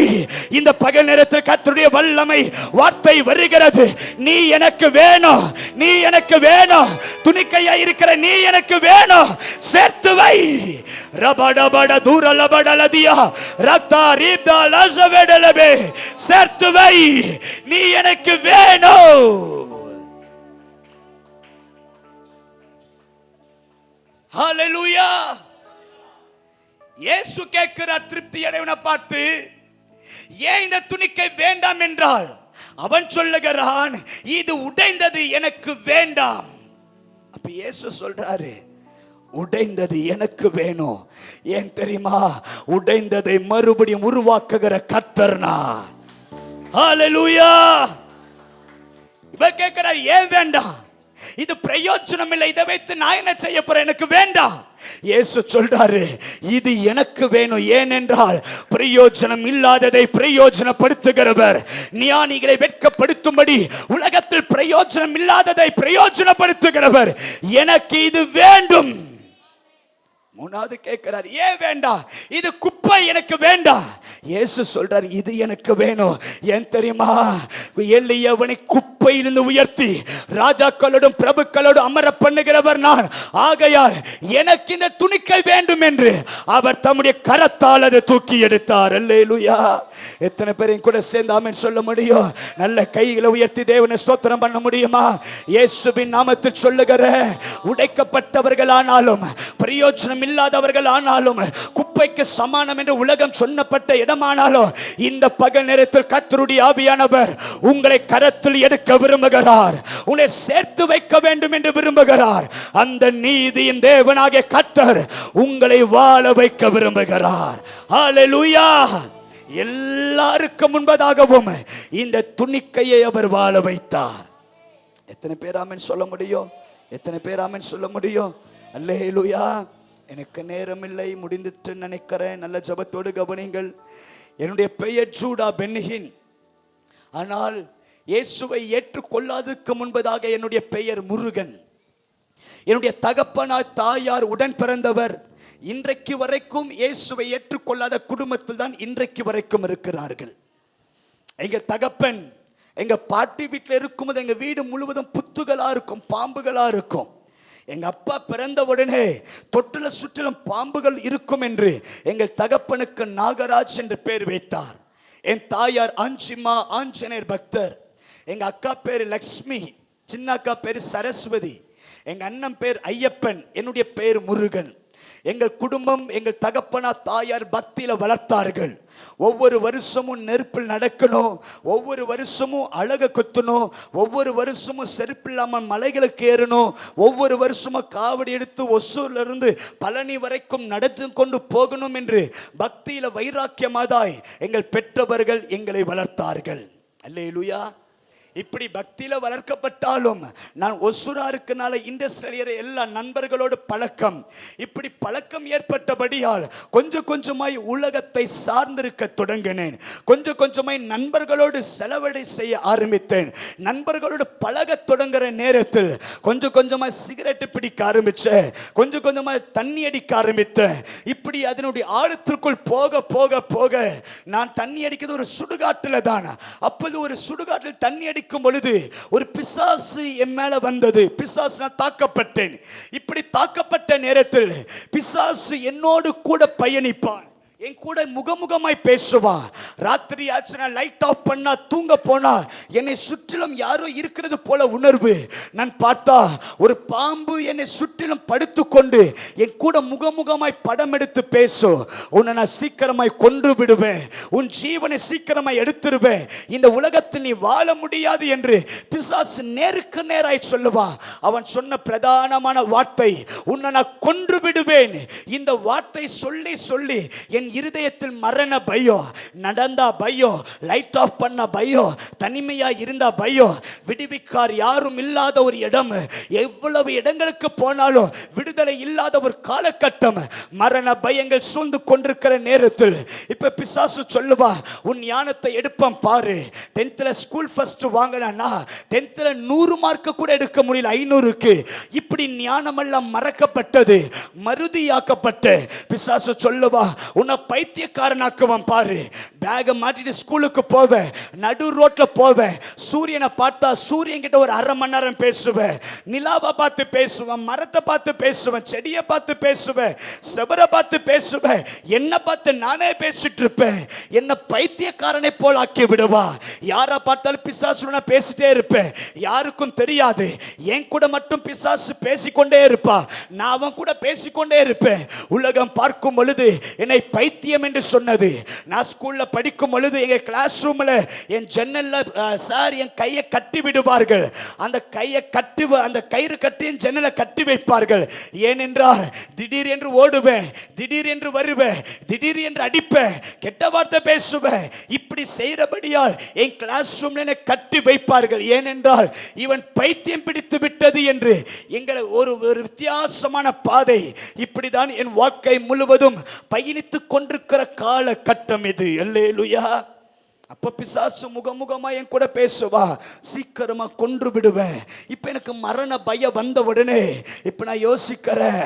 இந்த பகல் நேரத்தில் கர்த்தருடைய வல்லமை வார்த்தை வருகிறது. நீ எனக்கு வேணும், நீ எனக்கு வேணும், துணிக்கையா இருக்கிற நீ எனக்கு வேணும், சேர்த்து வை. ரபடபட தூரலபடலதியா ரக்தா ரீப்தா லசவெடலபே, சேர்த்து வை. நீ எனக்கு வேணும். ஹல்லேலூயா. இயேசு கேட்கிறார் திருப்தி அடைவனை பார்த்து, ஏன் இந்த துணிக்கை வேண்டாம் என்றால் அவன் சொல்லுகிறான், இது உடைந்தது எனக்கு வேண்டாம். அப்ப இயேசு சொல்றாரு, உடைந்தது எனக்கு வேணும். ஏன் தெரியுமா? உடைந்ததை மறுபடியும் உருவாக்குகிற கர்த்தர் நான். ஹல்லேலூயா. இவன் கேட்கிற, ஏன் வேண்டாம்? இது பிரயோஜனம் இல்லை, இதை வைத்து நான் என்ன செய்ய போறேன்? எனக்கு வேண்டாம். இயேசு சொல்றாரு, இது எனக்கு வேணும். ஏனென்றால் பிரயோஜனம் இல்லாததை பிரயோஜனப்படுத்துகிறவர், ஞானிகளை வெட்கப்படுத்தும்படி உலகத்தில் பிரயோஜனம் இல்லாததை பிரயோஜனப்படுத்துகிறவர். எனக்கு இது வேண்டும். மூணாவது கேட்கிறார், ஏன் வேண்டாம்? இது குப்பை, எனக்கு வேண்டாம். இயேசு சொல்றார், இது எனக்கு வேணும். ஏன் தெரியுமா? எலியாவை குப்பையிலிருந்து உயர்த்தி ராஜாக்களோடும் பிரபுக்களோடும் அமர பண்ணுகிறவர் நான். ஆகையால் எனக்கு இந்த துணிக்கை வேண்டும் என்று அவர் தம்முடைய கரத்தால் அதை தூக்கி எடுத்தார். அல்லேலூயா. எத்தனை பேரையும் கூட சேர்ந்து ஆமென் சொல்ல முடியும்? நல்ல கைகளை உயர்த்தி தேவனை ஸ்தோத்திரம் பண்ண முடியுமா? இயேசுவின் நாமத்தில் சொல்லுகிற, உடைக்கப்பட்டவர்களானாலும் பிரயோஜனம் இல்லாதவர்கள் ஆனாலும் குப்பைக்கு சமானம் என்று உலகம் சொன்னப்பட்ட இடமானாலும் இந்த பகல் நேரத்தில் கர்த்தருடைய ஆவியானவர் உங்களை கரத்தில் எடுக்க விரும்புகிறார். உன்னை சேர்த்து வைக்க வேண்டும் என்று விரும்புகிறார். அந்த நீதியின் தேவனாகிய கர்த்தர் உங்களை வாழ வைக்க விரும்புகிறார். ஹல்லேலூயா. எல்லாருக்கும் முன்பதாகவும் இந்த துணிக்கையை அவர் வாழ வைத்தார். எத்தனை பேர் ஆமென் சொல்ல முடியும்? எத்தனை பேர் ஆமென் சொல்ல முடியும்? அல்லேலூயா. எனக்கு நேரம் இல்லை, முடிந்துட்டு நினைக்கிறேன். நல்ல ஜெபத்தோடு கவனிங்கள். என்னுடைய பெயர் ஜூடா பென்ஹின். ஆனால் இயேசுவை ஏற்றுக்கொள்ளாததுக்கு முன்பதாக என்னுடைய பெயர் முருகன். என்னுடைய தகப்பனார் தாயார் உடன் பிறந்தவர் இன்றைக்கு வரைக்கும் இயேசுவை ஏற்றுக்கொள்ளாத குடும்பத்தில் தான் இன்றைக்கு வரைக்கும் இருக்கிறார்கள். எங்க தகப்பன் எங்க பாட்டி வீட்டில் இருக்கும்போது எங்க வீடு முழுவதும் புத்துகளா இருக்கும், பாம்புகளா இருக்கும். எங்க அப்பா பிறந்த உடனே தொட்டில சுற்றிலும் பாம்புகள் இருக்கும் என்று எங்கள் தகப்பனுக்கு நாகராஜ் என்று பெயர் வைத்தார். என் தாயார் ஆஞ்சிமா ஆஞ்சநேயர் பக்தர். எங்க அக்கா பேரு லக்ஷ்மி, சின்ன அக்கா பேரு சரஸ்வதி, எங்க அண்ணன் பேர் ஐயப்பன், என்னுடைய பேர் முருகன். எங்கள் குடும்பம் எங்கள் தகப்பனா தாயார் பக்தியில வளர்த்தார்கள். ஒவ்வொரு வருஷமும் நெருப்பில் நடக்கணும், ஒவ்வொரு வருஷமும் அழக குத்தணும், ஒவ்வொரு வருஷமும் செருப்பில்லாமல் மலைகளுக்கு ஏறணும், ஒவ்வொரு வருஷமும் காவடி எடுத்து ஒசூர்ல இருந்து பழனி வரைக்கும் நடந்து கொண்டு போகணும் என்று பக்தியில வைராக்கியமாதாய் எங்கள் பெற்றவர்கள் எங்களை வளர்த்தார்கள். அல்லேலூயா. இப்படி பக்தியில வளர்க்கப்பட்டாலும் நான் ஒசூரா இருக்கனால இண்டஸ்ட்ரியல் எல்லா நண்பர்களோடு பழக்கம். இப்படி பழக்கம் ஏற்பட்டபடியால் கொஞ்சம் கொஞ்சமாய் உலகத்தை சார்ந்திருக்க தொடங்கினேன். கொஞ்சம் கொஞ்சமாய் நண்பர்களோடு செலவடை செய்ய ஆரம்பித்தேன். நண்பர்களோடு பழக தொடங்குற நேரத்தில் கொஞ்சம் கொஞ்சமாய் சிகரெட் பிடிக்க ஆரம்பிச்சேன், கொஞ்சம் கொஞ்சமாய் தண்ணி அடிக்க ஆரம்பித்தேன். இப்படி அதனுடைய ஆழத்திற்குள் போக போக போக நான் தண்ணி அடிக்கிறது ஒரு சுடுகாட்டில் தான். அப்போது ஒரு சுடுகாட்டில் தண்ணி அடி பொழுது ஒரு பிசாசு என் மேல வந்தது. பிசாசு நான் தாக்கப்பட்டேன். இப்படி தாக்கப்பட்ட நேரத்தில் பிசாசு என்னோடு கூட பயணிப்பான், என் கூட முகமுகமாய் பேசுவா. ராத்திரி ஆச்சுனா லைட் ஆஃப் பண்ணா தூங்க போனா என்னை சுற்றிலும் யாரோ இருக்கிறது போல உணர்வு. நான் பார்த்தா ஒரு பாம்பு என்னை சுற்றிலும் படுத்துக்கொண்டு என் கூட முகமுகமாய் படம் எடுத்து பேசும். உன்னை நான் சீக்கிரமாய் கொன்று விடுவேன், உன் ஜீவனை சீக்கிரமாய் எடுத்துருவேன், இந்த உலகத்தில் நீ வாழ முடியாது என்று பிசாசு நேருக்கு நேராய் சொல்லுவா. அவன் சொன்ன பிரதானமான வார்த்தை, உன்னை நான் கொன்று விடுவேன். இந்த வார்த்தை சொல்லி சொல்லி என் இருதயத்தில் மரண பயம், நடந்தா பயம், லைட் ஆஃப் பண்ண பயம், தனிமையா இருந்தா பயம், விடுவிக்கார் யாரும் இல்லாத ஒரு இடம், எவ்வளவு இடங்களுக்கு போனாலும் விடுதலை இல்லாத ஒரு காலகட்டம், மரண பயங்கள் சூழ்ந்து கொண்டிருக்கிற நேரத்தில் இப்ப பிசாசு சொல்லுவா, உன் ஞானத்தை எடுப்பம் பாரு. 10th ஸ்கூல் ஃபர்ஸ்ட் வாங்கினா 10th 100 மார்க் கூட எடுக்க முடியல, 500க்கு. இப்படி ஞானமெல்லாம் மறக்கப்பட்டது, மருதியாக்கப்பட்ட பிசாசு சொல்லுவா, உன்னை பைத்தியக்காரனாக்குவன் பாரு. பேக மாட்டிட்டு ஸ்கூலுக்கு போவேன், நடு ரோட்ல போவேன், சூரியனை பார்த்தா சூரியன் கிட்ட ஒரு அரை மணி நேரம் பேசுவேன், நிலாவை பார்த்து பேசுவேன், மரத்தை பார்த்து பேசுவேன், செடியை பார்த்து பேசுவேன், செவரை பார்த்து பேசுவேன், என்ன பார்த்து நானே பேசிட்டு இருப்பேன். என்ன பைத்தியக்காரனை போல் ஆக்கி விடுவா. யாரை பார்த்தாலும் பிசாசு நான் பேசிட்டே இருப்பேன், யாருக்கும் தெரியாது. என் கூட மட்டும் பிசாசு பேசிக்கொண்டே இருப்பா, நான் அவன் கூட பேசிக்கொண்டே இருப்பேன். உலகம் பார்க்கும் பொழுது என்னை பைத்தியம் என்று சொன்னது. நான் ஸ்கூல்ல படிக்கும் பொழுது எங்க கிளாஸ் ரூம்ல என் ஜன்னல்ல சார் என் கையை கட்டி விடுவார்கள். அந்த கயிறு கட்டி என் ஜன்னலை கட்டி வைப்பார்கள். ஏனென்றால் திடீர் என்று ஓடுவேன், திடீர் என்று வருவேன், திடீர் என்று அடிப்பேன், கெட்ட வார்த்தை பேசுவேன். இப்படி செய்யறபடியால் என் கிளாஸ் ரூம்ல என்னை கட்டி வைப்பார்கள். ஏனென்றால் இவன் பைத்தியம் பிடித்து விட்டது என்று. எங்களை ஒரு வித்தியாசமான பாதை. இப்படிதான் என் வாழ்க்கை முழுவதும் பயணித்துக் கொண்டிருக்கிற காலகட்டம் இது. அல்லேலூயா. அப்ப பிசாசு முகமுகமா என் கூட பேசுவா, சீக்கிரமா கொன்று விடுவேன். இப்ப எனக்கு மரண பயம் வந்த உடனே இப்ப நான் யோசிக்கிறேன்,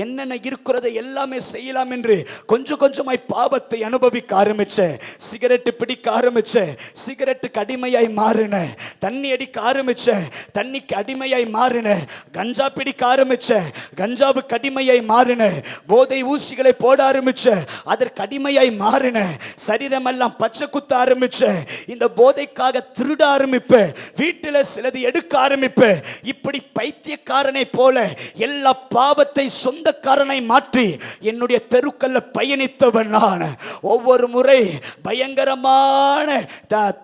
என்னென்ன இருக்கிறத எல்லாமே செய்யலாம் என்று கொஞ்சம் கொஞ்சமாய் பாவத்தை அனுபவிக்க ஆரம்பிச்சேன். சிகரெட்டு பிடிக்க ஆரம்பிச்சேன், சிகரெட்டுக்கு அடிமையாய் மாறினேன். தண்ணி அடிக்க ஆரம்பிச்சேன், தண்ணிக்கு அடிமையாய் மாறினேன். கஞ்சா பிடிக்க ஆரம்பிச்சேன், கஞ்சாவுக்கு அடிமையாய் மாறினேன். போதை ஊசிகளை போட ஆரம்பிச்சேன், அதற்கு அடிமையாய் மாறினேன். சரீரமெல்லாம் பச்சை குத்த ஆரம்பிச்சேன். இந்த போதைக்காக திருட ஆரம்பிப்பேன், வீட்டில் சிலது எடுக்க ஆரம்பிப்பேன். இப்படி பைத்தியக்காரனை போல எல்லா பாவத்தை சொந்தக்காரனை மாற்றி என்னுடைய தெருக்கல்ல பயணித்தவன் நான். ஒவ்வொரு முறை பயங்கரமான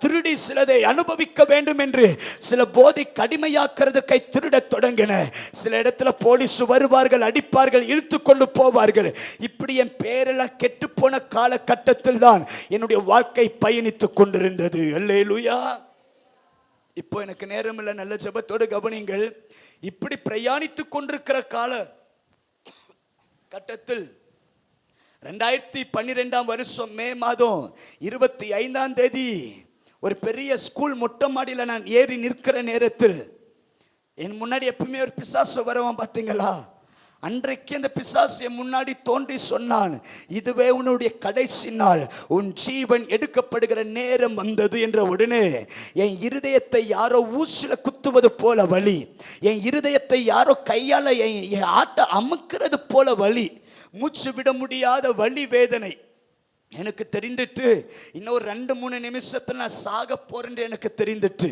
திருடி சிலதை அனுபவிக்க வேண்டும் என்று சில போதை கடுமையாக்குறதுக்கை திருட தொடங்கின. சில இடத்துல போலீஸ் வருவார்கள், அடிப்பார்கள், இழுத்து கொண்டு போவார்கள். இப்படி என் பேரெல்லாம் கெட்டு போன காலகட்டத்தில் தான் என்னுடைய வாழ்க்கை பயணித்து கொண்டிருந்தது. அல்லேலூயா. இப்போ எனக்கு நேரம் இல்லை, நல்ல ஜெபத்தோடு கவனிங்கள். இப்படி பிரயாணித்துக் கொண்டிருக்கிற கால கட்டத்தில் 2012 வருஷம் மே மாதம் 25 ஒரு பெரிய ஸ்கூல் மொட்டை மாடியில் நான் ஏறி நிற்கிற நேரத்தில் என் முன்னாடி எப்பவுமே ஒரு பிசாசு வரவன் பார்த்தீங்களா? அன்றைக்கு அந்த பிசாசு என் முன்னாடி தோன்றி சொன்னான், இதுவே உன்னுடைய கடைசி நாள், உன் ஜீவன் எடுக்கப்படுகிற நேரம் வந்தது என்ற உடனே என் இருதயத்தை யாரோ ஊசில குத்துவது போல வலி, என் இருதயத்தை யாரோ கையால என் ஆட்ட அமுக்கிறது போல வலி, மூச்சு விட முடியாத வலி, வேதனை எனக்கு தெரிந்துட்டு. இன்னொரு 2-3 நிமிஷத்தில் நான் சாக போறேன் எனக்கு தெரிந்துட்டு.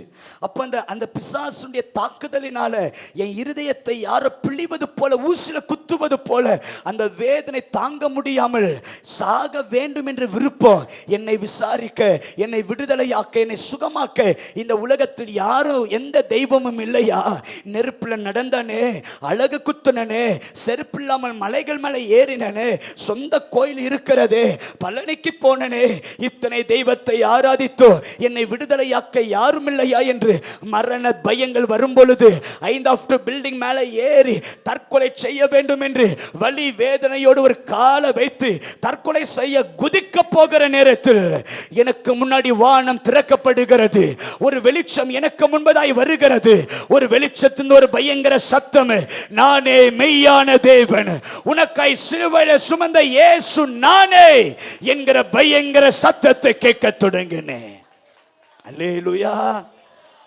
அப்போ அந்த பிசாசுடைய தாக்குதலினால என் இருதயத்தை யாரோ பிழிவது போல, ஊசில குத்துவது போல அந்த வேதனை தாங்க முடியாமல் சாக வேண்டும் என்ற விருப்பம் என்னை விசாரிக்க, என்னை விடுதலையாக்க, என்னை சுகமாக்க இந்த உலகத்தில் யாரும் எந்த தெய்வமும் இல்லையா? நெருப்புல நடந்தானே, அழகு குத்துனனே, செருப்பு இல்லாமல் மலைகள் மேலே ஏறினனே, சொந்த கோயில் இருக்கிறதே, பல போனனே, இத்தனை தெய்வத்தை ஆராதித்தோ என்னை விடுதலையாக்க யாரும் இல்லையா என்று மரண பயங்கள் வரும் பொழுது 5th பில்டிங் மேலே ஏறி தற்கொலை செய்ய வேண்டும் என்று வலி வேதனையோடு ஒரு காலை வைத்து தற்கொலை செய்ய குதிக்க போகிற நேரத்தில் எனக்கு முன்னாடி வானம் திறக்கப்படுகிறது. ஒரு வெளிச்சம் எனக்கு முன்பதாய் வருகிறது. ஒரு வெளிச்சத்தின் ஒரு பயங்கர சத்தம், நானே மெய்யான தேவன், உனக்காய் சிலுவையில் சுமந்த இயேசு நானே என்கிற பயங்கர சத்தத்தை கேட்க தொடங்கினேன். அல்லேலூயா.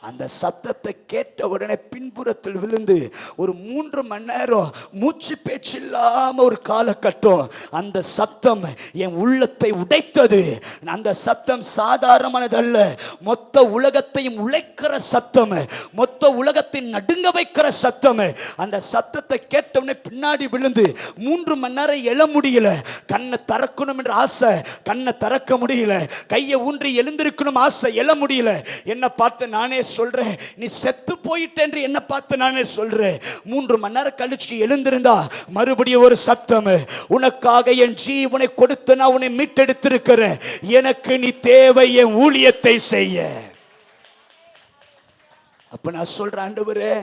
அந்த சத்தத்தை கேட்ட உடனே பின்புறத்தில் விழுந்து ஒரு 3 மணி நேரம் மூச்சு பேச்சு இல்லாம ஒரு காலகட்டம் அந்த சத்தம் என் உள்ளத்தை உடைத்தது. அந்த சத்தம் சாதாரணமானதல்ல, மொத்த உலகத்தையும் உழைக்கிற சத்தம், மொத்த உலகத்தை நடுங்க வைக்கிற சத்தம். அந்த சத்தத்தை கேட்டவுடனே பின்னாடி விழுந்து 3 மணி நேரம் எழ முடியல. கண்ணை திறக்கணும் என்ற ஆசை, கண்ணை திறக்க முடியல. கையை ஊன்றி எழுந்திருக்கணும் ஆசை, எழ முடியல. என்ன பார்த்து நானே சொல்றேன், நீ செத்து போயிட்ட என்று என்ன பார்த்து நானே சொல்றேன். 3 மணி நேரம் கழிச்சு எழுந்திருந்தா மறுபடியும் ஒரு சத்தம், உனக்காக என் ஜீவனை கொடுத்து நான் உன்னை மீட்டெடுத்திருக்கிறேன், எனக்கு நீ தேவை என் ஊழியத்தை செய்ய. அப்ப நான் சொல்றேன், ஆண்டவரே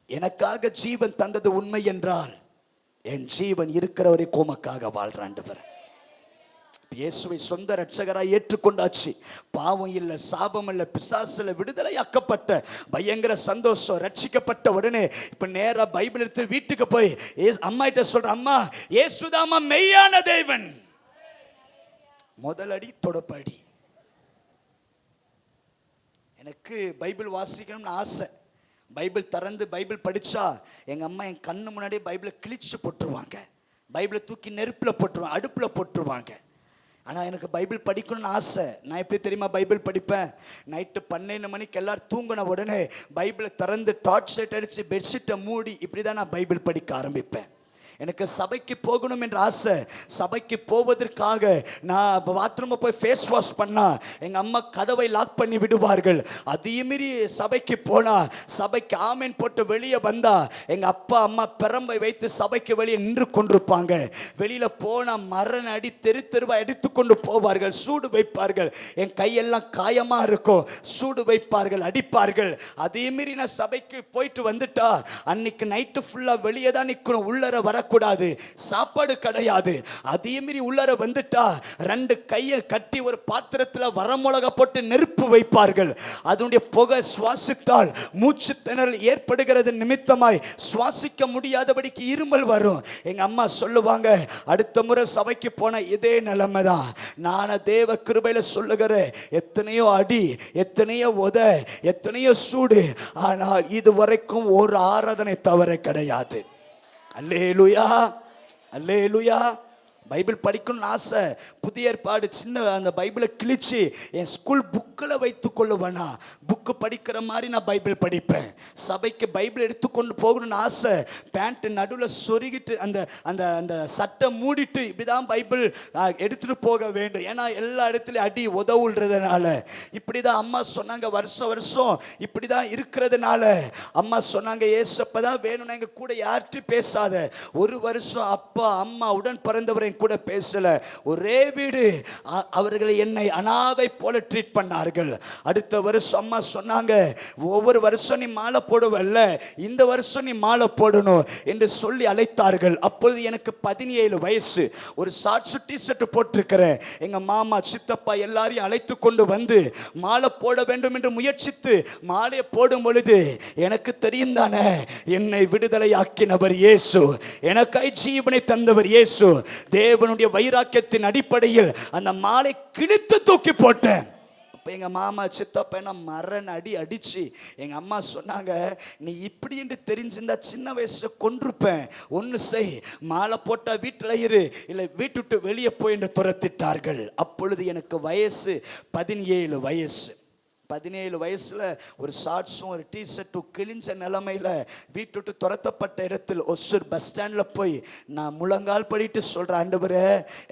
எனக்காக ஜீவன் தந்தது உண்மை என்றால் என் ஜீவன் இருக்கிறவரை கோமக்காக வாழ்ற ஆண்டவரே. இயேசுவை சொந்த ரட்சகராய் ஏற்றுக்கொண்டாச்சு. பாவம் இல்லை, சாபம் இல்லை, பிசாசுல விடுதலையாக்கப்பட்ட பயங்கர சந்தோஷம். ரட்சிக்கப்பட்ட உடனே இப்ப நேரா பைபிள் எடுத்து வீட்டுக்கு போய் அம்மா கிட்ட சொல்ற, அம்மா இயேசுதாமா மெய்யான தேவன். முதலடி தொடப்படி. எனக்கு பைபிள் வாசிக்கணும்னு ஆசை. பைபிள் திறந்து பைபிள் படிச்சா எங்க அம்மா என் கண்ணு முன்னாடியே பைபிளை கிழிச்சு போட்டுருவாங்க, பைபிளை தூக்கி நெருப்புல போட்டுருவாங்க, அடுப்புல போட்டுருவாங்க. ஆனால் எனக்கு பைபிள் படிக்கணும்னு ஆசை. நான் எப்படி தெரியுமா பைபிள் படிப்பேன்? நைட்டு 12 மணிக்கு எல்லாரும் தூங்கின உடனே பைபிளை திறந்து டார்ச் லைட் அடித்து பெட்ஷீட்டை மூடி இப்படி தான் நான் பைபிள் படிக்க ஆரம்பிப்பேன். எனக்கு சபைக்கு போகணும் என்ற ஆசை. சபைக்கு போவதற்காக நான் பாத்ரூமை போய் ஃபேஸ் வாஷ் பண்ணா எங்கள் அம்மா கதவை லாக் பண்ணி விடுவார்கள். அதே மீறி சபைக்கு போனா, சபைக்கு ஆமேன் போட்டு வெளியே வந்தா எங்கள் அப்பா அம்மா பெரம்பை வைத்து சபைக்கு வெளியே நின்று கொண்டிருப்பாங்க. வெளியில் போனால் மரண அடி தெரு தெருவாக எடுத்துக்கொண்டு போவார்கள், சூடு வைப்பார்கள். என் கையெல்லாம் காயமாக இருக்கும், சூடு வைப்பார்கள், அடிப்பார்கள். அதே மீறி நான் சபைக்கு போயிட்டு வந்துட்டா அன்னைக்கு நைட்டு ஃபுல்லாக வெளியே தான் நிற்கணும், உள்ளர வர கூடாது, சாப்பாடு கிடையாது. அதே மீறி உள்ளர வந்துட்டா 2 கையை கட்டி ஒரு பாத்திரத்தில் வரமிளகா போட்டு நெருப்பு வைப்பார்கள். அதனுடைய புகை சுவாசித்தால் மூச்சு திணறல் ஏற்படுகிறது நிமித்தமாய் சுவாசிக்க முடியாதபடிக்கு இருமல் வரும். எங்க அம்மா சொல்லுவாங்க, அடுத்த முறை சபைக்கு போன இதே நிலைமை தான். நான் தேவ கிருபையில சொல்லுகிறேன், எத்தனையோ அடி, எத்தனையோ உத, எத்தனையோ சூடு, ஆனால் இதுவரைக்கும் ஒரு ஆராதனை தவற கிடையாது. அல்லேலூயா, அல்லேலூயா. பைபிள் படிக்கணும்னு ஆசை. புதிய ஏற்பாடு சின்ன அந்த பைபிளை கிழிச்சு என் ஸ்கூல் புக்கில் வைத்து கொள்ளுவேனா, புக்கு படிக்கிற மாதிரி நான் பைபிள் படிப்பேன். சபைக்கு பைபிள் எடுத்துக்கொண்டு போகணும்னு ஆசை. பேண்ட்டு நடுவில் சொருகிட்டு அந்த அந்த அந்த சட்டை மூடிட்டு இப்படி தான் பைபிள் எடுத்துகிட்டு போக வேண்டும். ஏன்னா எல்லா இடத்துலையும் அடி உதவுன்றதுனால. இப்படி தான் அம்மா சொன்னாங்க, வருஷம் வருஷம் இப்படி தான் இருக்கிறதுனால அம்மா சொன்னாங்க, ஏசப்ப தான் வேணும்னா எங்கள் கூட யார்கிட்டையும் பேசாத. ஒரு வருஷம் அப்பா அம்மா உடன் பிறந்தவரை கூட பேசல. ஒரே வீடு. அவர்களை என்னை அனாதை போல ட்ரீட் பண்ணார்கள். அடுத்த வருஷம் அம்மா சொன்னாங்க, ஒவ்வொரு வருஷம் நீ மாலை போடுவல்ல, இந்த வருஷம் நீ மாலை போடணும் என்று சொல்லி அழைத்தார்கள். அப்பொழுது எனக்கு 17 வயசு. ஒரு ஷார்ட்ஸ் டிஷர்ட் போட்டிருக்கிறேன். எங்க மாமா சித்தப்பா எல்லாரையும் அழைத்து கொண்டு வந்து மாலை போட வேண்டும் என்று முயற்சித்து மாலையை போடும் பொழுது எனக்கு தெரியும் தானே, என்னை விடுதலையாக்கினவர் இயேசு, எனக்காய் ஜீவனை தந்தவர் இயேசு. தேவனுடைய வைராக்கியத்தின் அடிப்படையில் அந்த மாலை கிழித்து தூக்கி போட்டேன். அப்போ எங்கள் மாமா சித்தப்பா என்ன மரண அடி அடிச்சு எங்கள் அம்மா சொன்னாங்க, நீ இப்படி என்று தெரிஞ்சிருந்தா சின்ன வயசில் கொண்டிருப்பேன். ஒன்று செய், மாலை போட்டால் வீட்டில் இரு, இல்லை வீட்டு விட்டு வெளியே போய் என்று துரத்திட்டார்கள். அப்பொழுது எனக்கு வயசு 17 வயசு. 17 வயசில் ஒரு ஷார்ட்ஸும் ஒரு டிஷர்ட்டும் கிழிஞ்ச நிலைமையில் வீட்டு துரத்தப்பட்ட இடத்தில் ஒசூர் பஸ் ஸ்டாண்டில் போய் நான் முழங்கால் படிட்டு சொல்கிறேன், ஆண்டவரே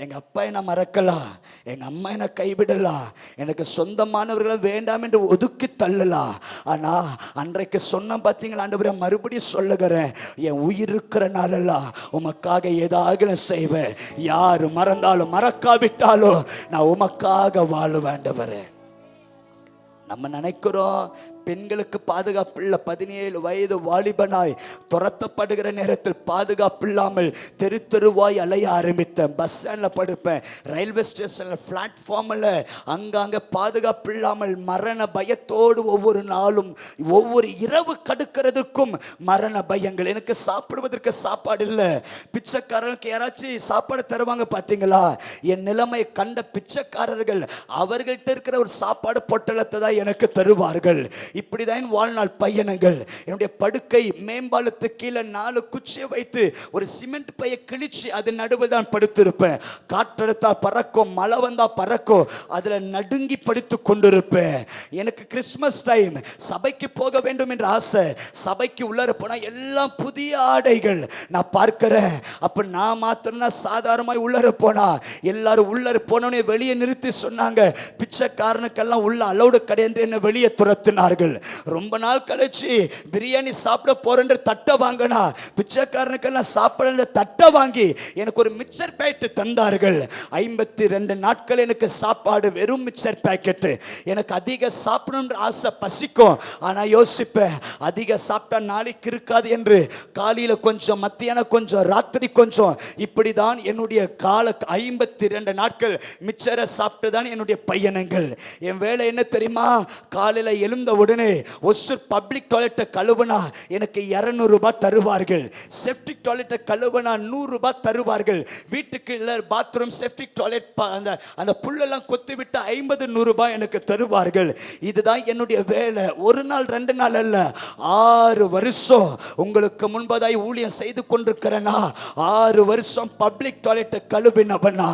எங்கள் அப்பா என்னை மறக்கலாம், எங்கள் அம்மா என்னை கைவிடலாம், எனக்கு சொந்தமானவர்களை வேண்டாம் என்று ஒதுக்கி தள்ளலாம். ஆனால் அன்றைக்கு சொன்ன பார்த்தீங்களா ஆண்டவரே, மறுபடியும் சொல்லுகிறேன், என் உயிர் இருக்கிற நாளெல்லாம் உமக்காக ஏதாவது செய்வேன். யார் மறந்தாலும் மறக்காவிட்டாலும் நான் உமக்காக வாழுவேன் ஆண்டவரே. நம்ம நினைக்கிறோம் பெண்களுக்கு பாதுகாப்பு இல்லை. 17 வயது வாலிபனாய் துரத்தப்படுகிற நேரத்தில் பாதுகாப்பு இல்லாமல் தெரு தெருவாய் அலைய ஆரம்பித்தேன். பஸ் ஸ்டாண்டில் படுப்பேன், ரயில்வே ஸ்டேஷனில் பிளாட்ஃபார்மில் அங்கங்கே பாதுகாப்பு இல்லாமல் மரண பயத்தோடு ஒவ்வொரு நாளும் ஒவ்வொரு இரவு கடுக்கிறதுக்கும் மரண பயங்கள். எனக்கு சாப்பிடுவதற்கு சாப்பாடு இல்லை. பிச்சைக்காரர்களுக்கு யாராச்சும் சாப்பாடு தருவாங்க பார்த்தீங்களா? என் நிலைமை கண்ட பிச்சைக்காரர்கள் அவர்கள்ட்ட இருக்கிற ஒரு சாப்பாடு பொட்டலத்தை தான் எனக்கு தருவார்கள். இப்படிதான் வாழ்நாள் பயணங்கள். என்னுடைய படுக்கை மேம்பாலத்து கீழே 4 குச்சியை வைத்து ஒரு சிமெண்ட் பையை கிழிச்சு அது நடுவில் தான் படுத்திருப்பேன். காற்றெடுத்தா பறக்கும், மழை வந்தா பறக்கும், அதுல நடுங்கி படுத்து கொண்டிருப்பேன். எனக்கு கிறிஸ்மஸ் டைம் சபைக்கு போக வேண்டும் என்ற ஆசை. சபைக்கு உள்ளர போனா எல்லாம் புதிய ஆடைகள் நான் பார்க்கிறேன். அப்ப நான் மாத்திரம் சாதாரணமாய் உள்ளர போனா எல்லாரும் உள்ளர போனோடனே வெளியே நிறுத்தி சொன்னாங்க, பிச்சைக்காரனுக்கெல்லாம் உள்ள அலௌடு கிடையாது, என்ன வெளியே துரத்தினார்கள். ரொம்ப நாள் கழிச்சு பிரியாணி சாப்பிட போறேன்ற தட்டை வாங்கினா பிச்சைக்காரனுக்கெல்லாம் சாப்பிட தட்டை வாங்கி எனக்கு ஒரு மிக்சர் பேக்கெட் தந்தார்கள். 52 நாட்கள் எனக்கு சாப்பாடு வெறும் மிக்சர் பேக்கெட். எனக்கு அதிக சாப்பிடணுன்ற ஆசை, பசிக்கும். ஆனா யோசிப்பேன், அதிக சாப்பிட்டா நாளைக்கு இருக்காது என்று காலையில கொஞ்சம், மத்தியானம் கொஞ்சம், ராத்திரி கொஞ்சம், இப்படிதான் என்னுடைய கால 52 நாட்கள் மிக்சரை சாப்பிட்டு தான் என்னுடைய பயணங்கள். என் வேலை என்ன தெரியுமா? காலையில எழுந்த உடனே உடனே ஒசூர் பப்ளிக் டாய்லெட்டை கழுவுனா எனக்கு 200 ரூபாய் தருவார்கள். செப்டிக் டாய்லெட்டை கழுவுனா 100 ரூபாய் தருவார்கள். வீட்டுக்கு இல்லை பாத்ரூம் செப்டிக் டாய்லெட் அந்த புல்லெல்லாம் கொத்தி விட்டு 50-100 ரூபாய் எனக்கு தருவார்கள். இதுதான் என்னுடைய வேலை. ஒரு நாள் 2 நாள் அல்ல, 6 வருஷம் உங்களுக்கு முன்பதாய் ஊழியம் செய்து கொண்டிருக்கிறேனா. 6 வருஷம் பப்ளிக் டாய்லெட்டை கழுவினவனா.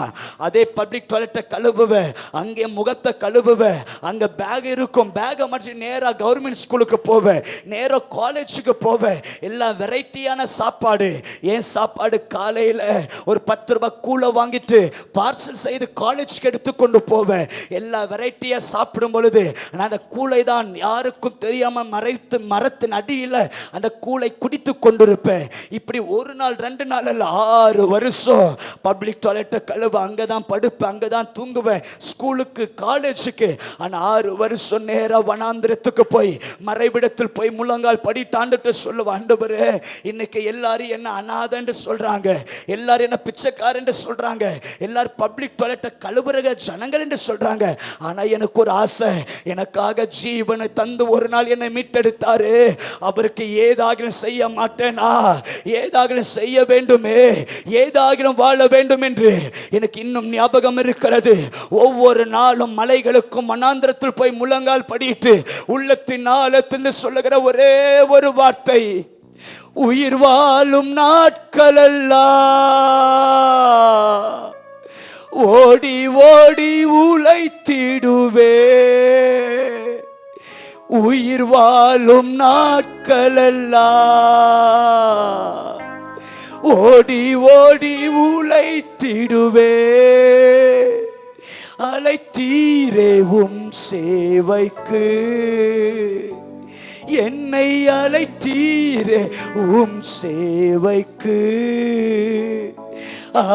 அதே பப்ளிக் டாய்லெட்டை கழுவுவேன், அங்கே முகத்தை கழுவுவேன், அங்க பேக் இருக்கும், பேகை மாற்றி நேரா கவர்மெண்ட் ஸ்கூலுக்கு போவேன், நேரா காலேஜுக்கு போவேன். எல்லா வெரைட்டியான சாப்பாடு. ஏன் சாப்பாடு காலையில் ஒரு 10 ரூபாய் கூலை வாங்கிட்டு பார்சல் செய்து காலேஜுக்கு எடுத்துக்கொண்டு போவேன். எல்லா வெரைட்டியா சாப்பிடும் பொழுது நான் அந்த கூலை தான் யாருக்கும் தெரியாம மறைத்து மரத்தின் அடியில் அந்த கூலை குடித்து கொண்டிருப்பேன். இப்படி ஒரு நாள் 2 நாள் அல்ல, 6 வருஷம் பப்ளிக் டாய்லெட்டை கழுவ அங்கதான் படுப்பேன், அங்கதான் தூங்குவேன், ஸ்கூலுக்கு காலேஜுக்கு. ஆனா 6 வருஷம் நேரா வனாந்திரத்துக்கு போய் மறைவிடத்தில் போய் முழங்கால் படிட்டாண்டுட்டு சொல்லுவேன், ஆண்டவரே இன்னைக்கு எல்லாரும் என்ன அநாதன்னு சொல்றாங்க, எல்லாரும் என்ன பிச்சைக்காரன்னு சொல்றாங்க, எல்லாரும் பப்ளிக் டாய்லெட்டை கழுவுற ஜனங்கள் என்று சொல்றாங்க. ஆனா எனக்கு ஒரு ஆசை, எனக்காக ஜீவனை தந்து ஒரு நாள் என்னை மீட்டெடுத்தாரு, அவருக்கு ஏதாகிலும் செய்ய மாட்டேனா, ஏதாகிலும் செய்ய வேண்டுமே, ஏதாகிலும் வாழ வேண்டும் என்று எனக்கு இன்னும் ஞாபகம் இருக்கிறது. ஒவ்வொரு நாளும் மலைகளுக்கும் மனாந்திரத்தில் போய் முழங்கால் படிட்டு உள்ளத்தின் ஆழத்திலிருந்து சொல்லுகிற ஒரே ஒரு வார்த்தை, உயிர் வாழும் நாட்களெல்லாம் ஓடி ஓடி உழைத்திடுவே, உயிர் வாழும் நாட்களெல்லாம் ஓடி ஓடி உழைத்திடுவே, அழைத்தீரேவும் சேவைக்கு என்னை அழைத்தீரே உம் சேவைக்கு,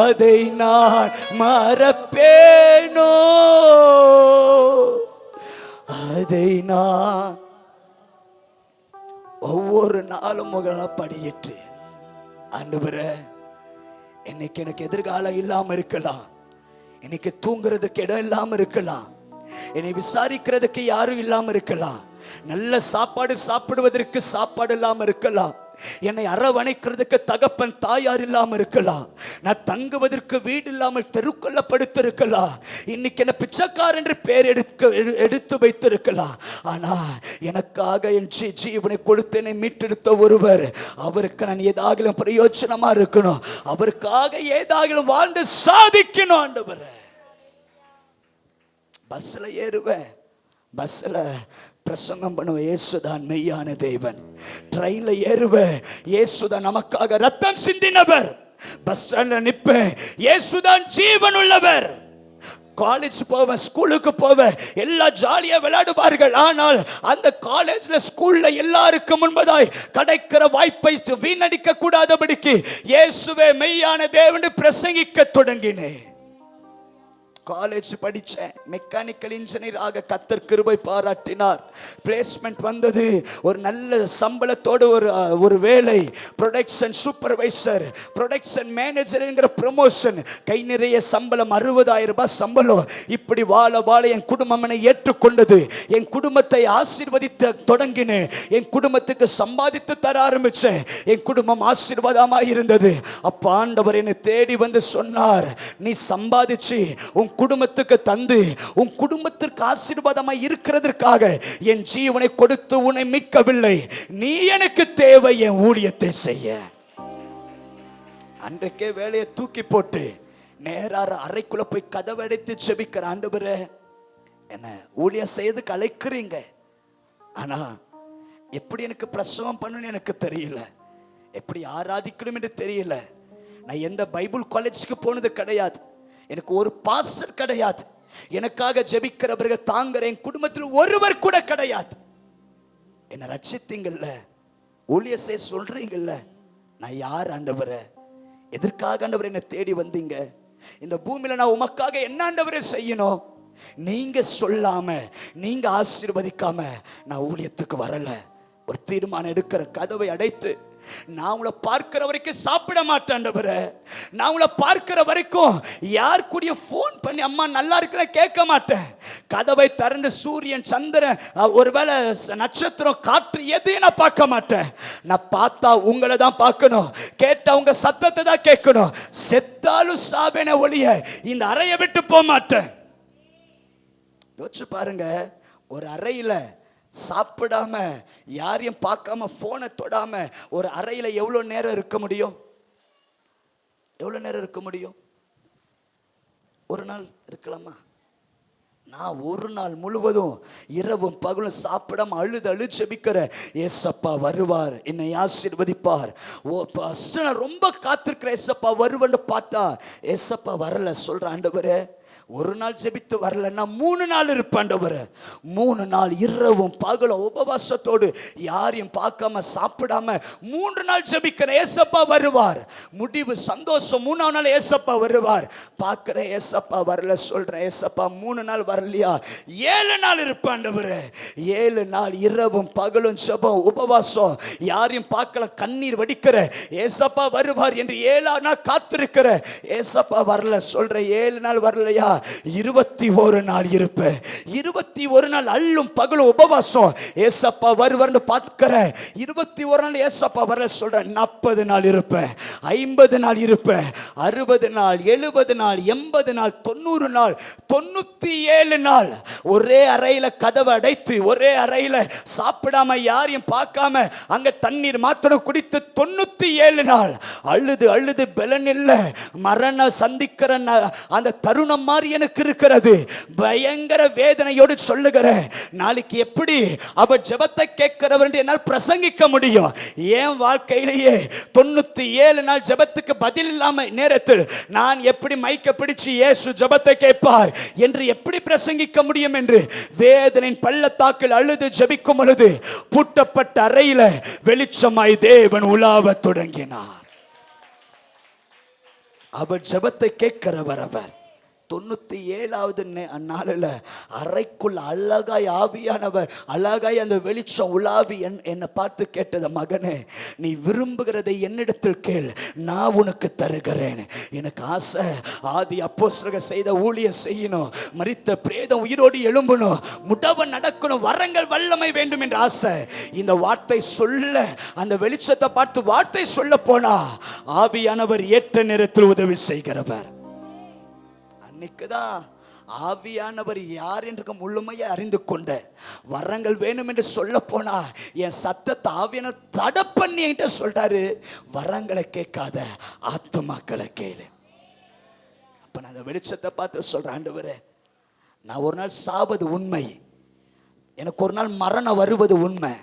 அதை நான் மறப்பேனோ, அதை நான் ஒவ்வொரு நாளும் முகலா படியேற்று, ஆண்டவரே இன்னைக்கு எனக்கு எதிர்காலம் இல்லாம இருக்கலாம், இன்னைக்கு தூங்குறதுக்கு இடம் இல்லாம இருக்கலாம், என்னை விசாரிக்கிறதுக்கு யாரும் இல்லாம இருக்கலாம், நல்ல சாப்பாடு சாப்பிடுவதற்கு சாப்பாடு இல்லாம இருக்கலாம், என்னை அரவணைக்கிறதுக்கு தகப்பன் தாயார் இல்லாம இருக்கலாம், நான் தங்குவதற்கு வீடு இல்லாமல் தெருக்குள்ள படுத்திருக்கலாம், இன்னைக்கு என்ன பிச்சைக்காரன் என்று பேர் எடுத்து வைத்திருக்கலாம். ஆனா எனக்காக என் ஜீவனை கொடுத்து என்னை மீட்டெடுத்த ஒருவர், அவருக்கு நான் ஏதாகிலும் பிரயோஜனமா இருக்கணும், அவருக்காக ஏதாகிலும் வாழ்ந்து சாதிக்கணும். ஆண்டவரே பஸ்ல ஏறுவேன், பஸ்ல பிரசங்கம் பண்ணுவேன், இயேசுதான் மெய்யான தேவன். ட்ரெயின்ல ஏறுவேன், இயேசுதான் நமக்காக ரத்தம் சிந்தினவர். பஸ் ஸ்டாண்ட்ல நிப்பேன், இயேசுதான் ஜீவன் உள்ளவர். காலேஜ் போவேன், ஸ்கூலுக்கு போவேன், எல்லாம் ஜாலியா விளையாடுவார்கள். ஆனால் அந்த காலேஜ்ல ஸ்கூல்ல எல்லாருக்கும் முன்பதாய் கிடைக்கிற வாய்ப்பை வீணடிக்க கூடாதபடிக்கு இயேசுவே மெய்யான தேவன் பிரசங்கிக்க தொடங்கினேன். காலேஜ் படித்தேன், மெக்கானிக்கல் இன்ஜினியர் ஆக கர்த்தர் கிருபை பாராட்டினார். பிளேஸ்மெண்ட் வந்தது, ஒரு நல்ல சம்பளத்தோடு ஒரு வேலை, ப்ரொடக்ஷன் சூப்பர்வைசர், ப்ரொடக்ஷன் மேனேஜர் என்கிற ப்ரமோஷன், கை நிறைய சம்பளம், 60,000 ரூபாய் சம்பளம். இப்படி வாழ வாழ என் குடும்பம் என்னை ஏற்றுக்கொண்டது, என் குடும்பத்தை ஆசீர்வதித்து தொடங்கினேன், என் குடும்பத்துக்கு சம்பாதித்து தர ஆரம்பிச்சேன், என் குடும்பம் ஆசீர்வாதமாக இருந்தது. அப்ப ஆண்டவர் என்னை தேடி வந்து சொன்னார், நீ சம்பாதிச்சு உன் குடும்பத்துக்கு தந்து உன் குடும்பத்திற்கு ஆசீர்வாதமாய் இருக்கிறதற்காக என் ஜீவனை கொடுத்து உன்னை மீட்கவில்லை, நீ எனக்கு தேவை என் ஊழியத்தை செய்ய. அன்றைக்கே வேலையை தூக்கி போட்டு நேரார அறைக்குள்ள போய் கதவை அடைத்து ஜெபிக்கிற, ஆண்டவரே என்ன ஊழியம் செய்யறதுக்கு அழைக்கிறீங்க, ஆனா எப்படி எனக்கு பிரசவம் பண்ணணும்னு எனக்கு தெரியல, எப்படி ஆராதிக்கணும் என்று தெரியல. நான் எந்த பைபிள் காலேஜுக்கு போனது கிடையாது, எனக்கு ஒரு பாஸ்டர் கிடையாது, எனக்காக ஜெபிக்கிறவர்கள் தாங்கிற என் குடும்பத்தில் ஒருவர் கூட கிடையாது. என்னை ரட்சித்தீங்கல்ல, ஊழிய செய்ய சொல்றீங்கல்ல, நான் யார் ஆண்டவரே, எதற்காக ஆண்டவரே என்னை தேடி வந்தீங்க, இந்த பூமியில நான் உமக்காக என்ன ஆண்டவரே செய்யணும், நீங்க சொல்லாம நீங்க ஆசீர்வதிக்காம நான் ஊழியத்துக்கு வரல. ஒரு தீர்மானம் எடுக்கிற, கதவை அடைத்து நான் உங்களை பார்க்கிற வரைக்கும் சாப்பிட மாட்டேன் ஆண்டவரே. நான் உங்களை பார்க்கிற வரைக்கும் யார் கூடிய ஃபோன் பண்ணி அம்மா நல்லா இருக்குன்னு கேட்க மாட்டேன். கதவை திறந்து சூரியன் சந்திரன் ஒருவேளை நட்சத்திரம் காற்று எதையும் நான் பார்க்க மாட்டேன். நான் பார்த்தா உங்களை தான் பார்க்கணும், கேட்டா உங்க சத்தத்தை தான் கேட்கணும். செத்தாலும் சாவேன ஒழிய இந்த அறையை விட்டு போக மாட்டேன். யோசிச்சு பாருங்க, ஒரு அறையில் சாப்பிடாம யாரையும் பார்க்காம போனை தொடாம ஒரு அறையில் எவ்வளோ நேரம் இருக்க முடியும்? எவ்வளோ நேரம் இருக்க முடியும்? ஒரு நாள் இருக்கலாமா? நான் ஒரு நாள் முழுவதும் இரவும் பகலும் சாப்பிடாம அழுது ஜெபிக்கிற ஏசப்பா வருவார், என்னை ஆசீர்வதிப்பார். நான் ரொம்ப காத்திருக்கிற ஏசப்பா வருவன்னு பார்த்தா ஏசப்பா வரல. சொல்ற ஆண்டவரே, ஒரு நாள் ஜெபித்து வரலன்னா 3 நாள் இருப்பேன் ஆண்டவரே. 3 நாள் இரவும் பகலும் உபவாசத்தோடு யாரையும் பார்க்காம சாப்பிடாம 3 நாள் ஜெபிக்கிற ஏசப்பா வருவார். முடிவு சந்தோஷம். 3ஆம் நாள் ஏசப்பா வருவார். பார்க்கிற ஏசப்பா வரல. சொல்றேன், ஏசப்பா 3 நாள் வரலையா? 7 நாள் இருப்பேன் ஆண்டவரே. 7 நாள் இரவும் பகலும் ஜெபம் உபவாசம், யாரையும் பார்க்கல, கண்ணீர் வடிக்கிற ஏசப்பா வருவார் என்று 7ஆம் நாள் காத்திருக்கிற ஏசப்பா வரல. சொல்றேன், 7 நாள் வரலையா? 21 நாள் இருப்பேன். 21 நாள் அள்ளும் பகலும் உபவாசம், ஏசப்பா வருவார்னு பார்க்கிற 21 நாள் ஏசப்பா வரல. சொல்றேன், 40 நாள் இருப்பேன், 50 நாள் இருப்பேன், 60 நாள், 70 நாள், 80 நாள், 90 நாள், 97 நாள் ஒரே அறையில கதவை அடைத்து ஒரே அறையில சாப்பிடாம யாரையும் பார்க்காம அங்க தண்ணீர் மாத்திரம் குடித்து 97 நாள் அழுது பலன் இல்லை. மரண சந்திக்கிற அந்த தருணம் மாதிரி எனக்கு இருக்கிறது. பயங்கர வேதனையோடு சொல்லுகிறேன், நாளைக்கு எப்படி அவர் ஜெபத்தை கேட்கிறவர் என்று என்னால் பிரசங்கிக்க முடியும்? என் வாழ்க்கையிலேயே 97 நாள் ஜெபத்துக்கு பதில் இல்லாம நேரத்தில் நான் எப்படி மைக்க பிடிச்சு இயேசு ஜெபத்தை கேட்பார் என்று எப்படி பிரசங்கிக்க முடியும் என்று வேதனையின் பள்ளத்தாக்கில் அழுது ஜெபிக்கும் பொழுது பூட்டப்பட்ட அறையில வெளிச்சமாய் தேவன் உலாவ தொடங்கினார். அவர் ஜெபத்தை கேட்கிறவர். அவர் 97வது நாளில் அறைக்குள் அழகாய் ஆவியானவர் அழகாய் அந்த வெளிச்சம் உலாவி என்னை பார்த்து கேட்டது, மகனே, நீ விரும்புகிறதை என்னிடத்தில் கேள், நான் உனக்கு தருகிறேன். எனக்கு ஆசை, ஆதி அப்போஸ்தலர்கள் செய்த ஊழியம் செய்யணும், மரித்த பிரேதம் உயிரோடு எழும்பணும், முடவ நடக்கணும், வரங்கள் வல்லமை வேண்டும் என்ற ஆசை. இந்த வார்த்தை சொல்ல, அந்த வெளிச்சத்தை பார்த்து வார்த்தை சொல்ல போனா ஆவியானவர் ஏற்ற நேரத்தில் உதவி செய்கிறவர். அன்னைக்குதான் ஆவியானவர் யார் என்று முழுமையை அறிந்து கொண்ட. வரங்கள் வேணும் என்று சொல்ல போனா என் சத்தத்தை ஆவியான தடை பண்ணி என்கிட்ட சொல்றாரு, வரங்களை கேட்காத ஆத்துமாக்களை கேளு. அப்ப நான் அந்த வெளிச்சத்தை பார்த்து சொல்றேன், ஆண்டவரே, நான் ஒரு நாள் சாவது உண்மை, எனக்கு ஒரு நாள் மரணம் வருவது உண்மை,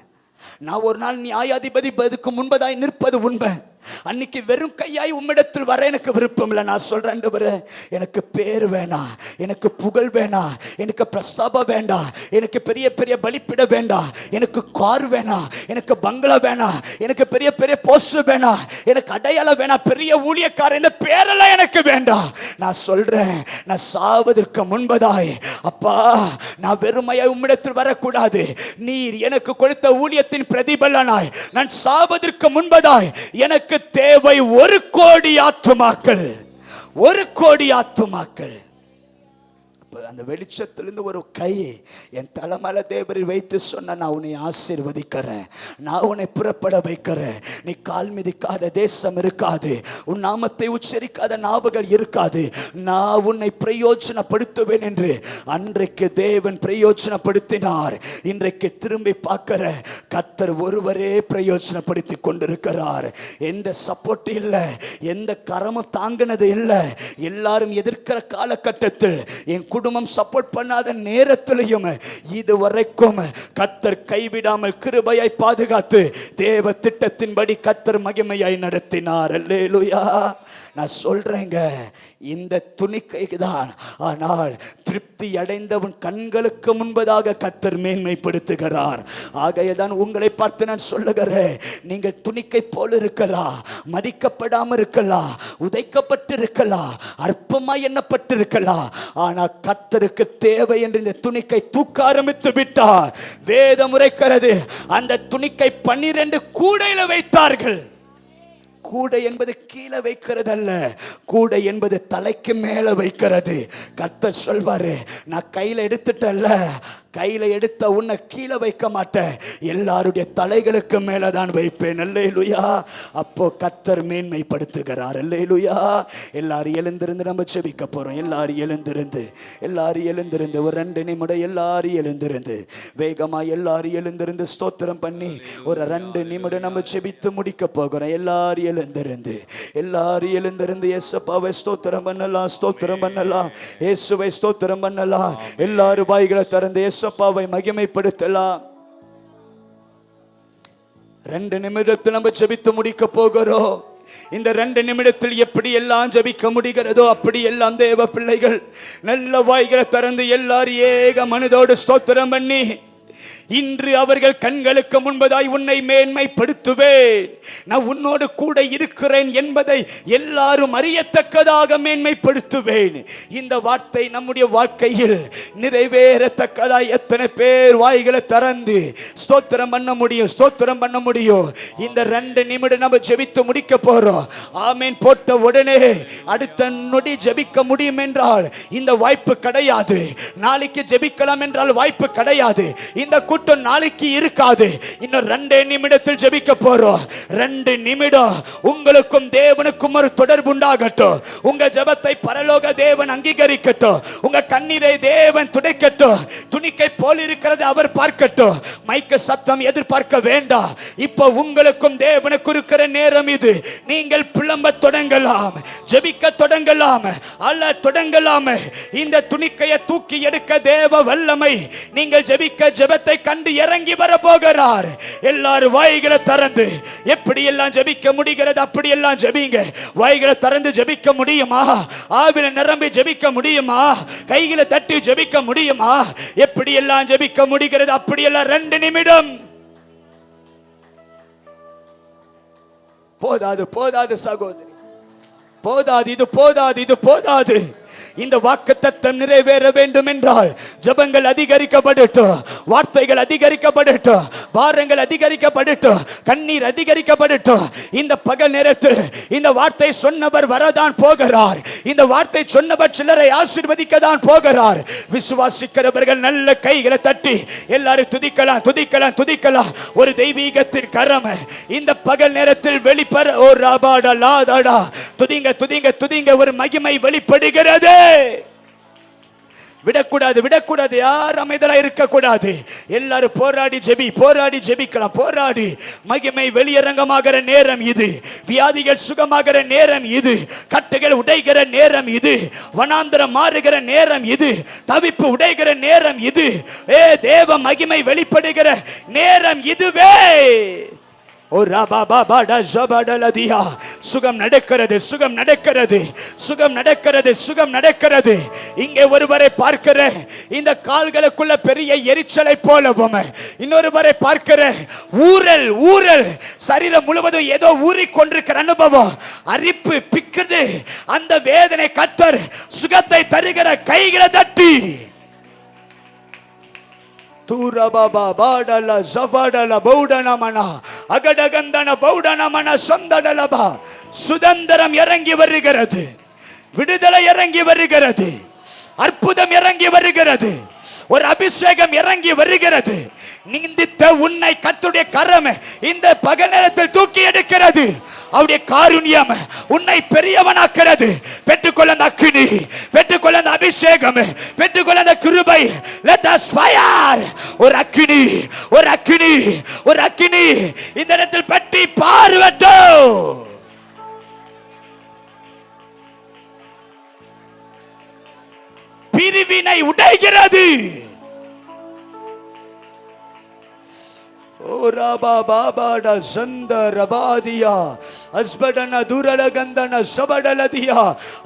நான் ஒரு நாள் நியாயாதிபதி பதிக்கு முன்பதாய் நிற்பது உண்மை. அன்னைக்கு வெறும் கையாய் உம்மிடத்தில் வர எனக்கு விருப்பம் இல்லை. நான் சொல்றேன், ஆண்டவரே, எனக்கு பேர் வேணாம், எனக்கு புகழ் வேணாம், எனக்கு பிரஸ்தாபம் வேண்டாம், எனக்கு பெரிய பெரிய பலிப்பிட வேண்டாம், எனக்கு கார் வேணாம், எனக்கு பங்களா வேணாம், எனக்கு பெரிய பெரிய போஸ்ட் வேணாம், எனக்கு அடையாளம் வேணாம், பெரிய ஊழியக்காரர் இந்த பேரெல்லாம் எனக்கு வேண்டாம். நான் சொல்றேன், நான் சாவதற்கு முன்பதாய் அப்பா நான் வெறுமையாய் உம்மிடத்தில் வரக்கூடாது. நீர் எனக்கு கொடுத்த ஊழியத்தின் பிரதிபலனாய் நான் சாவதற்கு முன்பதாய் எனக்கு தேவை 1 கோடி ஆத்துமாக்கள், 1 கோடி ஆத்துமாக்கள். அந்த வெளிச்சத்திலிருந்து ஒரு கை என் தலைமையில தேவரை வைத்து சொன்ன, நான் உன்னை ஆசீர்வதிக்கிறேன், நான் உன்னை புறப்பட வைக்கிறேன், நீ கால் மிதிக்காத தேசம் இருக்காது, உன் நாமத்தை உச்சரிக்காத நாவுகள் இருக்காது, நான் உன்னை பிரயோஜனப்படுத்துவேன் என்று அன்றைக்கு தேவன் பிரயோஜனப்படுத்தினார். இன்றைக்கு திரும்பி பார்க்கிற கர்த்தர் ஒருவரே பிரயோஜனப்படுத்தி கொண்டிருக்கிறார். எந்த சப்போர்ட் இல்லை, எந்த கரமும் தாங்கினது இல்லை. எல்லாரும் எதிர்க்கிற காலகட்டத்தில் என் குடும்பம் சப்போர்ட் பண்ணாத நேரத்திலையும் இதுவரைக்கும் கர்த்தர் கைவிடாமல் கிருபையாய் பாதுகாத்து தேவ திட்டத்தின்படி கர்த்தர் மகிமையாய் நடத்தினார். அல்லேலூயா. நான் சொல்றேங்க, இந்த துணிக்கைக்கு தான், ஆனால் திருப்தி அடைந்தவன் கண்களுக்கு முன்பதாக கர்த்தர் மேன்மைப்படுத்துகிறார். ஆகையதான் உங்களை பார்த்து நான் சொல்லுகிறேன், நீங்கள் துணிக்கை போல இருக்கலாம், மதிக்கப்படாமல் இருக்கலாம், உதைக்கப்பட்டு இருக்கலாம், அற்பமாய் எண்ணப்பட்டிருக்கலாம், ஆனால் கர்த்தருக்கு தேவை என்று இந்த துணிக்கை தூக்க ஆரம்பித்து விட்டார். வேதம் உரைக்கிறது, அந்த துணிக்கை 12 கூடையில வைத்தார்கள். கூடை என்பது கீழே வைக்கிறது அல்ல, கூடை என்பது தலைக்கு மேல வைக்கிறது. கர்த்தர் சொல்வாரு, நான் கையில எடுத்துட்டல்ல, கையில எடுத்த உன்னை கீழே வைக்க மாட்டேன், எல்லாருடைய தலைகளுக்கு மேலதான் வைப்பேன். அல்லேலூயா. அப்போ கர்த்தர் மேன்மைப்படுத்துகிறார். அல்லேலூயா. எல்லாரும் எழுந்திருந்து நம்ம ஜெபிக்க போறோம். எல்லாரும் எழுந்திருந்து ஒரு 2 நிமிடம் எல்லாரும் எழுந்திருந்து வேகமா எல்லாரும் எழுந்திருந்து ஸ்தோத்திரம் பண்ணி ஒரு 2 நிமிடம் நம்ம ஜெபித்து முடிக்க போகிறோம். எல்லாரும் எழுந்திருந்து இயேசுவை ஸ்தோத்திரம் பண்ணலாம், இயேசுவை ஸ்தோத்திரம் பண்ணலாம். எல்லாரும் வாய்களை திறந்து இயேசுவை மகிமைப்படுத்தலாம். 2 நிமிடத்தில் நம்ம ஜெபித்து முடிக்க போகிறோம். இந்த 2 நிமிடத்தில் எப்படி எல்லாம் ஜெபிக்க முடிகிறதோ அப்படி எல்லாம் தேவ பிள்ளைகள் நல்ல வாய்களை திறந்து எல்லாரும் ஏக மனதோடு ஸ்தோத்திரம் பண்ணி, இன்று அவர்கள் கண்களுக்கு முன்பதாய் உன்னை மேன்மைப்படுத்துவேன், நான் உன்னோடு கூட இருக்கிறேன் என்பதை எல்லாரும் அறியத்தக்கதாக மேன்மைப்படுத்துவேன். இந்த வார்த்தை நம்முடைய வாழ்க்கையில் நிறைவேறத்தக்கதாய் எத்தனை பேர் வாய்களை திறந்து ஸ்தோத்திரம் பண்ண முடியும்? இந்த 2 நிமிடம் நம்ம ஜெபித்து முடிக்க போறோம். ஆமேன் போட்ட உடனே அடுத்த நொடி ஜெபிக்க முடியும் என்றால் இந்த வாய்ப்பு கிடையாது. நாளைக்கு ஜெபிக்கலாம் என்றால் வாய்ப்பு கிடையாது. இந்த கூட்டம் நாளைக்கு இருக்காது. இன்னும் 2 நிமிடத்தில் ஜெபிக்க போறோம். 2 நிமிடம் உங்களுக்கும் தேவனுக்கும் ஒரு தொடர்பு உண்டாகட்டும். உங்க ஜெபத்தை பரலோக தேவன் அங்கீகரிக்கட்டும். உங்க கண்ணீரை தேவன் துடைக்கட்டும். துணிக்கை போல் இருக்கிறது அவர் பார்க்கட்டும். மைக்க சத்தம் எதிர்பார்க்க வேண்டாம். இப்போ உங்களுக்கும் தேவனுக்கு இருக்கிற நேரம் இது. நீங்கள் புலம்ப தொடங்கலாம், ஜெபிக்க தொடங்கலாம், அல்ல தொடங்கலாம். இந்த துணிக்கையை தூக்கி எடுக்க தேவ வல்லமை நீங்கள் ஜெபிக்க ஜெபத்தை கண்டு இறங்கி வர போகிறார். எல்லாரும் வாய்களை திறந்து எப்படி எல்லாம் ஜெபிக்க முடிகிறது அப்படி எல்லாம் ஜெபிங்க. வாய்களை திறந்து ஜெபிக்க முடியுமா? ஆவில நிரம்பி ஜெபிக்க முடியுமா? கைகளை தட்டி ஜெபிக்க முடியுமா? எப்படி எல்லாம் ஜெபிக்க முடிகிறது அப்படி எல்லாம் 2 நிமிடம் போதாது சகோதரி, இது போதாது. இந்த வாக்குத்தத்தம் நிறைவேற வேண்டும் என்றால் ஜெபங்கள் அதிகரிக்கப்படட்டும், வார்த்தைகள் அதிகரிக்கப்படட்டும், பாரங்கள் அதிகரிக்கப்படட்டும், கண்ணீர் அதிகரிக்கப்படட்டும். இந்த பகல் நேரத்தில் இந்த வார்த்தை சொன்னவர் வரதான் போகிறார். இந்த வார்த்தை சொன்னவர் சிலரை ஆசீர்வதிக்க தான் போகிறார். விசுவாசிக்கிறவர்கள் நல்ல கைகளை தட்டி எல்லாரும் துதிக்கலாம். ஒரு தெய்வீகத்தின் கரம் இந்த பகல் நேரத்தில் வெளிப்பட துதிங்க. ஒரு மகிமை வெளிப்படுகிறது. விடக்கூடாது. யார் அமைதலா இருக்கக்கூடாது. எல்லாரும் போராடி ஜெபிக்கலாம். போராடி மகிமை வெளியரங்கமாகிற நேரம் இது. வியாதிகள் சுகமாகிற நேரம் இது. கட்டுகள் உடைகிற நேரம் இது. வனாந்தரம் மாறுகிற நேரம் இது. தவிப்பு உடைகிற நேரம் இது. தேவ மகிமை வெளிப்படுகிற நேரம் இதுவே. சுகம் நடக்கிறது. இங்கே ஒருவரை பார்க்கிற இந்த கால்களுக்குள்ள பெரிய எரிச்சலை போலவும், இன்னொருவரை பார்க்கிற ஊரல் சரீரம் முழுவதும் ஏதோ ஊறிக்கொண்டிருக்கிற அனுபவம், அரிப்பு பிக்குது. அந்த வேதனை கர்த்தர் சுகத்தை தருகிற கைகளை தட்டி சுதந்திரம் இறங்கி வருகிறது, விடுதலை இறங்கி வருகிறது, அற்புதம் இறங்கி வருகிறது, ஒரு அபிஷேகம் இறங்கி வருகிறது. நிந்தித்த உன்னை கர்த்தருடைய கரம் இந்த பகல் நேரத்தில் தூக்கி எடுக்கிறது. அவருடைய காருண்யம் உன்னை பெரியவனாக்கிறது. பெற்றுக்கொள்ள அந்த அக்கினி, பெற்றுக்கொள்ள அந்த அபிஷேகம், பெற்றுக்கொள்ள அந்த கிருபை. Let us fire. ஒரு அக்கினி இந்த இடத்தில் பற்றி பார்வட்டும். பிரிவினை உடைகிறது.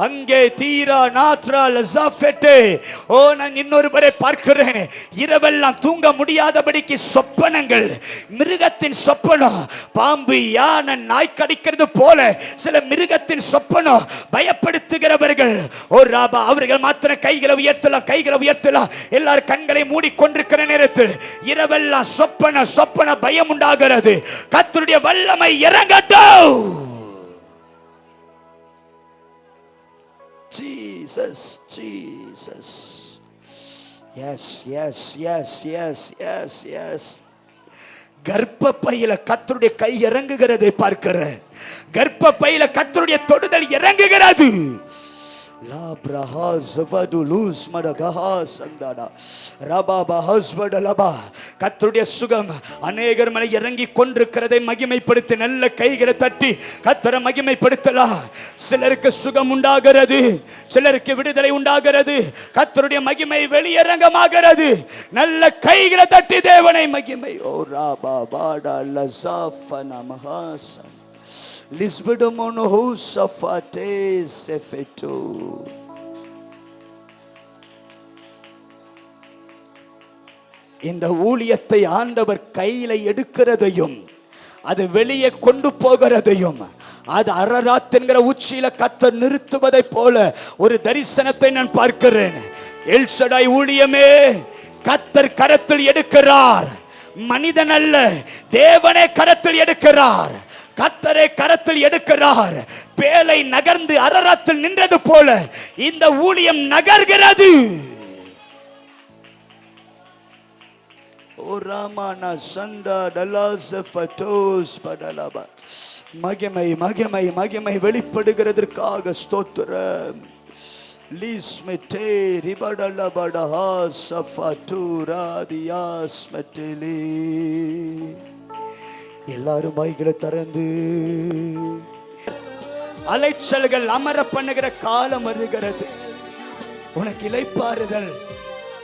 அங்கே தீரா நாத்ரா லசாஃபெட்டே. ஓ, நான் இன்னொருவரை பார்க்கிறேன். இரவெல்லாம் தூங்க முடியாதபடிக்கு சொப்பனங்கள், மிருகத்தின் சொப்பனம், பாம்பு, யானை, நாய் கடிக்கிறது போல சில மிருகத்தின் சொப்பனம், பயப்படுத்துகிறவர்கள். ஓ ராபா, அவர்கள் மாத்திர கைகளை உயர்த்தலாம். எல்லாரும் கண்களை மூடிக்கொண்டிருக்கிற நேரத்தில் இரவெல்லாம் சொப்பன பயம் உண்டாகிறது. கர்த்தருடைய வல்லமை இறங்கட்டும். Jesus Jesus. Yes yes yes yes yes yes. கர்ப்பப்பையில கர்த்தருடைய கை இறங்குகிறதை பார்க்கிறேன். கர்ப்பப்பையில கர்த்தருடைய தொடுதல் இறங்குகிறது. கர்த்தருடைய சுகம் அநேகர் மேல் இறங்கி கொண்டிருக்கிறதை மகிமைப்படுத்தி நல்ல கைகளை தட்டி கர்த்தரை மகிமைப்படுத்தலாம். சிலருக்கு சுகம் உண்டாகிறது, சிலருக்கு விடுதலை உண்டாகிறது, கர்த்தருடைய மகிமை வெளியரங்கமாகிறது. நல்ல கைகளை தட்டி தேவனை மகிமை. ஓ ராபா பாடா லசாஃபனா மஹாசன் லிஸ்படுமோனோ ஹூசஃபாட்டே செஃபெட்டோ. இந்த ஊழியத்தை ஆண்டவர் கையில எடுக்கிறதையும் அது வெளியே கொண்டு போகிறதையும் அது அரராத் என்கிற உச்சியில கர்த்தர் நிறுத்துவதை போல ஒரு தரிசனத்தை நான் பார்க்கிறேன். எல்ஷடாய் ஊழியமே கர்த்தர் கரத்தில் எடுக்கிறார். மனிதன் அல்ல, தேவனே கரத்தில் எடுக்கிறார். கர்த்தரை கரத்தில் எடுக்கிறார். பேலை நகர்ந்து அரராத்தில் நின்றது போல இந்த ஊழியம் நகர்கிறது. ஓ ராமானா சந்தா டலாசஃபட்டோஸ் படலபா. மகிமை மகிமை மகிமை வெளிப்படுகிறதற்காக ஸ்தோத்திரம். லிஸ்மெட்டே ரிபடலபடஹா சஃபட்டுரா தியாஸ்மெட்டலி. எல்லாரும் வாய்களை திறந்து அலைச்சல்கள் அமர பண்ணுகிற காலம் வருகிறது. உனக்கு இளைப்பாறுதல்,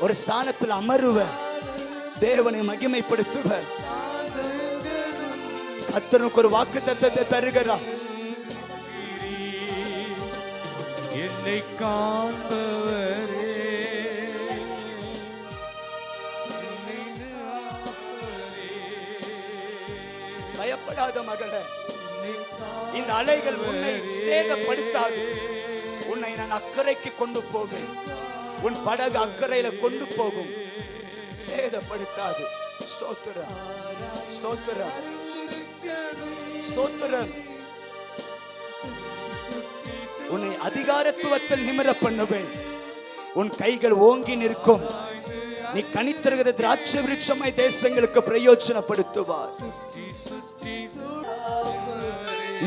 ஒரு ஸ்தானத்தில் அமருவ, தேவனை மகிமைப்படுத்துவ. கர்த்தருக்கு ஒரு வாக்குத்தத்தத்தை தருகிறார். என்னை காண்பவரே, பயப்படாத மகளே, இந்த அலைகள் உன்னை சேதப்படுத்தாது. உன்னை நான் அக்கறைக்கு கொண்டு போவேன். உன் படகு அக்கறையில கொண்டு போகும், சேதப்படுத்தாது. ஸ்தோத்திரம் ஸ்தோத்திரம் ஸ்தோத்திரம். உன்னை அதிகாரத்துவத்தில் நிமிர பண்ணுவேன். உன் கைகள் ஓங்கி நிற்கும். நீ கனித்தருகிற திராட்சை விருட்சமாய் தேசங்களுக்கு பிரயோஜனப்படுத்துவார்.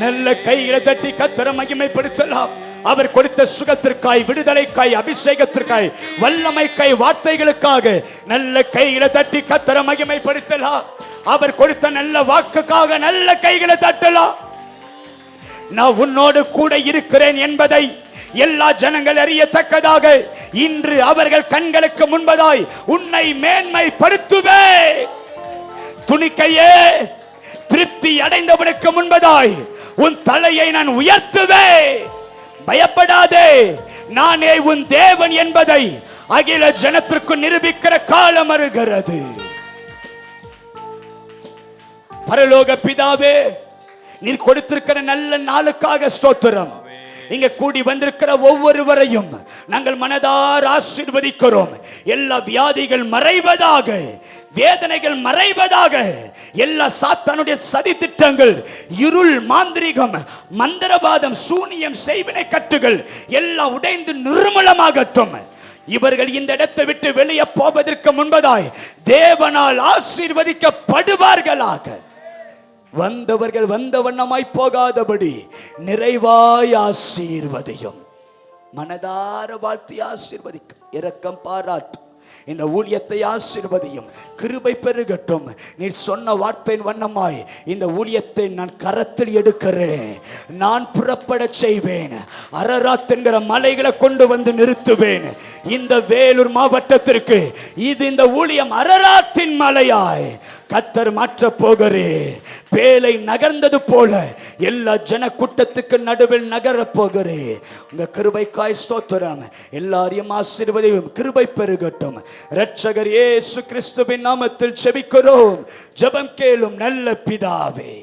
நல்ல கையில தட்டி கர்த்தரை மகிமைப்படுத்தலாம். அவர் கொடுத்த சுகத்திற்காய், விடுதலைக்காய், அபிஷேகத்திற்காய், வல்லமைக்காய், வார்த்தைகளுக்காக நல்ல கையில தட்டி கர்த்தரை மகிமைப்படுத்தலாம். அவர் கொடுத்த நல்ல வாக்குக்காக நல்ல கைகளை தட்டலாம். நான் உன்னோடு கூட இருக்கிறேன் என்பதை எல்லா ஜனங்கள் அறியத்தக்கதாக இன்று அவர்கள் கண்களுக்கு முன்பதாய் உன்னை மேன்மைப்படுத்துவே. துணிக்கையே, திருப்தி அடைந்தவனுக்கு முன்பதாய் உன் தலையை நான் உயர்த்துவே. பயப்படாதே, நானே உன் தேவன் என்பதை அகில ஜனத்திற்கு நிரூபிக்கிற காலம் வருகிறது. பரலோக பிதாவே, நீர் கொடுத்திருக்கிற நல்ல நாளுக்காக ஸ்தோத்திரம். இங்க கூடி வந்திருக்கிற ஒவ்வொருவரையும் நாங்கள் மனதார ஆசீர்வதிக்கிறோம். எல்லா வியாதிகள் மறைவதாக, வேதனைகள் மறைவதாக, எல்லா சாத்தானுடைய சதி திட்டங்கள், இருள், மாந்திரிகம், மந்திரவாதம், சூனியம், செய்வினை கட்டுகள் எல்லாம் உடைந்து நிர்மூலமாகட்டும். இவர்கள் இந்த இடத்தை விட்டு வெளியே போவதற்கு முன்பதாய் தேவனால் ஆசீர்வதிக்கப்படுவார்களாக. வந்தவர்கள் வந்த வண்ணமாய் போகாதபடி நிறைவாய் ஆசீர்வதியும். மனதார வாழ்த்தி ஆசீர்வதிக்க இரக்கம் பாராட்டும். இந்த ஊழியத்தை ஆசீர்வதியும். கிருபை பெருகட்டும். நீ சொன்ன வார்த்தையின் வண்ணமாய் இந்த ஊழியத்தை நான் கரத்தில் எடுக்கிறேன். நான் புறப்பட செய்வேன். அரராத் என்கிற மலைகளை கொண்டு வந்து நிறுத்துவேன். இந்த வேலூர் மாவட்டத்திற்கு இது இந்த ஊழியம் அரராத்தின் மலையாய் கர்த்தர் மாற்ற போகிறே. பேலை நகர்ந்தது போல எல்லா ஜன கூட்டத்துக்கு நடுவில் நகர போகிறே. உங்க கிருபைக்காய் ஸ்தோத்திரம். எல்லாரையும் ஆசீர்வதியும். கிருபை பெருகட்டும். இரட்சகர் இயேசு கிறிஸ்துவின் நாமத்தில் ஜெபிக்கிறோம். ஜெபம் கேளும் நல்ல பிதாவே.